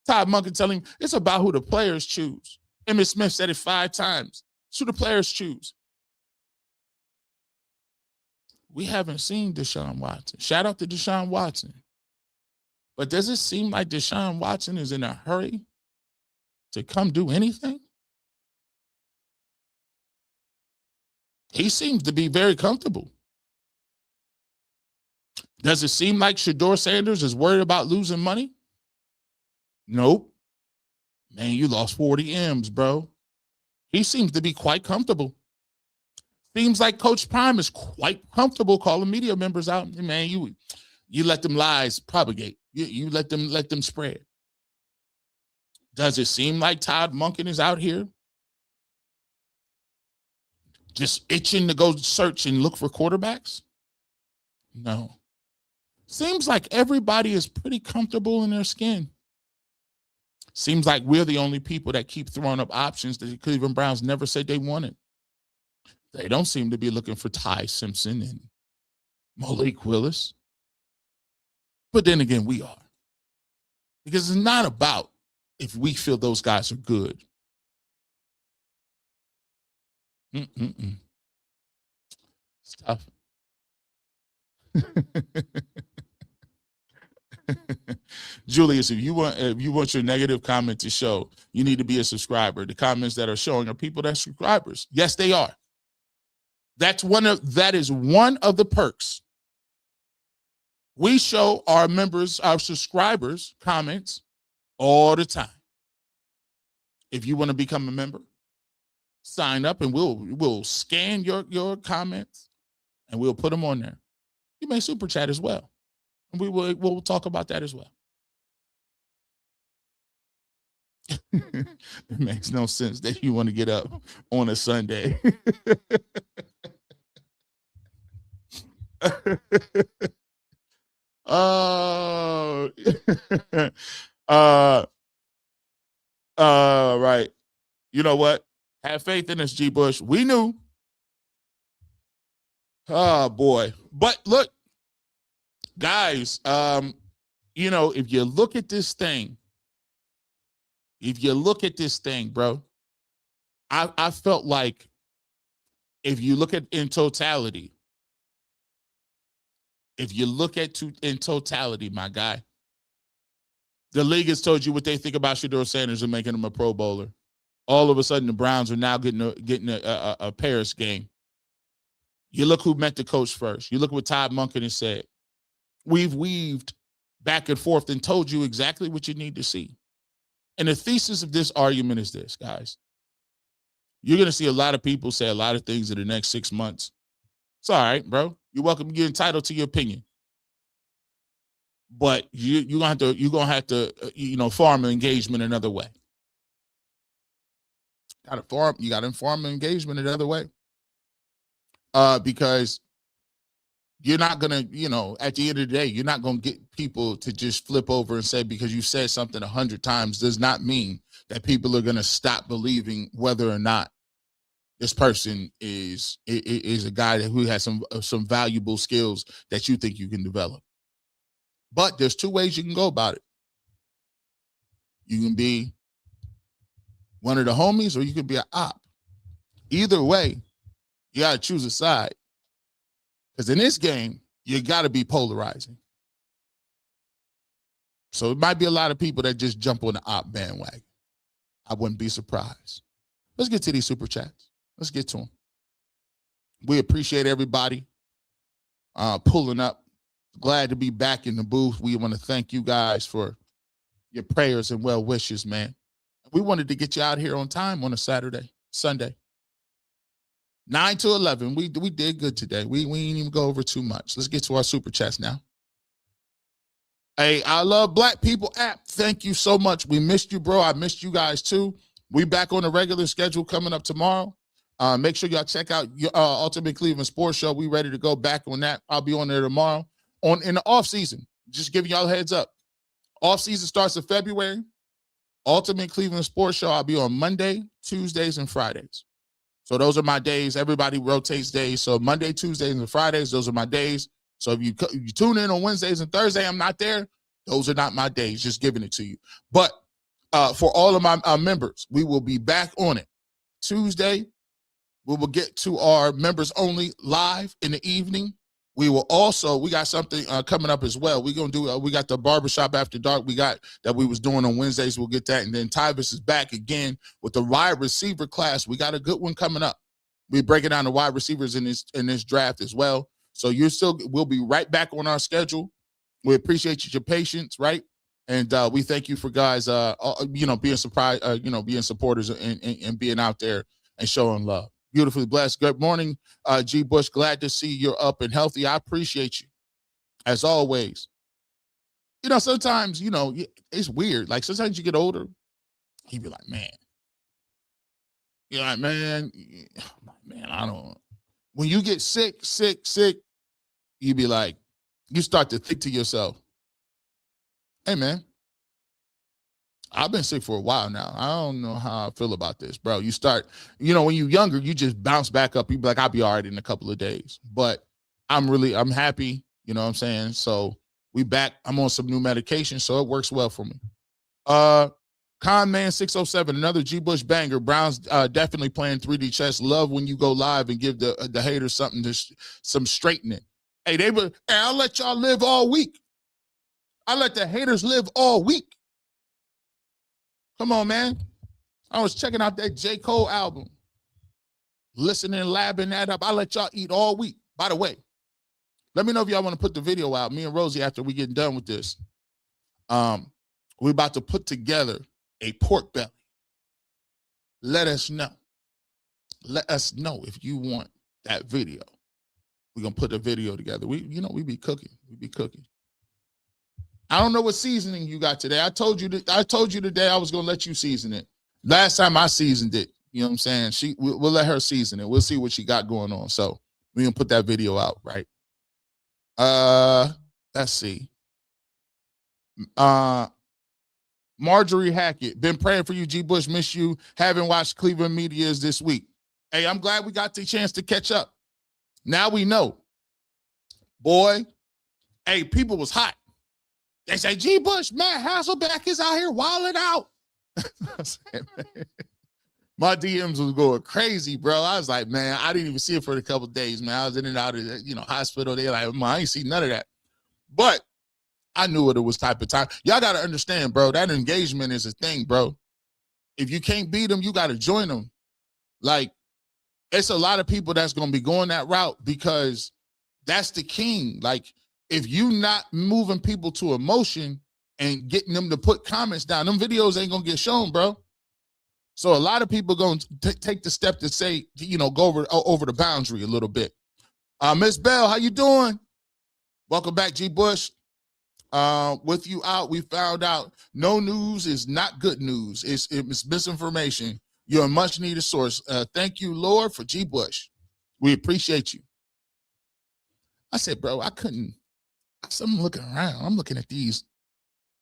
Todd Monken telling him it's about who the players choose. Emmitt Smith said it 5 times. It's who the players choose. We haven't seen Deshaun Watson. Shout out to Deshaun Watson. But does it seem like Deshaun Watson is in a hurry to come do anything? He seems to be very comfortable. Does it seem like Shedeur Sanders is worried about losing money? Nope. Man, you lost 40 M's, bro. He seems to be quite comfortable. Seems like Coach Prime is quite comfortable calling media members out. Man, you let them lies propagate. You let them spread. Does it seem like Todd Monken is out here just itching to go search and look for quarterbacks? No. Seems like everybody is pretty comfortable in their skin. Seems like we're the only people that keep throwing up options that the Cleveland Browns never said they wanted. They don't seem to be looking for Ty Simpson and Malik Willis. But then again, we are. Because it's not about if we feel those guys are good. It's tough. Julius, if you want your negative comment to show, you need to be a subscriber. The comments that are showing are people that are subscribers. Yes, they are. That is one of the perks. We show our members, our subscribers, comments all the time. If you want to become a member, sign up and we'll scan your comments and we'll put them on there. You may super chat as well. And we'll talk about that as well. It makes no sense that you want to get up on a Sunday. Right. You know what? Have faith in us, G. Bush. We knew. Oh boy. But look, guys, if you look at this thing, bro, I felt like if you look at in totality, my guy, the league has told you what they think about Shedeur Sanders and making him a Pro Bowler. All of a sudden, the Browns are now getting a Paris game. You look who met the coach first. You look what Todd Monken has said. We've weaved back and forth and told you exactly what you need to see. And the thesis of this argument is this, guys. You're going to see a lot of people say a lot of things in the next 6 months. It's all right, bro. You're welcome. You're entitled to your opinion. But you're gonna have to farm engagement another way. You got to farm engagement another way. because you're not going to, at the end of the day, you're not going to get people to just flip over and say, because you said something 100 times does not mean that people are going to stop believing whether or not this person is a guy who has some valuable skills that you think you can develop. But there's two ways you can go about it. You can be one of the homies, or you could be an op. Either way, you got to choose a side. Because in this game, you got to be polarizing. So it might be a lot of people that just jump on the op bandwagon. I wouldn't be surprised. Let's get to these super chats. Let's get to them. We appreciate everybody pulling up. Glad to be back in the booth. We want to thank you guys for your prayers and well wishes, man. We wanted to get you out here on time on a Sunday. 9 to 11. We did good today. We didn't even go over too much. Let's get to our super chats now. Hey, I Love Black People app. Thank you so much. We missed you, bro. I missed you guys too. We back on the regular schedule coming up tomorrow. Make sure y'all check out your Ultimate Cleveland Sports Show. We ready to go back on that. I'll be on there tomorrow. In the off season, just giving y'all a heads up. Off season starts in February. Ultimate Cleveland Sports Show. I'll be on Monday, Tuesdays, and Fridays. So those are my days. Everybody rotates days. So Monday, Tuesdays, and Fridays, those are my days. So if you tune in on Wednesdays and Thursday, I'm not there. Those are not my days. Just giving it to you. But for all of my members, we will be back on it. Tuesday, we will get to our members only live in the evening. We got something coming up as well. We're going to do, we got the barbershop after dark we was doing on Wednesdays. We'll get that. And then Tyvis is back again with the wide receiver class. We got a good one coming up. We're breaking down the wide receivers in this draft as well. So we'll be right back on our schedule. We appreciate your patience, right? And we thank you for guys, being surprised, being supporters and being out there and showing love. Beautifully blessed. Good morning, G. Bush. Glad to see you're up and healthy. I appreciate you, as always. Sometimes, it's weird. Like, sometimes you get older, you be like, man. You're like, man, I don't. When you get sick, you be like, you start to think to yourself, hey, man, I've been sick for a while now. I don't know how I feel about this, bro. You start, when you're younger, you just bounce back up. You be like, I'll be all right in a couple of days. But I'm happy, you know what I'm saying? So we back. I'm on some new medication, so it works well for me. Conman 607, another G. Bush banger. Brown's definitely playing 3D chess. Love when you go live and give the haters something some straightening. Hey, I'll let y'all live all week. I let the haters live all week. Come on, man. I was checking out that J. Cole album. Listening, labbing that up. I let y'all eat all week. By the way, let me know if y'all want to put the video out. Me and Rosie, after we get done with this, we're about to put together a pork belly. Let us know. Let us know if you want that video. We're going to put the video together. We be cooking. We be cooking. I don't know what seasoning you got today. I told you today I was going to let you season it. Last time I seasoned it, you know what I'm saying? We'll let her season it. We'll see what she got going on. So we're going to put that video out, right? Let's see. Marjorie Hackett, been praying for you, G. Bush. Miss you. Haven't watched Cleveland Medias this week. Hey, I'm glad we got the chance to catch up. Now we know. Boy, hey, people was hot. They say, G. Bush, Matt Hasselbeck is out here wilding out. My DMs was going crazy, bro. I was like, man, I didn't even see it for a couple of days, man. I was in and out of the, hospital. They like, man, I ain't see none of that. But I knew what it was type of time. Y'all got to understand, bro, that engagement is a thing, bro. If you can't beat them, you got to join them. Like, it's a lot of people that's going to be going that route because that's the king. Like, if you not moving people to emotion and getting them to put comments down, them videos ain't going to get shown, bro. So a lot of people going to take the step to say, go over the boundary a little bit. Miss Bell, how you doing? Welcome back, G. Bush. With you out, we found out no news is not good news. It's misinformation. You're a much needed source. Thank you, Lord, for G. Bush. We appreciate you. I said, bro, I couldn't. So I'm looking around. I'm looking at these.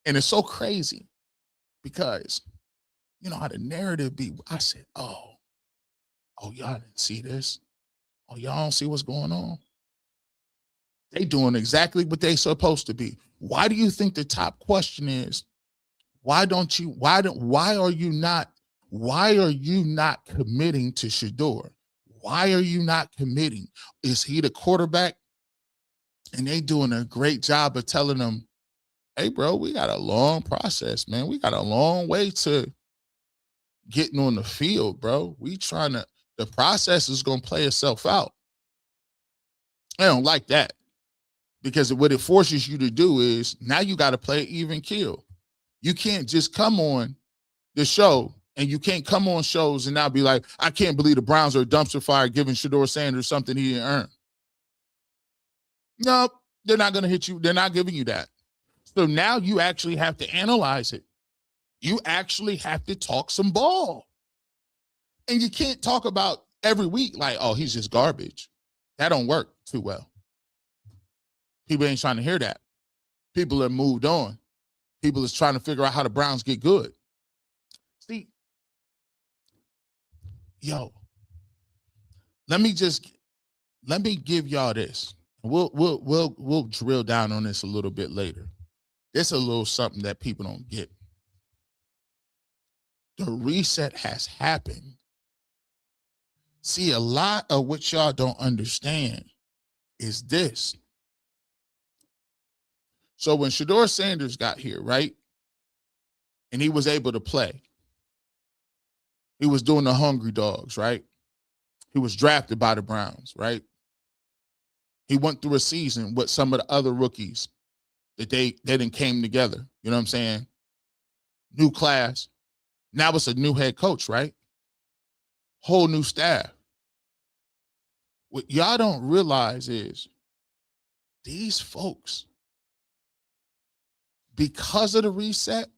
And it's so crazy because you know how the narrative be. I said, oh, y'all didn't see this. Oh, y'all don't see what's going on. They doing exactly what they supposed to be. Why do you think the top question is, why are you not committing to Shedeur? Why are you not committing? Is he the quarterback? And they doing a great job of telling them, hey, bro, we got a long process, man. We got a long way to getting on the field, bro. The process is going to play itself out. I don't like that because what it forces you to do is now you got to play even kill. You can't just come on the show and you can't come on shows and now be like, I can't believe the Browns are a dumpster fire giving Shedeur Sanders something he didn't earn. No, they're not going to hit you. They're not giving you that. So now you actually have to analyze it. You actually have to talk some ball. And you can't talk about every week like, oh, he's just garbage. That don't work too well. People ain't trying to hear that. People have moved on. People is trying to figure out how the Browns get good. See, let me give y'all this. We'll drill down on this a little bit later. It's a little something that people don't get. The reset has happened. See, a lot of what y'all don't understand is this. So when Shedeur Sanders got here, right, and he was able to play, he was doing the hungry dogs, right? He was drafted by the Browns, right? He went through a season with some of the other rookies that they didn't came together. You know what I'm saying? New class. Now it's a new head coach, right? Whole new staff. What y'all don't realize is these folks, because of the reset,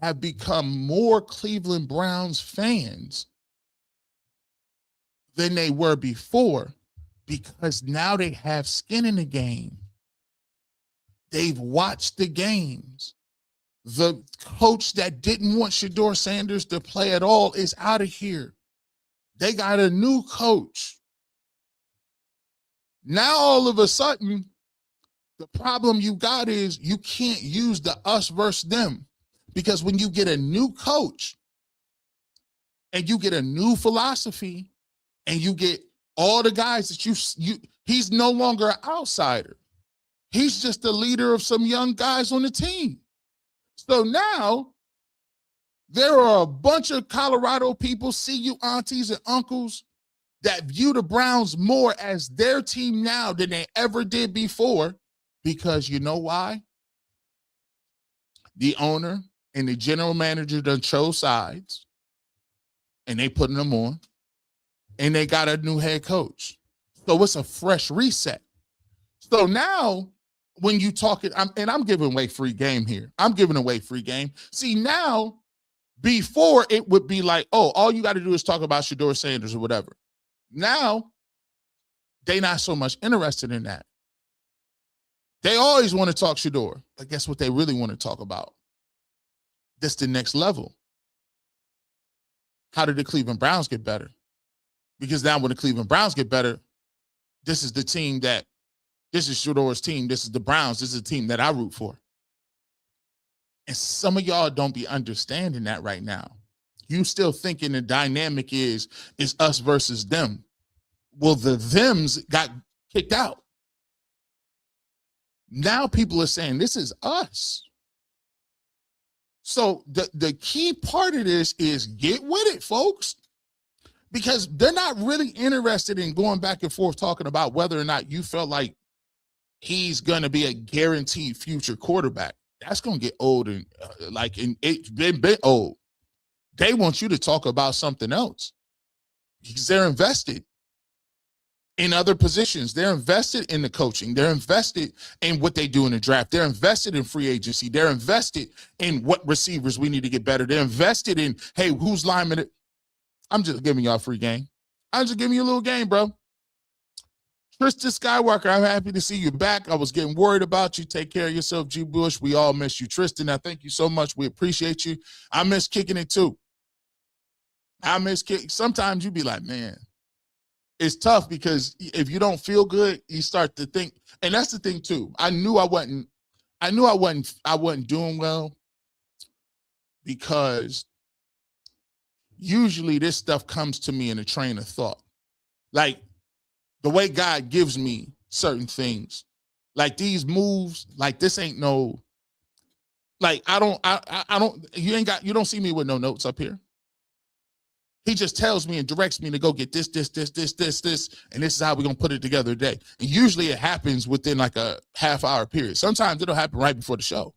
have become more Cleveland Browns fans than they were before because now they have skin in the game. They've watched the games. The coach that didn't want Shedeur Sanders to play at all is out of here. They got a new coach. Now, all of a sudden, the problem you got is you can't use the us versus them because when you get a new coach and you get a new philosophy and you get all the guys that he's no longer an outsider. He's just the leader of some young guys on the team. So now there are a bunch of Colorado people, see you aunties and uncles, that view the Browns more as their team now than they ever did before. Because you know why? The owner and the general manager done chose sides, and they putting them on, and they got a new head coach. So it's a fresh reset. So now when you talk it, I'm giving away free game here. I'm giving away free game. See, now, before it would be like, oh, all you got to do is talk about Shedeur Sanders or whatever. Now, they not so much interested in that. They always want to talk Shedeur, but guess what they really want to talk about? This the next level. How did the Cleveland Browns get better? Because now when the Cleveland Browns get better, this is the team that, this is Shedeur's team, this is the Browns, this is the team that I root for. And some of y'all don't be understanding that right now. You still thinking the dynamic is us versus them. Well, the thems got kicked out. Now people are saying this is us. So the key part of this is get with it, folks, because they're not really interested in going back and forth talking about whether or not you felt like he's going to be a guaranteed future quarterback. That's going to get old and it's been old. They want you to talk about something else because they're invested in other positions. They're invested in the coaching. They're invested in what they do in the draft. They're invested in free agency. They're invested in what receivers we need to get better. They're invested in, hey, who's lineman? I'm just giving y'all free game. I'm just giving you a little game, bro. Tristan Skywalker, I'm happy to see you back. I was getting worried about you. Take care of yourself, G. Bush. We all miss you. Tristan, I thank you so much. We appreciate you. I miss kicking it too. I miss kicking. Sometimes you be like, man, it's tough because if you don't feel good, you start to think. And that's the thing too. I knew I wasn't doing well because usually this stuff comes to me in a train of thought. Like, the way God gives me certain things, like these moves, like this ain't no, like I don't, you don't see me with no notes up here. He just tells me and directs me to go get this, and this is how we're gonna put it together today. And usually it happens within like a half-hour period. Sometimes it'll happen right before the show.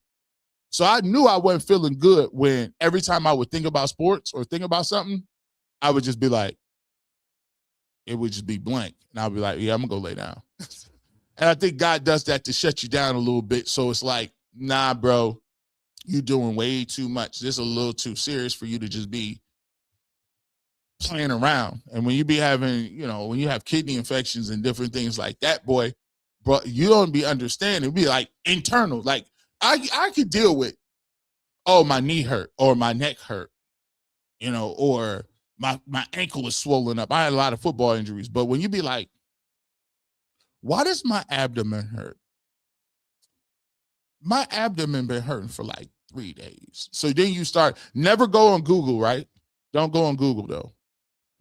So I knew I wasn't feeling good when every time I would think about sports or think about something, I would just be like, it would just be blank. And I'll be like, yeah, I'm going to go lay down. And I think God does that to shut you down a little bit. So it's like, nah, bro, you're doing way too much. This is a little too serious for you to just be playing around. And when you be having, when you have kidney infections and different things like that, boy, bro, you don't be understanding. It'd be like internal. Like I could deal with, oh, my knee hurt or my neck hurt, or my ankle is swollen up. I had a lot of football injuries. But when you be like, why does my abdomen hurt? My abdomen been hurting for like 3 days. So then you start, never go on Google, right? Don't go on Google though.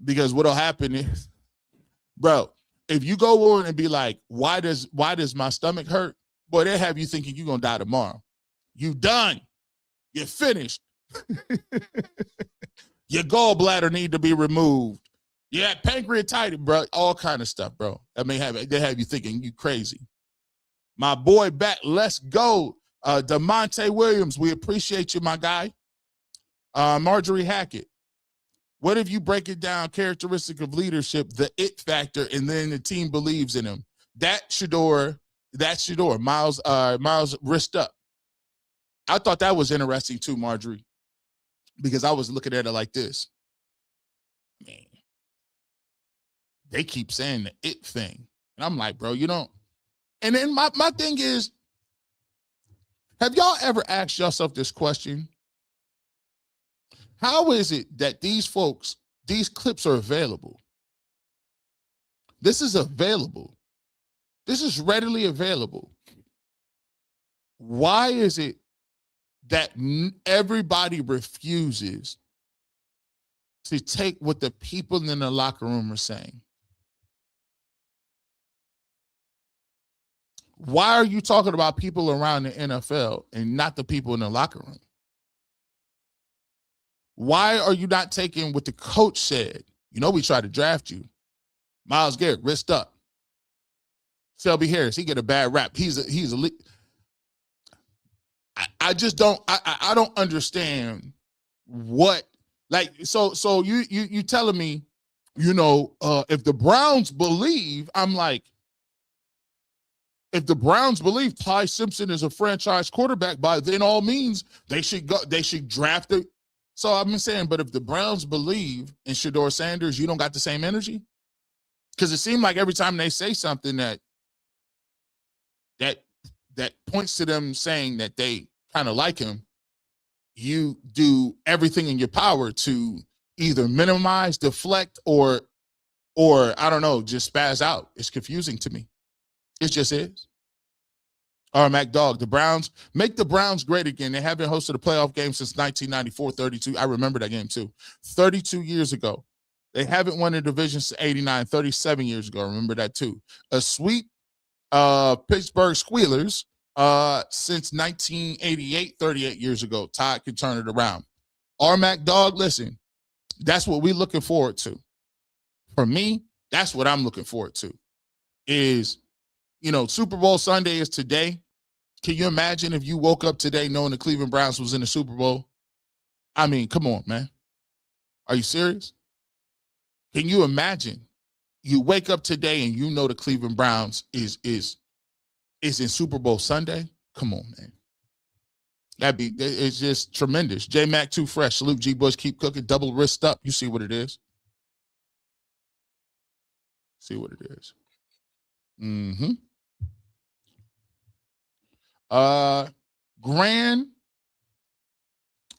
Because what'll happen is, bro, if you go on and be like, why does my stomach hurt? Boy, they'll have you thinking you're going to die tomorrow. You done. You're finished. Your gallbladder need to be removed. Yeah, pancreatitis, bro. All kind of stuff, bro. They have you thinking you crazy. My boy back, let's go. DeMonte Williams, we appreciate you, my guy. Marjorie Hackett. What if you break it down, characteristic of leadership, the it factor, and then the team believes in him? That's Shedeur. Myles wrist up. I thought that was interesting too, Marjorie, because I was looking at it like this. Man, they keep saying the it thing. And I'm like, bro, you don't. And then my thing is, have y'all ever asked yourself this question? How is it that these folks, these clips are available? This is available. This is readily available. Why is it that everybody refuses to take what the people in the locker room are saying? Why are you talking about people around the NFL and not the people in the locker room? Why are you not taking what the coach said? We tried to draft you. Myles Garrett, wrist up. Shelby Harris, he get a bad rap. He's a I just don't I don't understand what, like, so you telling me, if the Browns believe, I'm like, if the Browns believe Ty Simpson is a franchise quarterback, by then all means they should draft it. So I've been saying, but if the Browns believe in Shedeur Sanders, you don't got the same energy? Because it seemed like every time they say something that points to them saying that they kind of like him, you do everything in your power to either minimize, deflect, or I don't know, just spaz out. It's confusing to me. It just is. Mac Dog, the Browns, make the Browns great again. They haven't hosted a playoff game since 1994, 32. I remember that game too. 32 years ago. They haven't won a division since 89, 37 years ago. I remember that too. A sweep, Pittsburgh Squealers, since 1988, 38 years ago. Todd can turn it around. Mac Dog, listen, that's what we're looking forward to. For me, that's what I'm looking forward to. Is, Super Bowl Sunday is today. Can you imagine if you woke up today knowing the Cleveland Browns was in the Super Bowl? I mean, come on, man. Are you serious? Can you imagine you wake up today and you know the Cleveland Browns is in Super Bowl Sunday? Come on, man. It's just tremendous. J Mac too fresh. Salute G Bush, keep cooking, double wrist up. You see what it is. See what it is. Mm-hmm.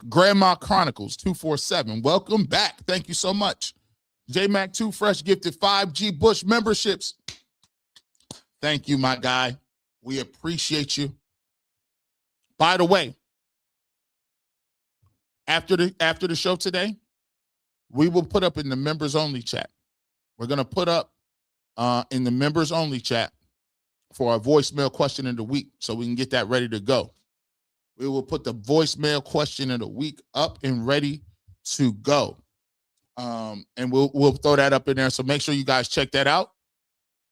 Grandma Chronicles 247. Welcome back. Thank you so much. J-Mac 2 Fresh gifted 5G Bush memberships. Thank you, my guy. We appreciate you. By the way, after the show today, we will put up in the members only chat. We're going to put up in the members only chat for our voicemail question of the week so we can get that ready to go. We will put the voicemail question of the week up and ready to go. And we'll throw that up in there. So make sure you guys check that out.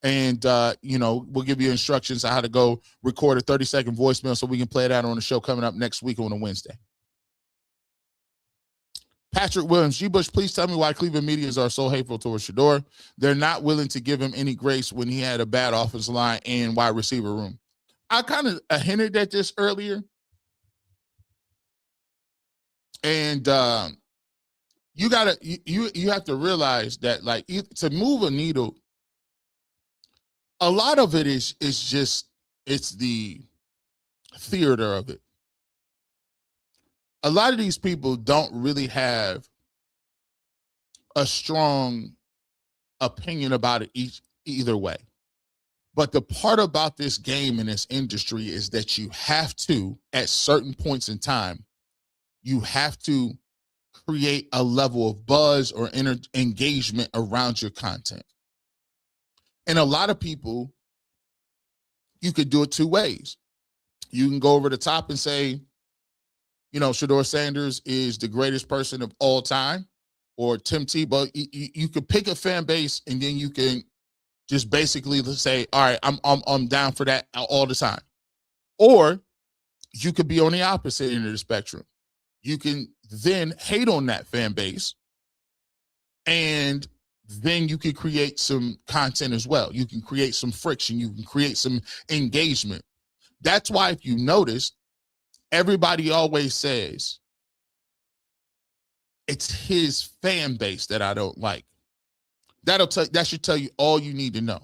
And, we'll give you instructions on how to go record a 30-second voicemail so we can play that on the show coming up next week on a Wednesday. Patrick Williams, G. Bush, please tell me why Cleveland medias are so hateful towards Shedeur. They're not willing to give him any grace when he had a bad offensive line and wide receiver room. I kind of hinted at this earlier. And you have to realize that, like, to move a needle, a lot of it is just, it's the theater of it. A lot of these people don't really have a strong opinion about it either way. But the part about this game and this industry is that you have to, at certain points in time, you have to create a level of buzz or engagement around your content. And a lot of people, you could do it two ways. You can go over the top and say, Shedeur Sanders is the greatest person of all time, or Tim Tebow. You could pick a fan base and then you can just basically say, all right, I'm down for that all the time. Or you could be on the opposite end of the spectrum. You can then hate on that fan base, and then you can create some content as well. You can create some friction. You can create some engagement. That's why, if you notice, everybody always says it's his fan base that I don't like. That should tell you all you need to know.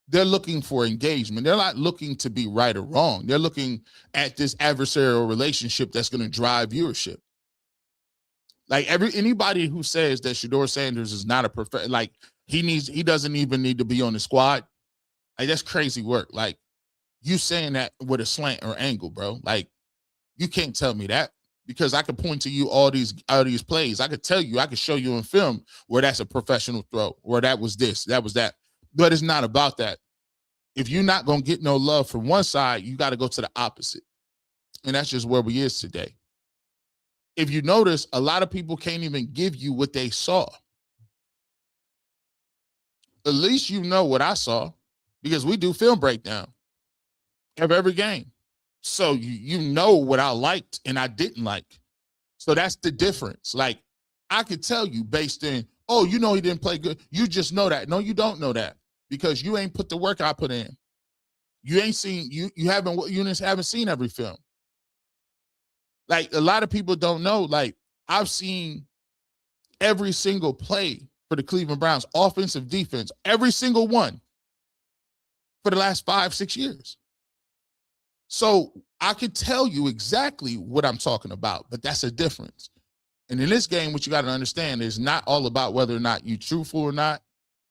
They're looking for engagement. They're not looking to be right or wrong. They're looking at this adversarial relationship that's going to drive viewership. Like anybody who says that Shedeur Sanders is not a like he doesn't even need to be on the squad, like, that's crazy work. Like, you saying that with a slant or angle, bro. Like, you can't tell me that, because I could point to you all these plays. I could tell you, I could show you in film where that's a professional throw, or that was this, that was that. But it's not about that. If you're not going to get no love from one side, you got to go to the opposite. And that's just where we is today. If you notice, a lot of people can't even give you what they saw. At least you know what I saw, because we do film breakdown of every game. So you know what I liked and I didn't like. So that's the difference. Like, I could tell you based in, oh, he didn't play good. You just know that. No, you don't know that, because you ain't put the work I put in. You ain't seen, you haven't seen every film. Like, a lot of people don't know. Like, I've seen every single play for the Cleveland Browns, offensive, defense, every single one for the last 5-6 years. So I could tell you exactly what I'm talking about, but that's a difference. And in this game, what you got to understand is not all about whether or not you're truthful or not,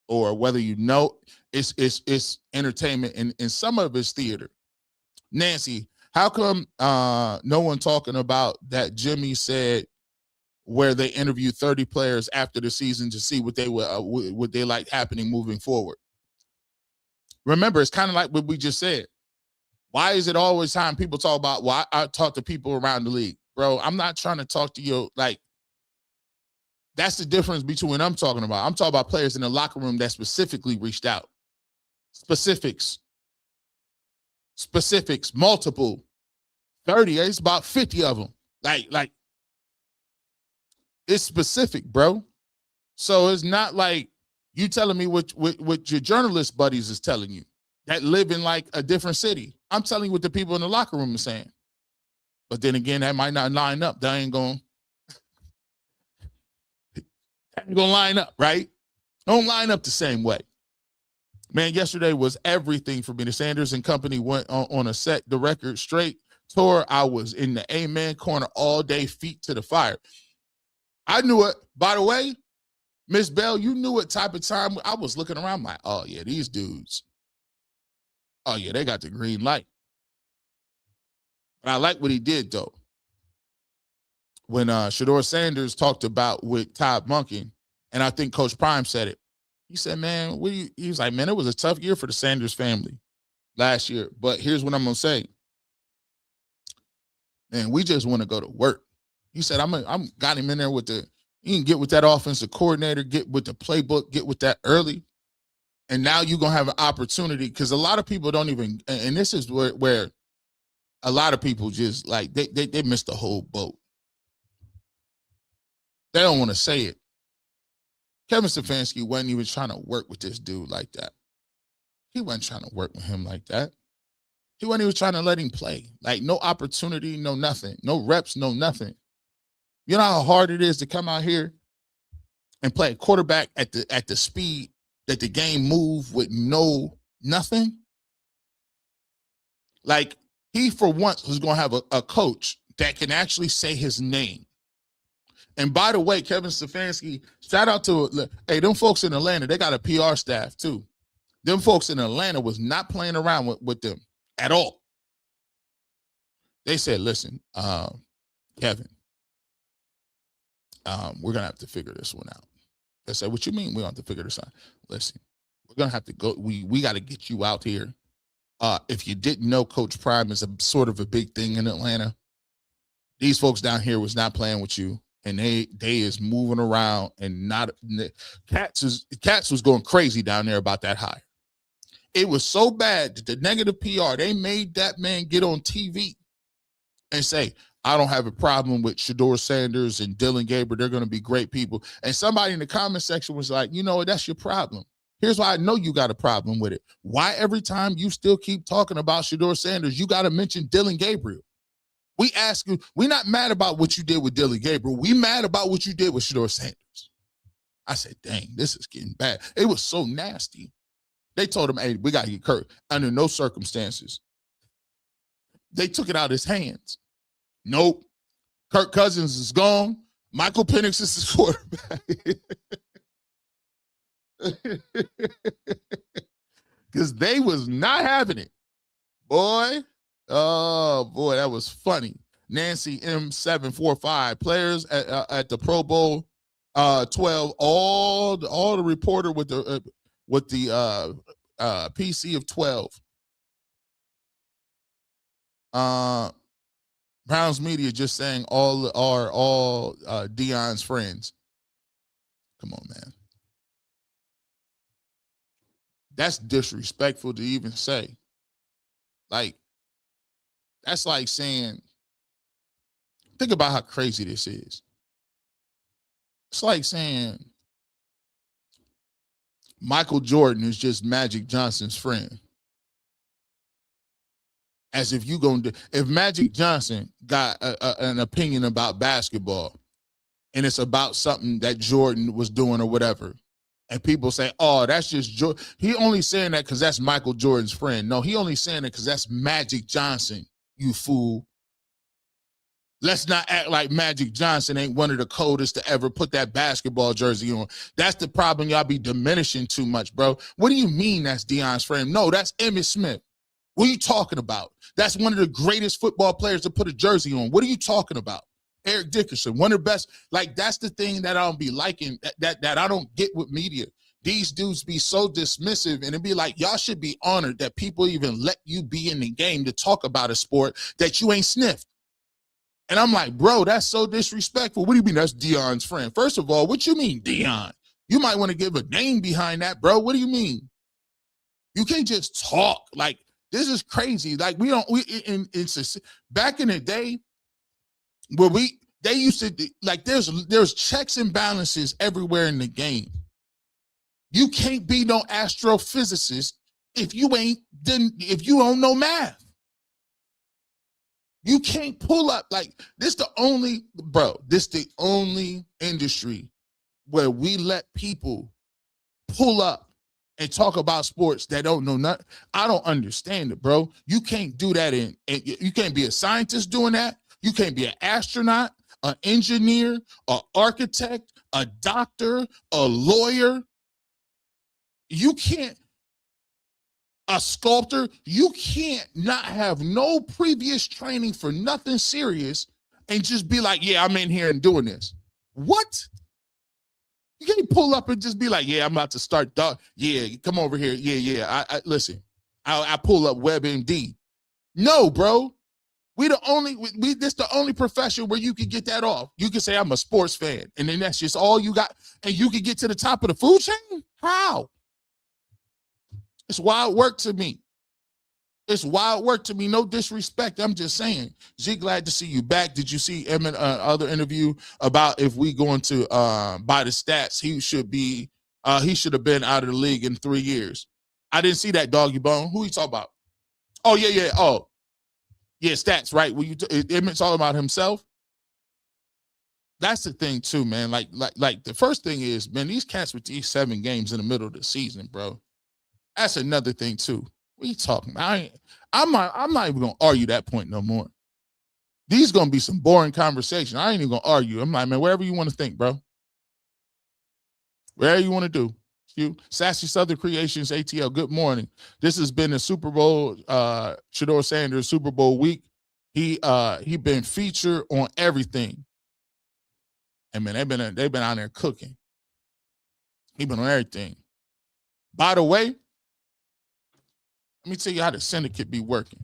or whether you know. It's entertainment, and some of it's theater. Nancy, how come no one talking about that Jimmy said where they interviewed 30 players after the season to see what they like happening moving forward? Remember, it's kind of like what we just said. Why is it always time people talk about, well, I talk to people around the league? Bro, I'm not trying to talk to you. Like, that's the difference between what I'm talking about. I'm talking about players in the locker room that specifically reached out. Specifics, multiple, 30. It's about 50 of them. Like it's specific, bro. So it's not like you telling me what your journalist buddies is telling you that live in like a different city. I'm telling you what the people in the locker room are saying. But then again, that might not line up. That ain't going to line up, right? Don't line up the same way. Man, yesterday was everything for me. The Sanders and company went on a set, the record straight tour. I was in the amen corner all day, feet to the fire. I knew it. By the way, Miss Bell, you knew what type of time I was looking around like, oh, yeah, these dudes. Oh, yeah, they got the green light. And I like what he did, though. When Shedeur Sanders talked about with Todd Monken, and I think Coach Prime said it. He said, man, he was like, man, it was a tough year for the Sanders family last year. But here's what I'm going to say. Man, we just want to go to work. He said, I'm got him in there with you can get with that offensive coordinator, get with the playbook, get with that early. And now you're going to have an opportunity because a lot of people don't even, and this is where a lot of people just like, they missed the whole boat. They don't want to say it. Kevin Stefanski wasn't even trying to work with this dude like that. He wasn't trying to work with him like that. He wasn't even trying to let him play. Like, no opportunity, no nothing. No reps, no nothing. You know how hard it is to come out here and play a quarterback at the speed that the game move with no nothing? Like, he for once was going to have a coach that can actually say his name. And by the way, Kevin Stefanski, shout out to, hey, them folks in Atlanta, they got a PR staff too. Them folks in Atlanta was not playing around with them at all. They said, listen, Kevin, we're going to have to figure this one out. They said, what you mean we don't have to figure this out? Listen, we're going to have to go. We got to get you out here. If you didn't know, Coach Prime is a sort of a big thing in Atlanta. These folks down here was not playing with you. And they is moving around and not Cats was going crazy down there about that hire. It was so bad that the negative PR, they made that man get on TV and say, I don't have a problem with Shedeur Sanders and Dillon Gabriel. They're going to be great people. And somebody in the comment section was like, you know what, that's your problem. Here's why I know you got a problem with it. Why every time you still keep talking about Shedeur Sanders, you got to mention Dillon Gabriel? We ask you, we're not mad about what you did with Dillon Gabriel. We mad about what you did with Shedeur Sanders. I said, dang, this is getting bad. It was so nasty. They told him, hey, we got to get Kirk. Under no circumstances. They took it out of his hands. Nope. Kirk Cousins is gone. Michael Penix is his quarterback. Because they was not having it. Boy. Oh, boy, that was funny. Nancy M745, players at the Pro Bowl 12, all the reporter with the PC of 12. Browns media just saying all Deion's friends. Come on, man. That's disrespectful to even say. Like, that's like saying, think about how crazy this is. It's like saying Michael Jordan is just Magic Johnson's friend. As if if Magic Johnson got an opinion about basketball and it's about something that Jordan was doing or whatever, and people say, oh, that's just Jordan. He only saying that because that's Michael Jordan's friend. No, he only saying that because that's Magic Johnson. You fool. Let's not act like Magic Johnson ain't one of the coldest to ever put that basketball jersey on. That's the problem. Y'all be diminishing too much, bro. What do you mean that's Deion's friend? No, that's Emmitt Smith. What are you talking about? That's one of the greatest football players to put a jersey on. What are you talking about? Eric Dickerson, one of the best. Like, that's the thing that I don't be liking, that I don't get with media. These dudes be so dismissive, and it'd be like, y'all should be honored that people even let you be in the game to talk about a sport that you ain't sniffed. And I'm like, bro, that's so disrespectful. What do you mean that's Deion's friend? First of all, what you mean, Deion? You might want to give a name behind that, bro. What do you mean? You can't just talk. Like, this is crazy. Like, back in the day where they used to, like, there's checks and balances everywhere in the game. You can't be no astrophysicist if you don't know math. You can't pull up, like, this the only industry where we let people pull up and talk about sports that don't know nothing. I don't understand it, bro. You can't do that you can't be a scientist doing that. You can't be an astronaut, an engineer, an architect, a doctor, a lawyer. You can't, a sculptor. You can't not have no previous training for nothing serious and just be like, yeah, I'm in here and doing this. What? You can't pull up and just be like, yeah, I'm about to start. Yeah, come over here. Yeah. Listen, I pull up WebMD. No, bro. This the only profession where you can get that off. You can say I'm a sports fan, and then that's just all you got, and you can get to the top of the food chain? How? It's wild work to me. It's wild work to me. No disrespect. I'm just saying. G, glad to see you back. Did you see Emmett other interview about if we going to by the stats, he should have been out of the league in 3 years. I didn't see that, doggy bone. Who you talking about? Oh, yeah. Oh, yeah, stats, right? Emmett's all about himself. That's the thing too, man. Like the first thing is, man, these cats with these 7 games in the middle of the season, bro. That's another thing too. What are you talking about? I'm not even gonna argue that point no more. These gonna be some boring conversation. I ain't even gonna argue. I'm like, man, wherever you want to think, bro. Wherever you want to do. You Sassy Southern Creations ATL. Good morning. This has been a Super Bowl. Shedeur Sanders Super Bowl week. He been featured on everything. And man, they've been out there cooking. He been on everything. By the way, let me tell you how the syndicate be working.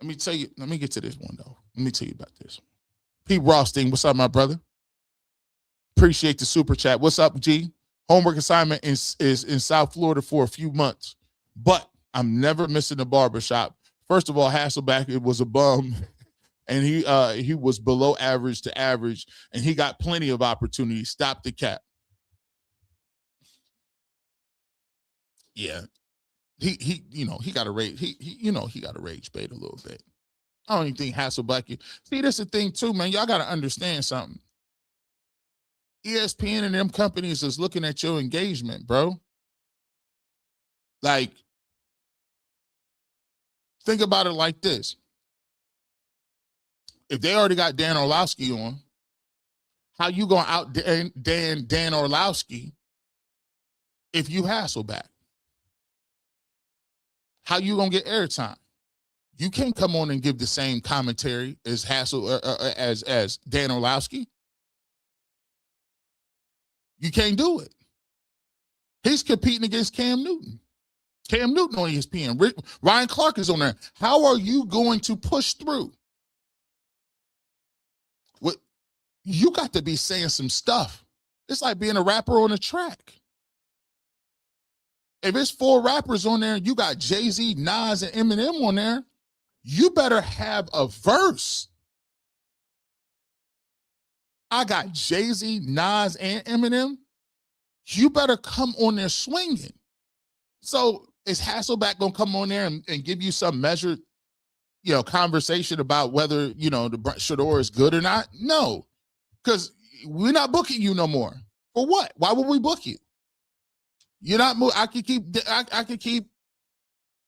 Let me get to this one, though. Let me tell you about this. Pete Rothstein, what's up, my brother? Appreciate the super chat. What's up, G? Homework assignment is in South Florida for a few months, but I'm never missing the barbershop. First of all, Hasselbeck, it was a bum, and he was below average to average, and he got plenty of opportunities. Stop the cap. Yeah. He got a rage. He got a rage bait a little bit. I don't even think Hasselbeck. See, that's the thing too, man. Y'all got to understand something. ESPN and them companies is looking at your engagement, bro. Like, think about it like this. If they already got Dan Orlovsky on, how you gonna out Dan Orlovsky if you Hasselbeck? How you gonna get airtime? You can't come on and give the same commentary as as Dan Orlovsky. You can't do it. He's competing against Cam Newton. Cam Newton on ESPN. Ryan Clark is on there. How are you going to push through? What you got to be saying some stuff. It's like being a rapper on a track. If it's 4 rappers on there, you got Jay-Z, Nas, and Eminem on there, you better have a verse. I got Jay-Z, Nas, and Eminem. You better come on there swinging. So is Hasselbeck going to come on there and give you some measured, conversation about whether, the Shedeur is good or not? No, because we're not booking you no more. For what? Why would we book you? You're not. I could keep.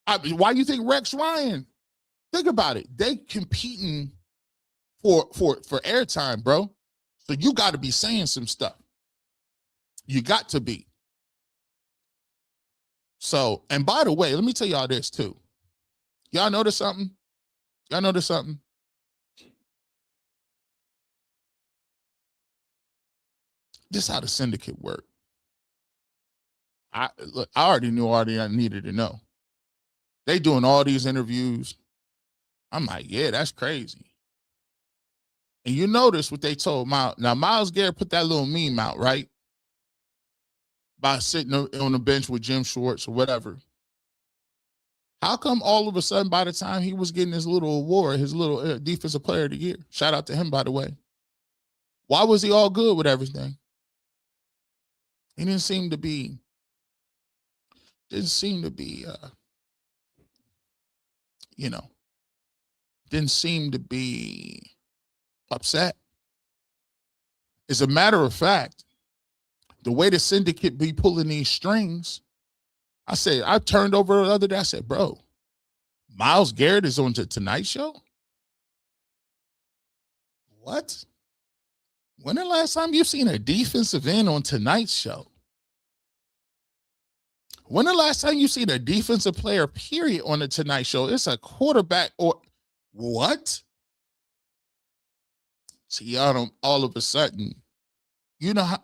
Why do you think Rex Ryan? Think about it. They competing for airtime, bro. So you got to be saying some stuff. You got to be. So, and by the way, let me tell y'all this too. Y'all notice something? This is how the syndicate work. I already knew all I needed to know. They doing all these interviews. I'm like, yeah, that's crazy. And you notice what they told Myles. Now, Myles Garrett put that little meme out, right? By sitting on the bench with Jim Schwartz or whatever. How come all of a sudden, by the time he was getting his little award, his little defensive player of the year, shout out to him, by the way, why was he all good with everything? He didn't seem to be didn't seem to be upset. As a matter of fact, the way the syndicate be pulling these strings, I said, I turned over the other day. I said, bro, Myles Garrett is on the Tonight Show? What? When the last time you've seen a defensive end on Tonight's Show? When the last time you seen a defensive player, period, on the Tonight Show? It's a quarterback or what? See, y'all don't all of a sudden, you know how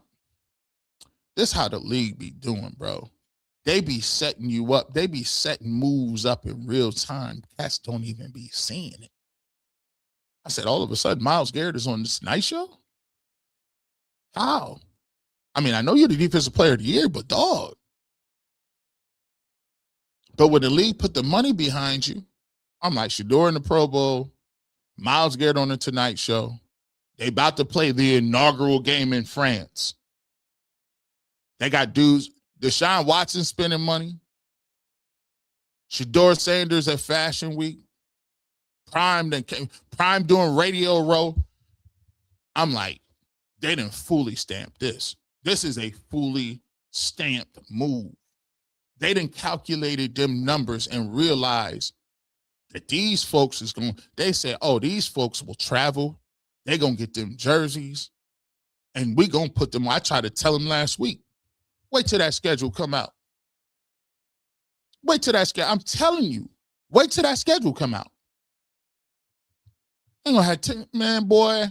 this how the league be doing, bro. They be setting you up. They be setting moves up in real time. Cats don't even be seeing it. I said, all of a sudden, Myles Garrett is on this Tonight Show? How? I mean, I know you're the defensive player of the year, but dog. But when the league put the money behind you, I'm like, Shedeur in the Pro Bowl, Myles Garrett on the Tonight Show. They about to play the inaugural game in France. They got dudes, Deshaun Watson spending money. Shedeur Sanders at Fashion Week. Prime doing Radio Row. I'm like, they didn't fully stamp this. This is a fully stamped move. They didn't calculated them numbers and realized that these folks is going, they said, oh, these folks will travel. They're going to get them jerseys. And we going to put them, I tried to tell them last week, wait till that schedule come out. Wait till that schedule, I'm telling you, wait till that schedule come out. Ain't gonna have man, boy.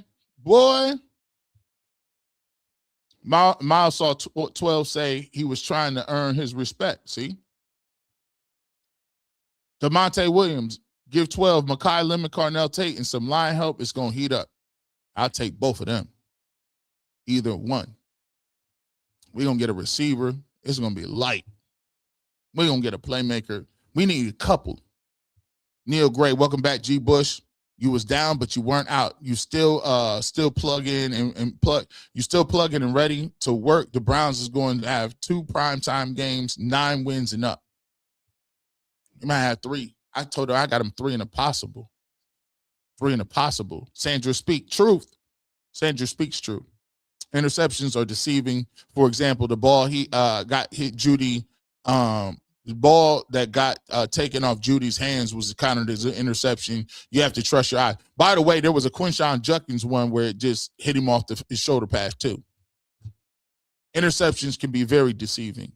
Myles saw 12 say he was trying to earn his respect. See? DeMonte Williams, give 12, Mekhi Lemon, Carnell Tate, and some line help. It's gonna heat up. I'll take both of them. Either one. We're gonna get a receiver. It's gonna be light. We're gonna get a playmaker. We need a couple. Neil Gray, welcome back, G. Bush. You was down, but you weren't out. You still plug in and plug. You still plugging and ready to work. The Browns is going to have 2 primetime games, 9 wins and up. You might have 3. I told her I got them 3 in a possible. 3 in a possible. Sandra speak truth. Sandra speaks true. Interceptions are deceiving. For example, the ball he got hit Judy. The ball that got taken off Judy's hands was counted as an interception. You have to trust your eye. By the way, there was a Quinshon Judkins one where it just hit him off his shoulder pass too. Interceptions can be very deceiving.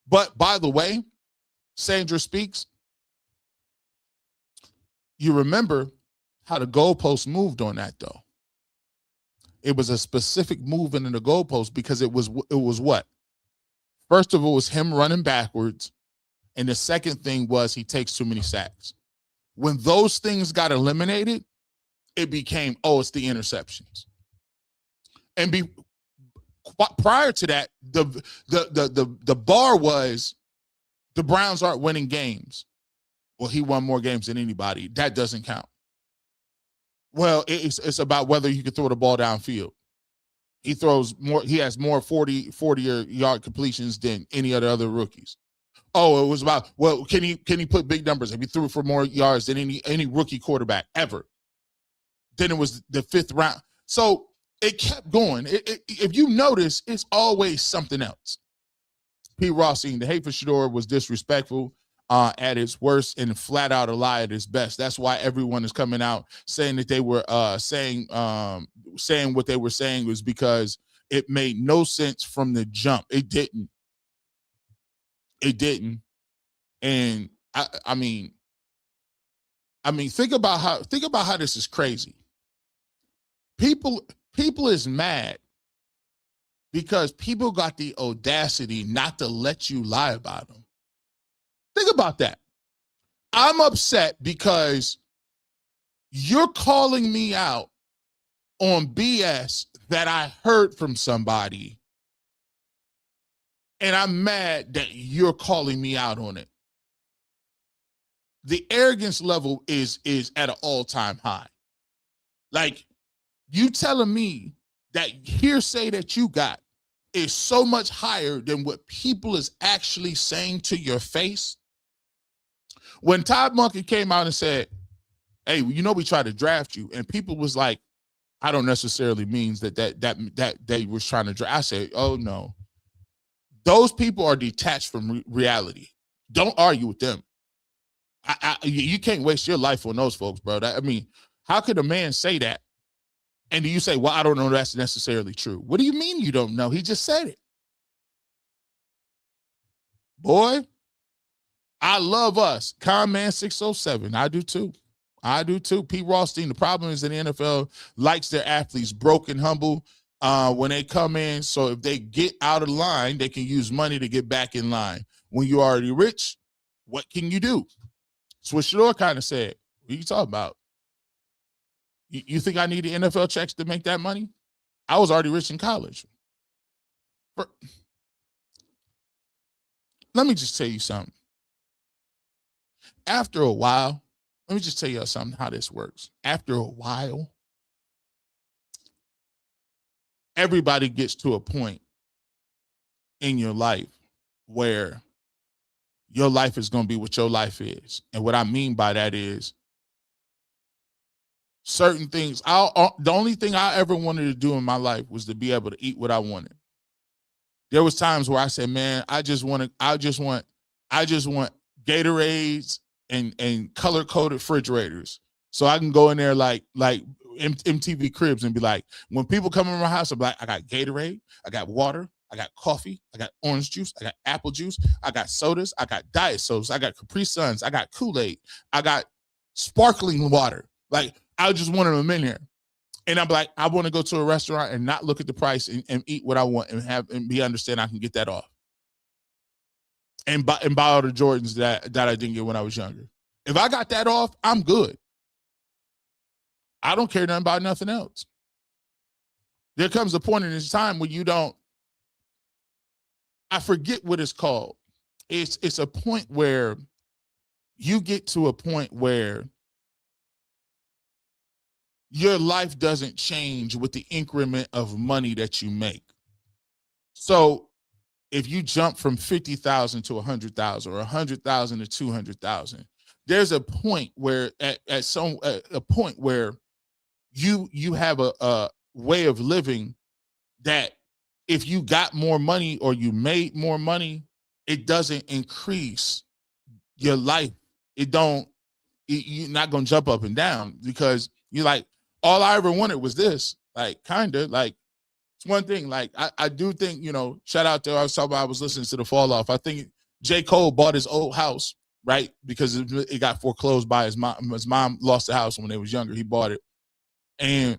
But by the way, Sandra speaks. You remember how the goalpost moved on that though. It was a specific movement in the goalpost because it was what? First of all, it was him running backwards. And the second thing was he takes too many sacks. When those things got eliminated, it became, oh, it's the interceptions. And prior to that, the bar was the Browns aren't winning games. Well, he won more games than anybody. That doesn't count. Well, it's about whether you can throw the ball downfield. He throws more. He has more 40-yard completions than any other rookies. Oh, it was about, well, can he put big numbers? If he threw for more yards than any rookie quarterback ever. Then it was the 5th round. So it kept going. If you notice, it's always something else. P. Ross saying the hate for Shedeur was disrespectful at its worst and flat out a lie at its best. That's why everyone is coming out saying that they were saying what they were saying was because it made no sense from the jump. It didn't. And I mean, think about how this is crazy. People is mad because people got the audacity not to let you lie about them. Think about that. I'm upset because you're calling me out on BS that I heard from somebody, and I'm mad that you're calling me out on it. The arrogance level is at an all-time high. Like, you telling me that hearsay that you got is so much higher than what people is actually saying to your face. When Todd Monken came out and said, hey, you know we tried to draft you, and people was like, I don't necessarily means that they was trying to draft. I say, oh no, those people are detached from reality. Don't argue with them. You can't waste your life on those folks, bro. I mean, how could a man say that? And do you say, well, I don't know that's necessarily true? What do you mean you don't know? He just said it. Boy, I love us. Conman 607. I do too. Pete Rothstein, the problem is that the NFL likes their athletes broke and humble when they come in. So if they get out of line, they can use money to get back in line. When you're already rich, what can you do? That's what Shedeur kind of said. What are you talking about? You think I need the NFL checks to make that money? I was already rich in college. Let me just tell you something. After a while, let me just tell you something, how this works. After a while, everybody gets to a point in your life where your life is going to be what your life is. And what I mean by that is certain things. The only thing I ever wanted to do in my life was to be able to eat what I wanted. There was times where I said, man, I just want Gatorades and color-coded refrigerators. So I can go in there like MTV Cribs and be like, when people come in my house, I'm like, I got Gatorade, I got water, I got coffee, I got orange juice, I got apple juice, I got sodas, I got diet sodas, I got Capri Suns, I got Kool-Aid, I got sparkling water. Like, I just wanted them in there. And I'm like, I want to go to a restaurant and not look at the price and eat what I want and understand I can get that off. And buy all the Jordans that I didn't get when I was younger. If I got that off, I'm good. I don't care nothing about nothing else. There comes a point in this time when you don't, I forget what it's called. It's a point where you get to a point where your life doesn't change with the increment of money that you make. So if you jump from 50,000 to 100,000 or 100,000 to 200,000, there's a point where a point where you have a way of living that if you got more money or you made more money, it doesn't increase your life. You're not going to jump up and down because you're like, all I ever wanted was this, like, kind of like, it's one thing. Like, I do think, shout out to, I was listening to the Fall Off. I think J. Cole bought his old house, right? Because it got foreclosed by his mom. His mom lost the house when they was younger. He bought it. And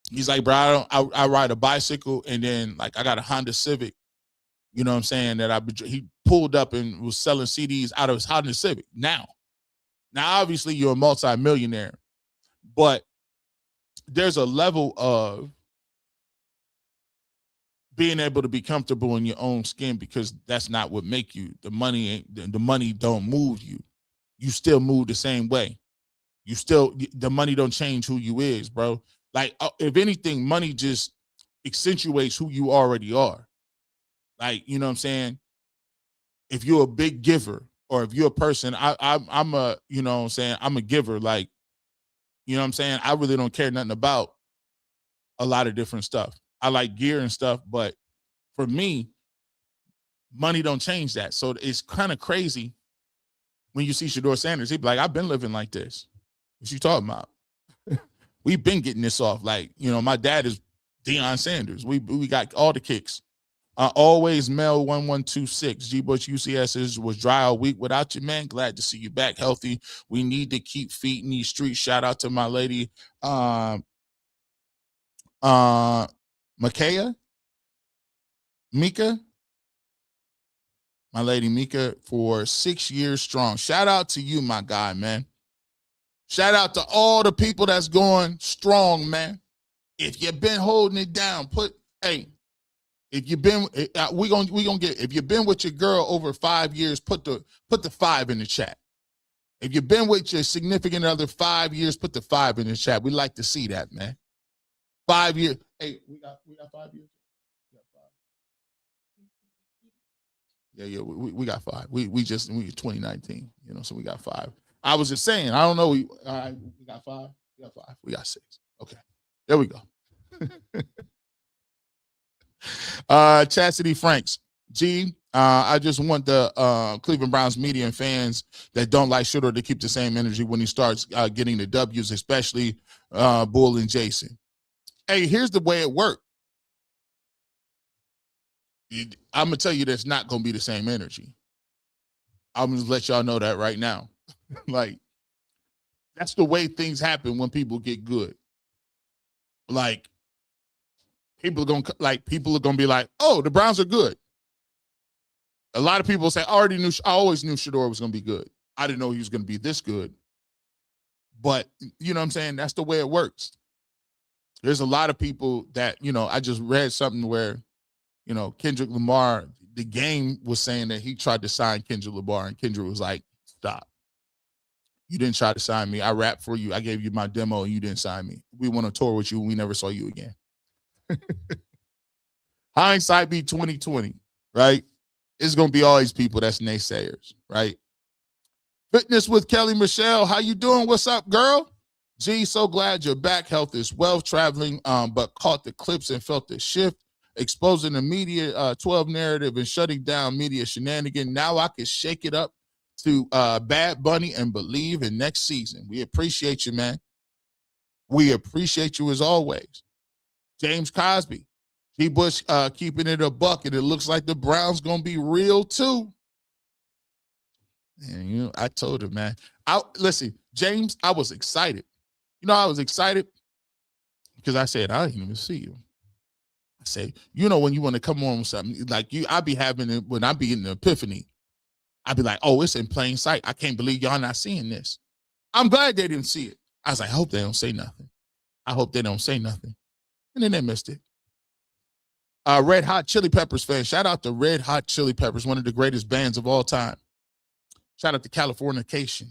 he's like, bro, I ride a bicycle. And then like, I got a Honda Civic, you know what I'm saying? He pulled up and was selling CDs out of his Honda Civic. Now, obviously you're a multi-millionaire, but there's a level of being able to be comfortable in your own skin because that's not what make you. The money don't move you. You still move the same way. The money don't change who you is, bro. Like, if anything, money just accentuates who you already are. Like, you know what I'm saying? If you're a big giver or if you're a person, I'm a, you know what I'm saying? I'm a giver. Like, you know what I'm saying? I really don't care nothing about a lot of different stuff. I like gear and stuff, but for me, money don't change that. So it's kind of crazy when you see Shedeur Sanders. He'd be like, I've been living like this. What you talking about? We've been getting this off. Like, my dad is Deion Sanders. We got all the kicks. Always Mel 1126. G Bush UCS was dry all week without you, man. Glad to see you back healthy. We need to keep feet in these streets. Shout out to my lady, Mika, my lady Mika, for 6 years strong. Shout out to you, my guy, man. Shout out to all the people that's going strong, man. If you've been holding it down, if you've been, we gonna get. If you've been with your girl over 5 years, put the 5 in the chat. If you've been with your significant other 5 years, put the 5 in the chat. We like to see that, man. 5 years. Hey, we got 5 years. Yeah, we got 5. We 2019, so we got 5. I was just saying, I don't know. We got 5. We got 5. We got 6. Okay, there we go. Chastity Franks. I just want the Cleveland Browns media and fans that don't like Shedeur to keep the same energy when he starts getting the W's, especially Bull and Jason. Hey, here's the way it worked. I'm going to tell you that's not going to be the same energy. I'm going to let y'all know that right now. Like, that's the way things happen when people get good. Like, people are going to be like, oh, the Browns are good. A lot of people say, I always knew Shedeur was going to be good. I didn't know he was going to be this good. But, you know what I'm saying? That's the way it works. There's a lot of people that, I just read something where, Kendrick Lamar, the game was saying that he tried to sign Kendrick Lamar, and Kendrick was like, stop. You didn't try to sign me. I rapped for you. I gave you my demo, and you didn't sign me. We went on tour with you, and we never saw you again. Hindsight be 2020, right? It's going to be all these people that's naysayers, right? Fitness with Kelly Michelle. How you doing? What's up, girl? Gee, so glad you're back. Health is wealth. Traveling, but caught the clips and felt the shift. Exposing the media 12 narrative and shutting down media shenanigan. Now I can shake it up to Bad Bunny and believe in next season. We appreciate you, man. We appreciate you as always. James Cosby. G. Bush keeping it a buck, and it looks like the Browns going to be real too. And, I told him, man. Listen, James, I was excited. I was excited because I said, I didn't even see you. I say, when you want to come on with something, like I be having it when I be in the epiphany, I'd be like, oh, it's in plain sight. I can't believe y'all not seeing this. I'm glad they didn't see it. I was like, I hope they don't say nothing. I hope they don't say nothing. And then they missed it. Red Hot Chili Peppers fan. Shout out to Red Hot Chili Peppers, one of the greatest bands of all time. Shout out to Californication.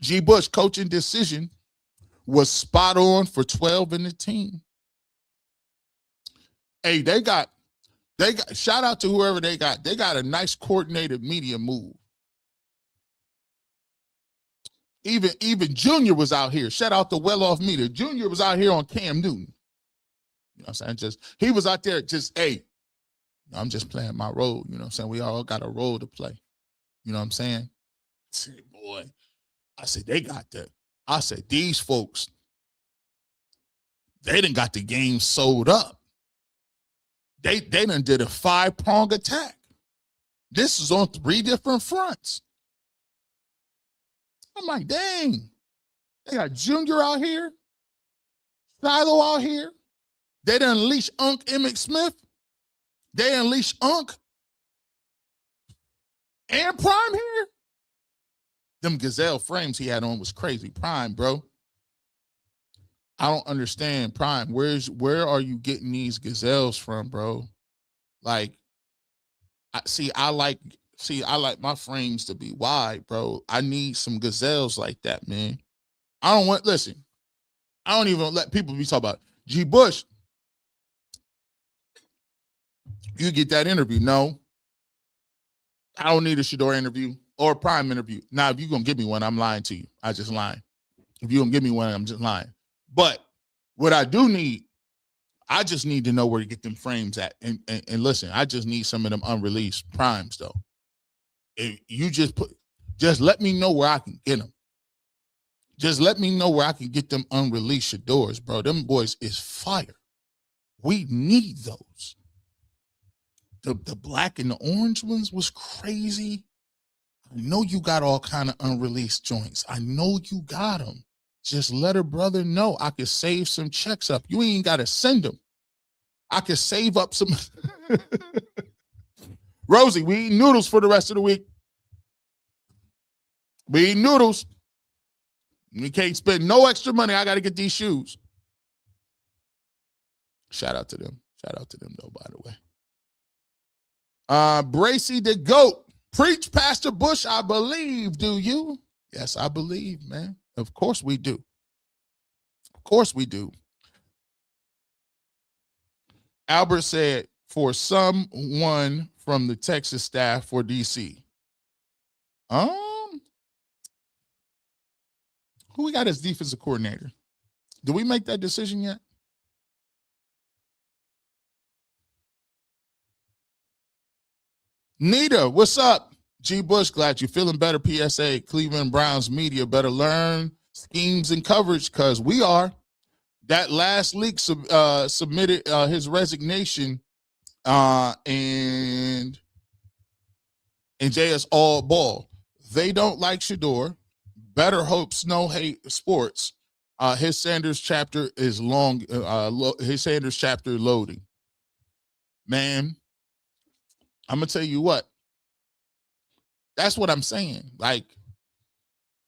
G. Bush coaching decision was spot on for 12 in the team. Hey, they got shout out to whoever they got. They got a nice coordinated media move. Even Junior was out here. Shout out to Well Off Media. Junior was out here on Cam Newton. You know what I'm saying? He was out there hey, I'm just playing my role. You know what I'm saying? We all got a role to play. You know what I'm saying? I said, boy, they got that. I said, these folks, they done got the game sold up. They done did a 5-prong attack. This is on 3 different fronts. I'm like, dang. They got Junior out here. Silo out here. They done unleash Unc Emmitt Smith. They unleash Unc. And Prime here. Them gazelle frames he had on was crazy. Prime, bro. I don't understand, Prime. Where are you getting these gazelles from, bro? Like, I like my frames to be wide, bro. I need some gazelles like that, man. I don't even let people be talking about G. Bush. You get that interview. No. I don't need a Shedeur interview or a Prime interview. Now, if you're going to give me one, I'm lying to you. I just lying. If you're going to give me one, I'm just lying. But what I do need, I just need to know where to get them frames at. And listen, I just need some of them unreleased Primes, though. If you just let me know where I can get them. Just let me know where I can get them unreleased Shedeurs, bro. Them boys is fire. We need those. The black and the orange ones was crazy. I know you got all kind of unreleased joints. I know you got them. Just let a brother know. I could save some checks up. You ain't got to send them. I could save up some. Rosie, we eat noodles for the rest of the week. We eat noodles. We can't spend no extra money. I got to get these shoes. Shout out to them. Shout out to them, though, by the way. Bracy the GOAT. Preach, Pastor Bush, I believe, do you? Yes, I believe, man. Of course we do. Of course we do. Albert said, for someone from the Texas staff for DC. Who we got as defensive coordinator? Did we make that decision yet? Nita, what's up? G. Bush, glad you're feeling better. PSA, Cleveland Browns media better learn schemes and coverage because we are. That last leak submitted his resignation and JS all ball. They don't like Shedeur. Better hope Snow hate sports. His Sanders chapter is long. His Sanders chapter loading. Man, I'm gonna tell you what. That's what I'm saying. Like,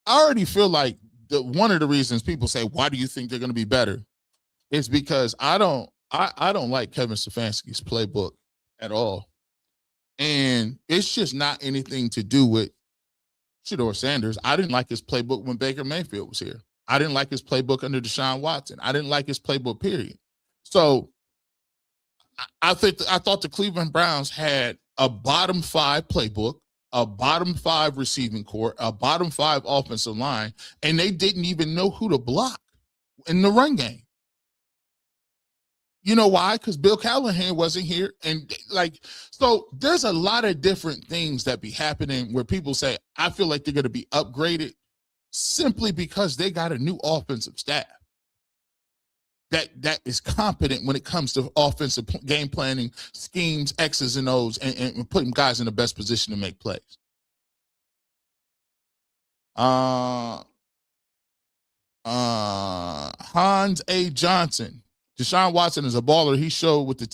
I already feel like one of the reasons people say, "Why do you think they're gonna be better?" is because I don't like Kevin Stefanski's playbook at all, and it's just not anything to do with Shedeur Sanders. I didn't like his playbook when Baker Mayfield was here. I didn't like his playbook under Deshaun Watson. I didn't like his playbook, period. So I thought the Cleveland Browns had a bottom 5 playbook, a bottom 5 receiving core, a bottom 5 offensive line, and they didn't even know who to block in the run game. You know why? Because Bill Callahan wasn't here. And so there's a lot of different things that be happening where people say, I feel like they're going to be upgraded simply because they got a new offensive staff that is competent when it comes to offensive game planning, schemes, X's and O's, and putting guys in the best position to make plays. Hans A. Johnson. Deshaun Watson is a baller. He showed with the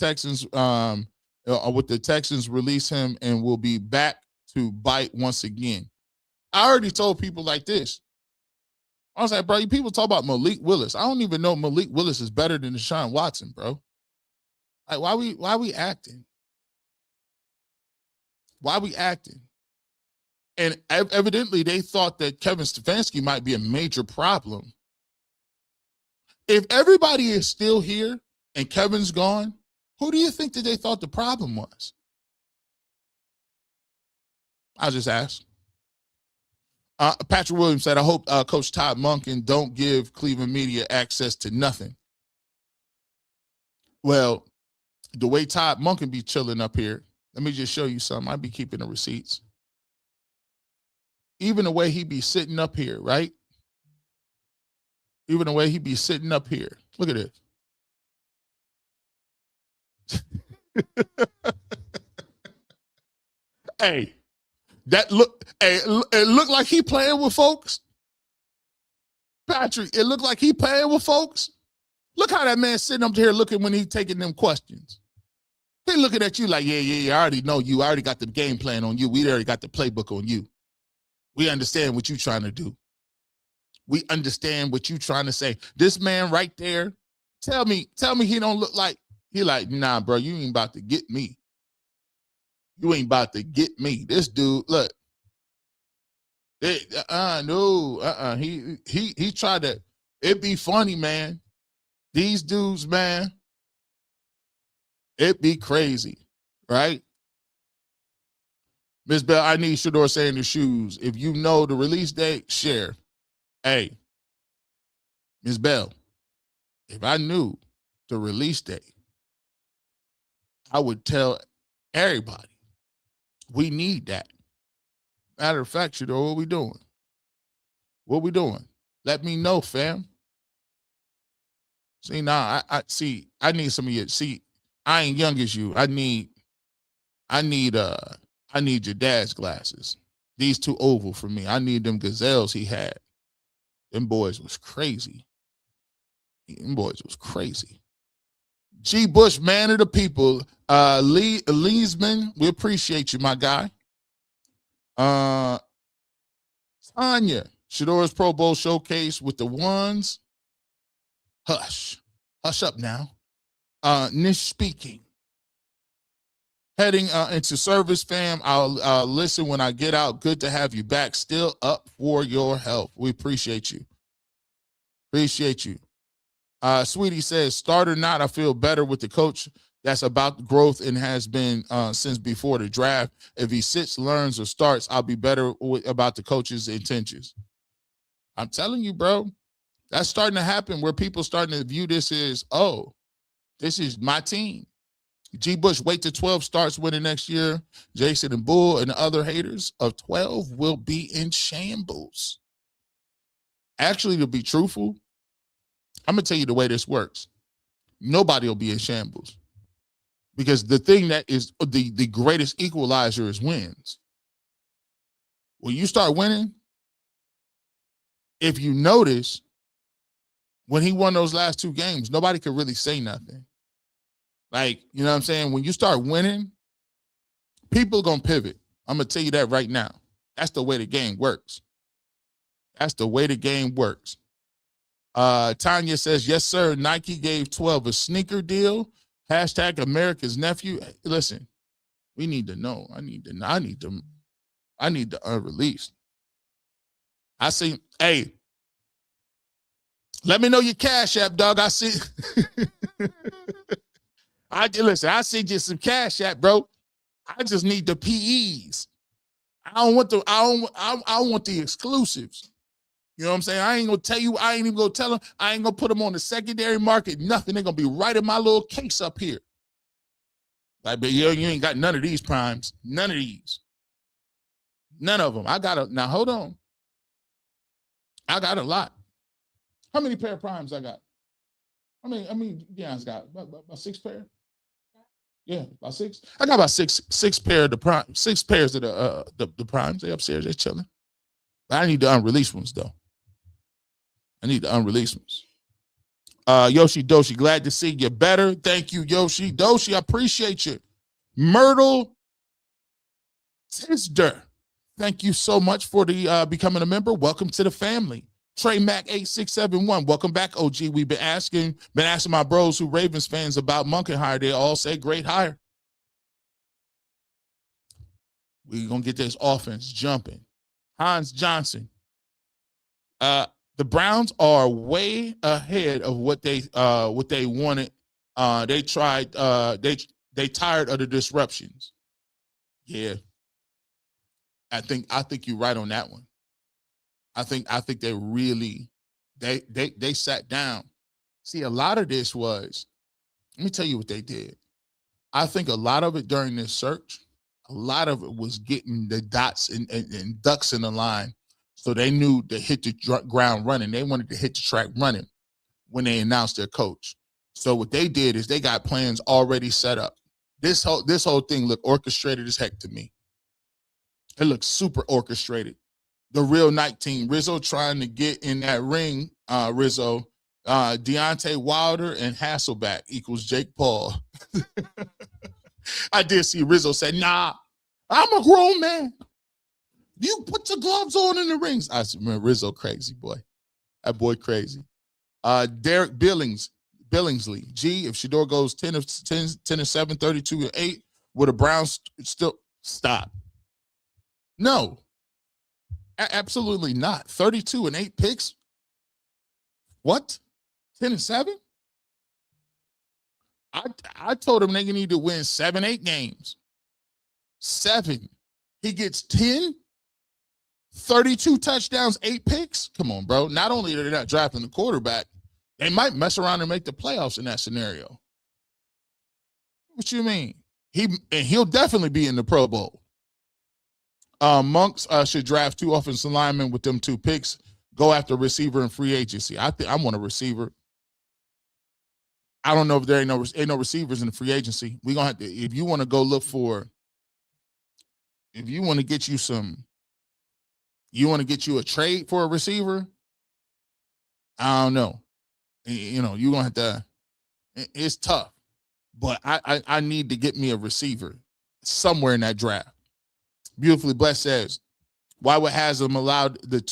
Texans, release him and will be back to bite once again. I already told people like this. I was like, bro, you people talk about Malik Willis. I don't even know Malik Willis is better than Deshaun Watson, bro. Like, why we acting? Why we acting? And evidently they thought that Kevin Stefanski might be a major problem. If everybody is still here and Kevin's gone, who do you think that they thought the problem was? I'll just ask. Patrick Williams said, I hope Coach Todd Monken don't give Cleveland media access to nothing. Well, the way Todd Monken be chilling up here, let me just show you something. I be keeping the receipts. Even the way he be sitting up here, right? Even the way he be sitting up here. Look at this. Hey, it looked like he playing with folks. Patrick, it looked like he playing with folks. Look how that man sitting up here looking when he taking them questions. He looking at you like, yeah, I already know you. I already got the game plan on you. We already got the playbook on you. We understand what you trying to do. We understand what you trying to say. This man right there, tell me he don't look like, he like, nah, bro, you ain't about to get me. You ain't about to get me. This dude, look. He tried to, it be funny, man. These dudes, man, it be crazy, right? Ms. Bell, I need Shedeur Sanders shoes. If you know the release date, share. Hey, Ms. Bell, if I knew the release date, I would tell everybody we need that. Matter of fact, Shedeur, what we doing? What we doing? Let me know, fam. See, now I need some of you. See, I ain't young as you. I need your dad's glasses. These too oval for me. I need them gazelles he had. Them boys was crazy. G. Bush, man of the people. Leesman, we appreciate you, my guy. Tanya, Shedeur's Pro Bowl showcase with the ones. Hush up now. Nish speaking. Heading into service, fam. I'll listen when I get out. Good to have you back. Still up for your health. We appreciate you. Sweetie says, start or not, I feel better with the coach that's about growth and has been since before the draft. If he sits, learns, or starts, I'll be better about the coach's intentions. I'm telling you, bro. That's starting to happen where people starting to view this as, oh, this is my team. G. Bush, wait till 12 starts winning next year. Jason and Bull and the other haters of 12 will be in shambles. Actually, to be truthful, I'm going to tell you the way this works. Nobody will be in shambles. Because the thing that is the greatest equalizer is wins. When you start winning, if you notice, when he won those last 2 games, nobody could really say nothing. Like, you know what I'm saying? When you start winning, people are going to pivot. I'm going to tell you that right now. That's the way the game works. That's the way the game works. Tanya says, yes, sir. Nike gave 12 a sneaker deal. Hashtag America's nephew. Listen, we need to know. I need the unreleased. I see, hey, let me know your Cash App, dog. I see. Listen, I see just some Cash App, bro. I just need the PEs. I don't want the exclusives. You know what I'm saying? I ain't gonna tell you, I ain't even gonna tell them, I ain't gonna put them on the secondary market, nothing. They're gonna be right in my little case up here. Like, but you ain't got none of these primes. None of these. None of them. Now hold on. I got a lot. How many pair of primes I got? I mean, Dion's got about 6 pair. Yeah, about 6. I got about six pair of the prime, 6 pairs of the primes. They upstairs, they chilling. But I need the unreleased ones though. I need the unreleased ones. Yoshi Doshi, glad to see you better. Thank you, Yoshi Doshi. I appreciate you. Myrtle Tisder, thank you so much for the becoming a member. Welcome to the family. Trey Mac 8671, welcome back, OG. We've been asking my bros who Ravens fans about Monken hire. They all say great hire. We're gonna get this offense jumping. Hans Johnson. The Browns are way ahead of what they wanted. They tried. They tired of the disruptions. Yeah, I think you're right on that one. I think they really they sat down. See, a lot of this was. Let me tell you what they did. I think a lot of it during this search, a lot of it was getting the dots and ducks in the line. So they knew to hit the ground running. They wanted to hit the track running when they announced their coach. So what they did is they got plans already set up. This whole thing looked orchestrated as heck to me. It looked super orchestrated. The real night team, Rizzo trying to get in that ring, Rizzo, Deontay Wilder and Hasselback equals Jake Paul. I did see Rizzo say, nah, I'm a grown man. You put your gloves on in the rings. I remember Rizzo crazy, boy. That boy crazy. Derek Billingsley. G, if Shedeur goes 10 of 7, 32 and 8, will the Browns still stop? No. Absolutely not. 32 and 8 picks? What? 10 and 7? I told him they need to win 7, 8 games. 7. He gets 10? 32 touchdowns, 8 picks? Come on, bro. Not only are they not drafting the quarterback, they might mess around and make the playoffs in that scenario. What you mean? He'll definitely be in the Pro Bowl. Monks should draft 2 offensive linemen with them 2 picks. Go after receiver in free agency. I want a receiver. I don't know if there ain't no receivers in the free agency. We're gonna have to, if you want to go look for, if you want to get you some. You want to get you a trade for a receiver? I don't know. You know, you're going to have to, it's tough. But I need to get me a receiver somewhere in that draft. Beautifully Blessed says, why would Haslam allow these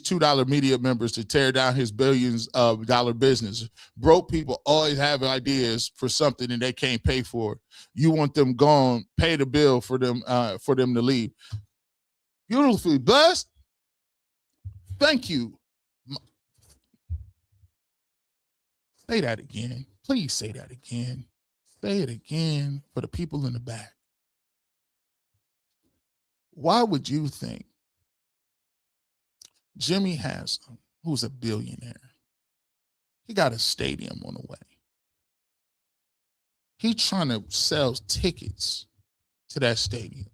$2 media members to tear down his billions of dollar business? Broke people always have ideas for something and they can't pay for it. You want them gone, pay the bill for them to leave. Beautifully Blessed. Thank you. Say that again. Please say that again. Say it again for the people in the back. Why would you think Jimmy Haslam, who's a billionaire, he got a stadium on the way. He's trying to sell tickets to that stadium.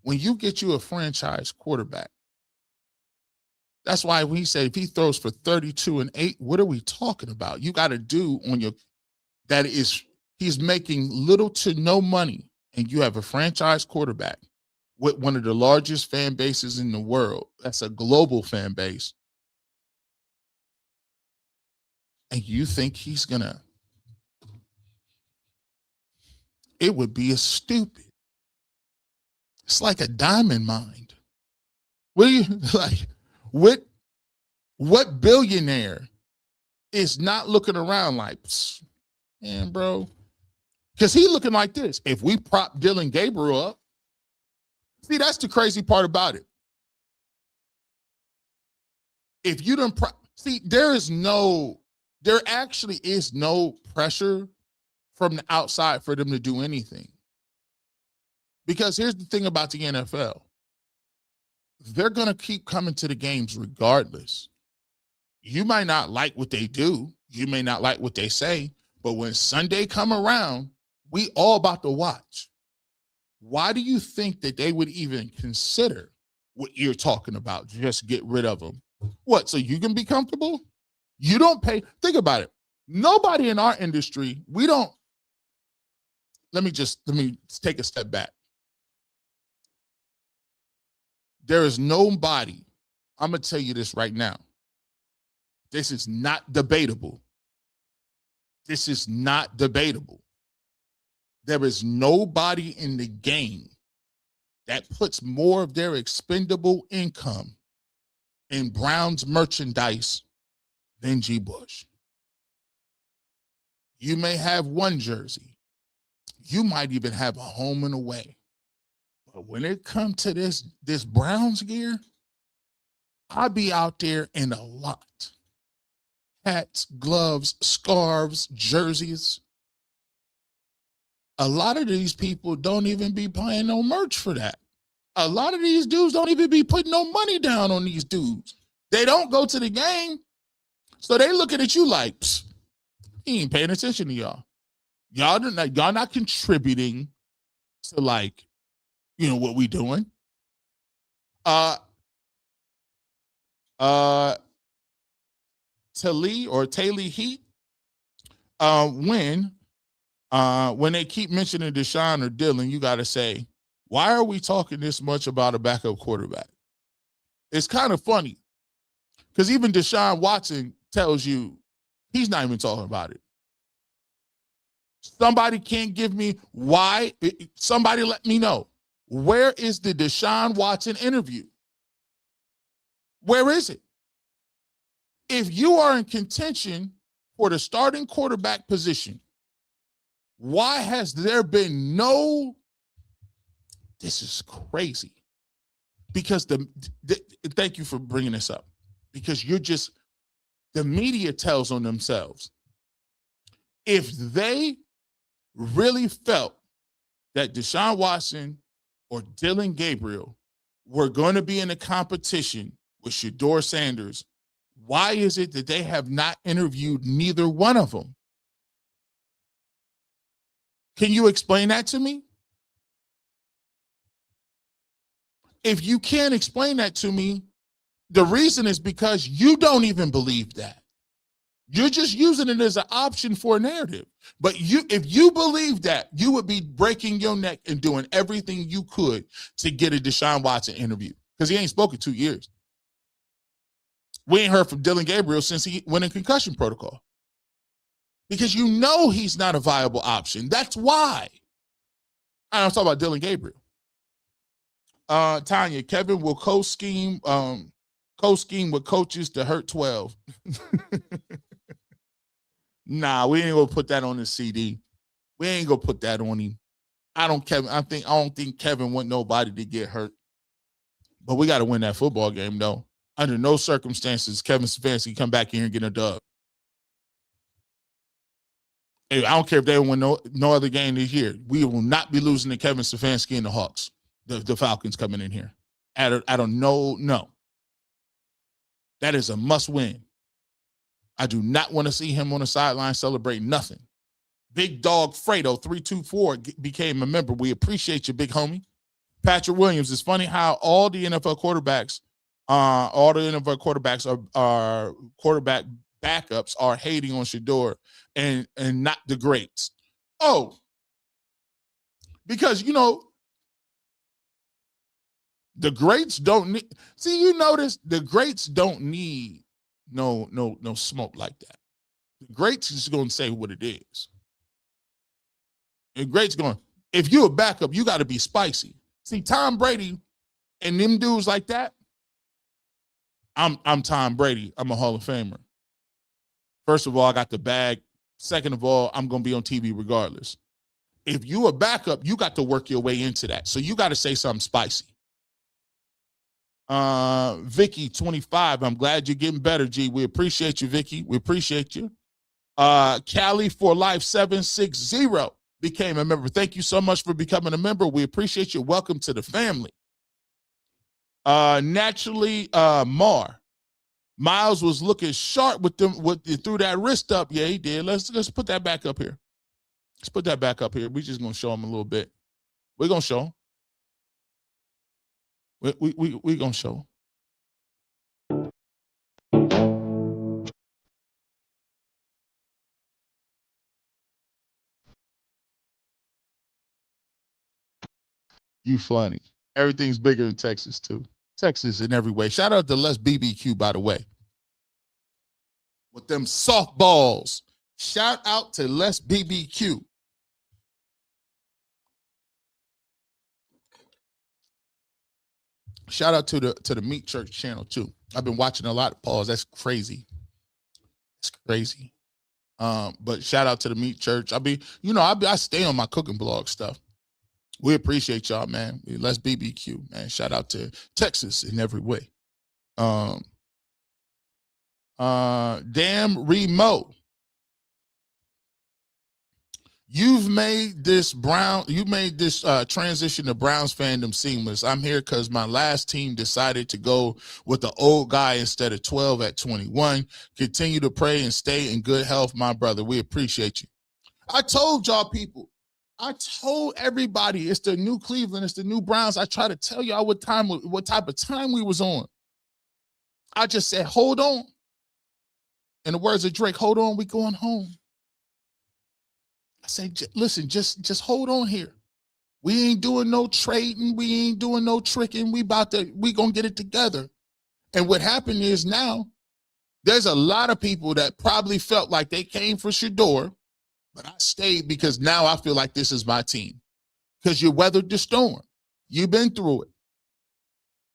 When you get you a franchise quarterback, that's why when he said if he throws for 32 and 8, what are we talking about? You got to do on your that is he's making little to no money, and you have a franchise quarterback with one of the largest fan bases in the world. That's a global fan base. And you think he's gonna? It would be a stupid. It's like a diamond mine. What do you like? What billionaire is not looking around like, man, bro? Because he looking like this. If we prop Dylan Gabriel up, see, that's the crazy part about it. If you don't see, there actually is no pressure from the outside for them to do anything. Because here's the thing about the NFL. They're going to keep coming to the games regardless. You might not like what they do. You may not like what they say. But when Sunday come around, we all about to watch. Why do you think that they would even consider what you're talking about? Just get rid of them. What, so you can be comfortable? You don't pay. Think about it. Nobody in our industry, we don't. Let me take a step back. There is nobody, I'm going to tell you this right now. This is not debatable. This is not debatable. There is nobody in the game that puts more of their expendable income in Browns merchandise than G. Bush. You may have one jersey. You might even have a home and away. But when it comes to this Browns gear, I'll be out there in a lot. Hats, gloves, scarves, jerseys. A lot of these people don't even be buying no merch for that. A lot of these dudes don't even be putting no money down on these dudes. They don't go to the game. So they looking at you like, he ain't paying attention to y'all. Y'all not contributing to like, what we doing. Taylor Heat, when they keep mentioning Deshaun or Dylan, you got to say, why are we talking this much about a backup quarterback? It's kind of funny because even Deshaun Watson tells you he's not even talking about it. Somebody can't give me why. Somebody let me know. Where is the Deshaun Watson interview? Where is it? If you are in contention for the starting quarterback position, why has there been no? This is crazy. Because thank you for bringing this up. Because the media tells on themselves. If they really felt that Deshaun Watson or Dylan Gabriel were going to be in a competition with Shedeur Sanders, why is it that they have not interviewed neither one of them? Can you explain that to me? If you can't explain that to me, the reason is because you don't even believe that. You're just using it as an option for a narrative. But if you believe that, you would be breaking your neck and doing everything you could to get a Deshaun Watson interview because he ain't spoken 2 years. We ain't heard from Dylan Gabriel since he went in concussion protocol because he's not a viable option. That's why. I'm talking about Dylan Gabriel. Tanya, Kevin will co-scheme with coaches to hurt 12. Nah, we ain't gonna put that on the CD. We ain't gonna put that on him. I don't think Kevin want nobody to get hurt. But we got to win that football game, though. Under no circumstances, Kevin Stefanski come back here and get a dub. Hey, I don't care if they win no other game this year. We will not be losing to Kevin Stefanski and the Hawks. The Falcons coming in here. I don't know. No. That is a must win. I do not want to see him on the sideline celebrating nothing. Big Dog Fredo 324 became a member. We appreciate you, big homie. Patrick Williams, it's funny how all the NFL quarterbacks are quarterback backups are hating on Shedeur and not the greats. Oh, because the greats don't need. See, you notice the greats don't need no smoke like that. The greats is going to say what it is. The greats going, if you're a backup, you got to be spicy. See, Tom Brady and them dudes like that. I'm Tom Brady. I'm a Hall of Famer. First of all, I got the bag. Second of all, I'm going to be on TV regardless. If you a backup, you got to work your way into that. So you got to say something spicy. Vicky 25. I'm glad you're getting better, G. We appreciate you, Vicky. We appreciate you. Cali for Life 760 became a member. Thank you so much for becoming a member. We appreciate you. Welcome to the family. Naturally, Myles was looking sharp through that wrist up. Yeah, he did. Let's put that back up here. Let's put that back up here. We're just gonna show him a little bit. We're gonna show him. We're gonna show him. You funny. Everything's bigger in Texas, too. Texas in every way. Shout out to Les BBQ, by the way. With them softballs. Shout out to Les BBQ. Shout out to the Meat Church channel, too. I've been watching a lot of Pauls. That's crazy. It's crazy. But shout out to the Meat Church. I stay on my cooking blog stuff. We appreciate y'all, man. Let's BBQ, man. Shout out to Texas in every way. Damn Remo. You made this transition to Browns fandom seamless. I'm here because my last team decided to go with the old guy instead of 12 at 21. Continue to pray and stay in good health, my brother. We appreciate you. I told y'all people. I told everybody it's the new Cleveland, it's the new Browns. I try to tell y'all what type of time we was on. I just said, hold on. In the words of Drake, hold on, we going home. I said, listen, just hold on here. We ain't doing no trading. We ain't doing no tricking. We gonna get it together. And what happened is now there's a lot of people that probably felt like they came for Shedeur, but I stayed because now I feel like this is my team. Because you weathered the storm. You've been through it.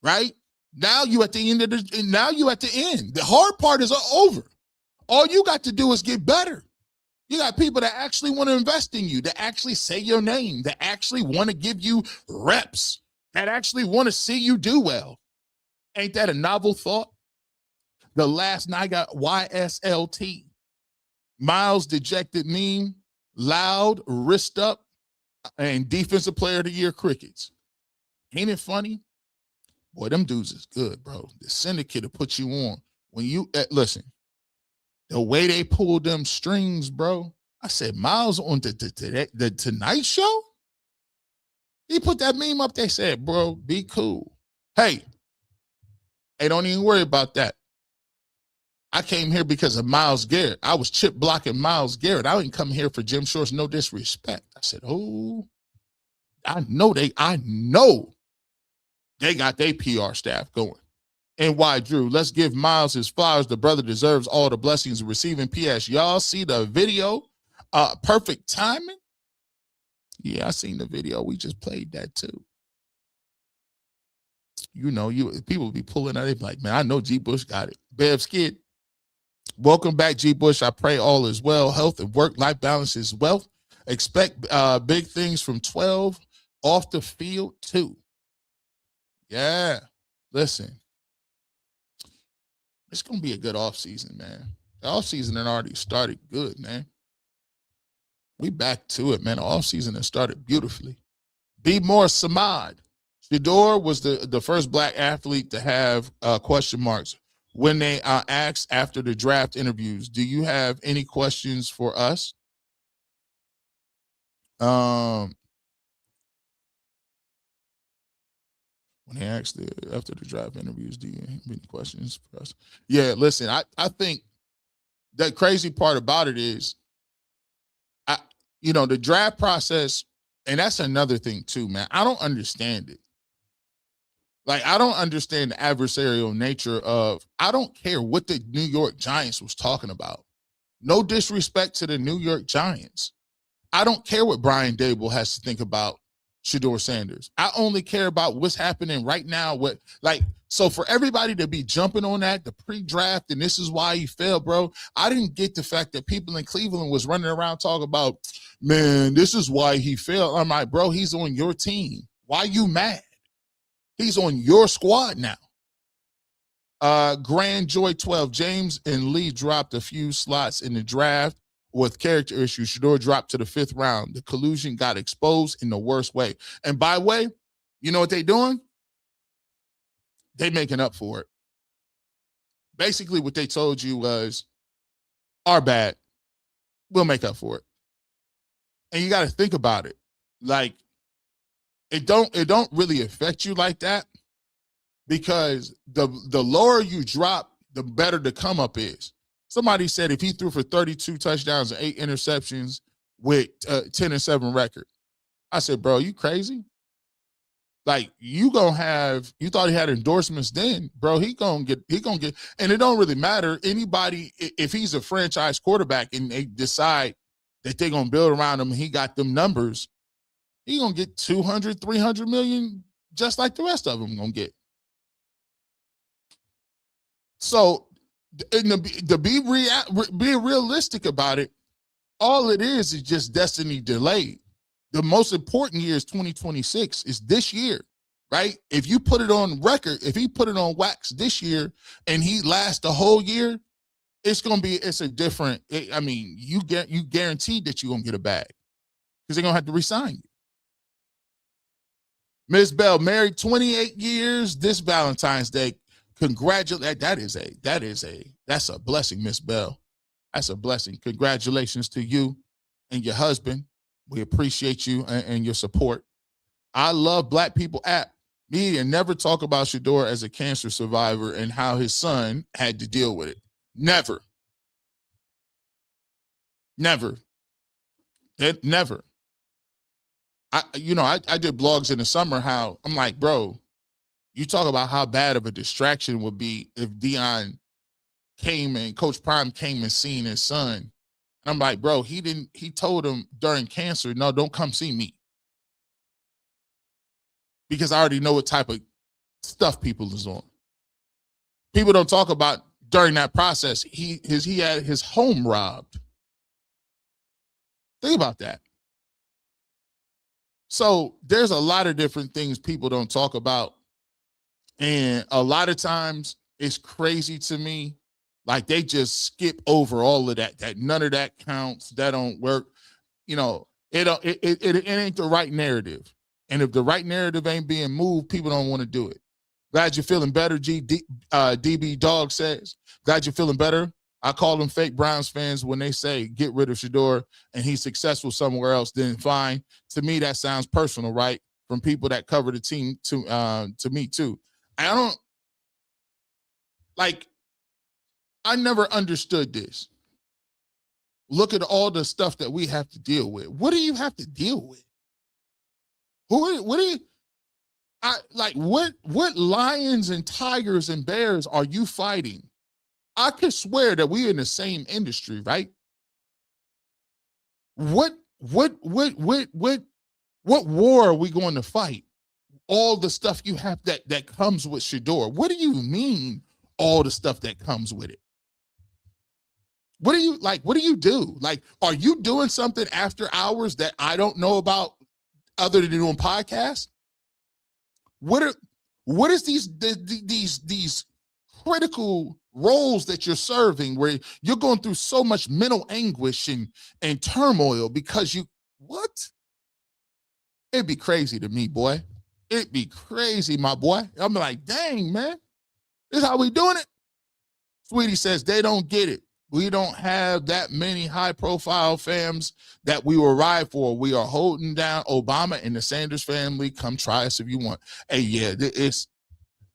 Right? Now you at the end. The hard part is over. All you got to do is get better. You got people that actually want to invest in you, that actually say your name, that actually want to give you reps, that actually want to see you do well. Ain't that a novel thought? The last night got YSLT. Myles dejected meme, loud, wrist up, and defensive player of the year crickets. Ain't it funny? Boy, them dudes is good, bro. The syndicate will put you on. When you, listen, the way they pulled them strings, bro. I said, Myles on the Tonight Show? He put that meme up. They said, bro, be cool. Hey, don't even worry about that. I came here because of Myles Garrett. I was chip blocking Myles Garrett. I didn't come here for Jim Schwartz, no disrespect. I said, I know they got their PR staff going. And why, Drew? Let's give Myles his flowers. The brother deserves all the blessings of receiving. P.S. Y'all see the video? Perfect timing? Yeah, I seen the video. We just played that too. People be pulling out. They be like, man, I know G. Bush got it. Bev Skid. Welcome back, G. Bush. I pray all is well. Health and work-life balance is wealth. Expect big things from 12 off the field, too. Yeah. Listen. It's going to be a good offseason, man. The offseason had already started good, man. We back to it, man. The offseason has started beautifully. Be more Samad. Shedeur was the first black athlete to have question marks. when they asked after the draft interviews, do you have any questions for us? When they asked after the draft interviews, do you have any questions for us? Yeah, listen, I think the crazy part about it is, the draft process, and that's another thing too, man. I don't understand it. Like, I don't understand the adversarial nature of, I don't care what the New York Giants was talking about. No disrespect to the New York Giants. I don't care what Brian Dable has to think about Shedeur Sanders. I only care about what's happening right now. So for everybody to be jumping on that, the pre-draft, and this is why he failed, bro, I didn't get the fact that people in Cleveland was running around talking about, man, this is why he failed. I'm like, bro, he's on your team. Why you mad? He's on your squad now. Grand Joy 12, James and Lee dropped a few slots in the draft with character issues. Shedeur dropped to the 5th round. The collusion got exposed in the worst way. And by the way, you know what they doing? They making up for it. Basically, what they told you was, our bad. We'll make up for it. And you got to think about it. Like, it don't really affect you like that, because the lower you drop, the better the come up is. Somebody said if he threw for 32 touchdowns and 8 interceptions with 10-7 record, I said, bro, you crazy? Like, you thought he had endorsements then, bro. He gonna get, and it don't really matter. Anybody, if he's a franchise quarterback and they decide that they're gonna build around him and he got them numbers, he gonna get 200, 300 million, just like the rest of them gonna get. So, to be realistic about it, all it is just destiny delayed. The most important year is 2026, is this year, right? If you put it on record, if he put it on wax this year and he lasts the whole year, it's a different, you guaranteed that you're gonna get a bag, because they're gonna have to resign you. Ms. Bell, married 28 years this Valentine's Day. Congratulate. That's a blessing, Miss Bell. That's a blessing. Congratulations to you and your husband. We appreciate you and your support. I love Black People app. Media never talk about Shedeur as a cancer survivor and how his son had to deal with it. Never. Never. Never. I did blogs in the summer, how I'm like, bro, you talk about how bad of a distraction would be if Deion came and Coach Prime came and seen his son. And I'm like, bro, he told him during cancer, no, don't come see me, because I already know what type of stuff people is on. People don't talk about during that process, he had his home robbed. Think about that. So there's a lot of different things people don't talk about. And a lot of times it's crazy to me. Like, they just skip over all of that none of that counts. That don't work. It ain't the right narrative. And if the right narrative ain't being moved, people don't want to do it. Glad you're feeling better, DB Dog says. Glad you're feeling better. I call them fake Browns fans when they say get rid of Shedeur and he's successful somewhere else, then fine. To me, that sounds personal, right? From people that cover the team to me too. I never understood this. Look at all the stuff that we have to deal with. What do you have to deal with? What lions and tigers and bears are you fighting? I could swear that we're in the same industry, right? What war are we going to fight? All the stuff you have that comes with Shedeur. What do you mean, all the stuff that comes with it? What do you do? Like, are you doing something after hours that I don't know about other than doing podcasts? What is these critical roles that you're serving where you're going through so much mental anguish and turmoil because it'd be crazy to me, boy. It'd be crazy, my boy. I'm like, dang, man, this is how we doing it. Sweetie says they don't get it. We don't have that many high-profile fams that we will ride for. We are holding down Obama and the Sanders family. Come try us if you want. Hey, yeah, it's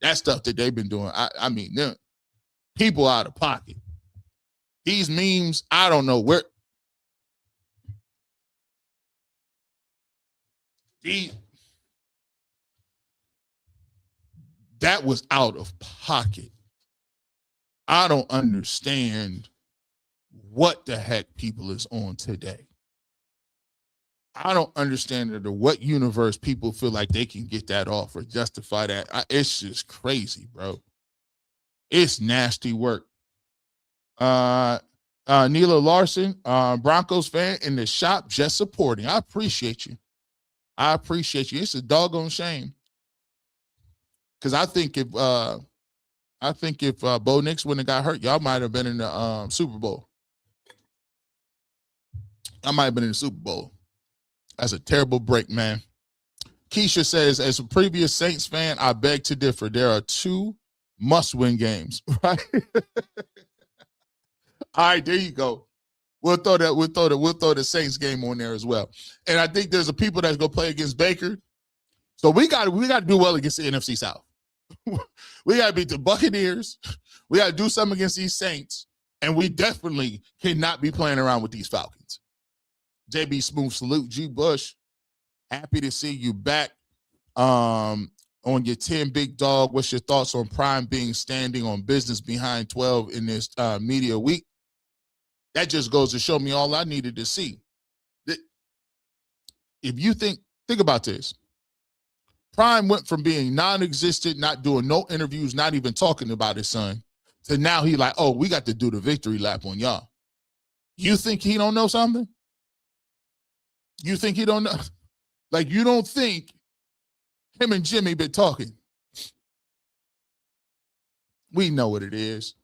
that stuff that they've been doing. I mean, people out of pocket. These memes, I don't know where. That was out of pocket. I don't understand what the heck people is on today. I don't understand under what universe people feel like they can get that off or justify that. It's just crazy, bro. It's nasty work. Neela Larson, Broncos fan in the shop, just supporting. I appreciate you. It's a doggone shame. Because I think if Bo Nix wouldn't have got hurt, y'all might have been in the Super Bowl. I might have been in the Super Bowl. That's a terrible break, man. Keisha says, as a previous Saints fan, I beg to differ. There are 2 must-win games, right? All right, there you go. We'll throw the Saints game on there as well. And I think there's a people that's gonna play against Baker. So we got to do well against the NFC South. We got to beat the Buccaneers. We got to do something against these Saints. And we definitely cannot be playing around with these Falcons. JB Smooth, salute. G. Bush, happy to see you back on your 10 big dog. What's your thoughts on Prime being standing on business behind 12 in this media week? That just goes to show me all I needed to see. If you think about this. Prime went from being non-existent, not doing no interviews, not even talking about his son, to now he like, oh, we got to do the victory lap on y'all. You think he don't know something? You think he don't know? Like, you don't think him and Jimmy been talking? We know what it is.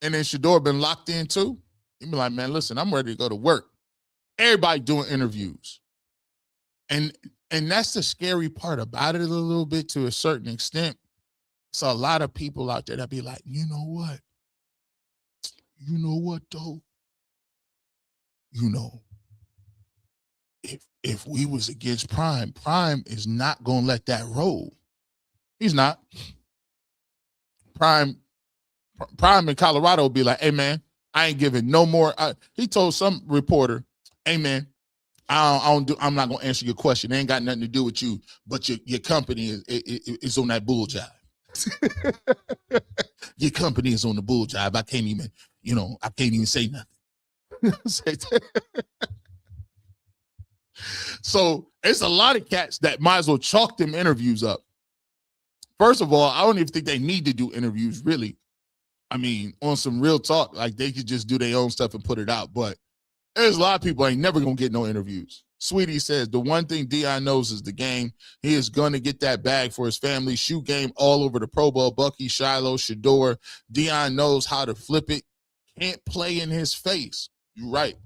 And then Shedeur been locked in too. He be like, man, listen, I'm ready to go to work. Everybody doing interviews. And that's the scary part about it a little bit to a certain extent. So a lot of people out there that be like, you know what? You know what, though? You know, if we was against Prime is not going to let that roll. He's not. Prime in Colorado will be like, hey, man, I ain't giving no more. He told some reporter, hey, man, I'm not going to answer your question. It ain't got nothing to do with you, but your company is on that bull jive. Your company is on the bull jive. I can't even say nothing. So it's a lot of cats that might as well chalk them interviews up. First of all, I don't even think they need to do interviews, really. I mean, on some real talk, like they could just do their own stuff and put it out. But there's a lot of people ain't never going to get no interviews. Sweetie says, the one thing Deion knows is the game. He is going to get that bag for his family. Shoe game all over the Pro Bowl. Bucky, Shiloh, Shedeur. Deion knows how to flip it. Can't play in his face. You're right.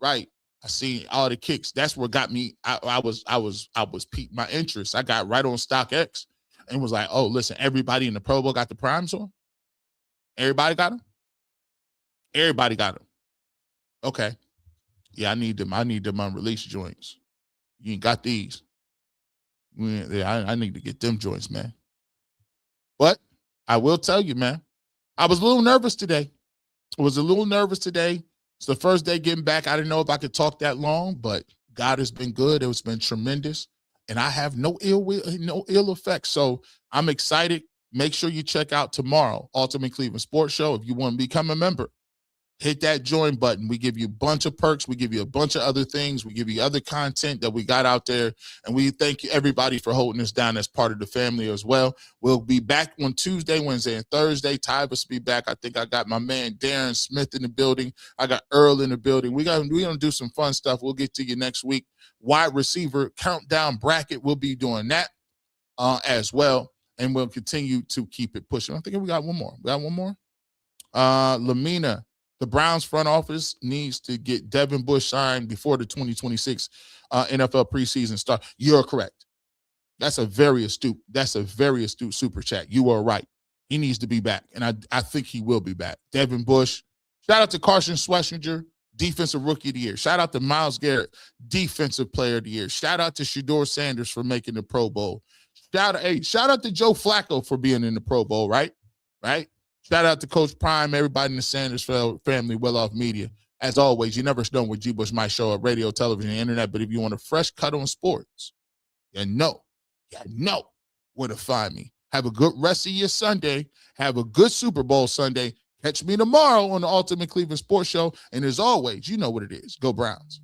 Right. I seen all the kicks. That's what got me. I was piqued my interest. I got right on StockX and was like, oh, listen, everybody in the Pro Bowl got the primes on? Everybody got them? Everybody got them. Okay. Yeah, I need them. I need them unreleased joints. You ain't got these. Yeah, I need to get them joints, man. But I will tell you, man, I was a little nervous today. It's the first day getting back. I didn't know if I could talk that long, but God has been good. It's been tremendous. And I have no ill effects. So I'm excited. Make sure you check out tomorrow, Ultimate Cleveland Sports Show. If you want to become a member, hit that join button. We give you a bunch of perks. We give you a bunch of other things. We give you other content that we got out there. And we thank you, everybody, for holding us down as part of the family as well. We'll be back on Tuesday, Wednesday, and Thursday. Tyvus will be back. I think I got my man Darren Smith in the building. I got Earl in the building. We're going to do some fun stuff. We'll get to you next week. Wide receiver countdown bracket. We'll be doing that as well. And we'll continue to keep it pushing. I think we got one more. Lamina. The Browns front office needs to get Devin Bush signed before the 2026 NFL preseason start. You're correct. That's a very astute super chat. You are right. He needs to be back, and I think he will be back. Devin Bush. Shout out to Carson Schlesinger, Defensive Rookie of the Year. Shout out to Myles Garrett, Defensive Player of the Year. Shout out to Shedeur Sanders for making the Pro Bowl. Shout out to Joe Flacco for being in the Pro Bowl, right? Right? Shout out to Coach Prime, everybody in the Sanders family, Well Off Media. As always, you never know what G. Bush might show up, radio, television, internet, but if you want a fresh cut on sports, you know where to find me. Have a good rest of your Sunday. Have a good Super Bowl Sunday. Catch me tomorrow on the Ultimate Cleveland Sports Show. And as always, you know what it is. Go Browns.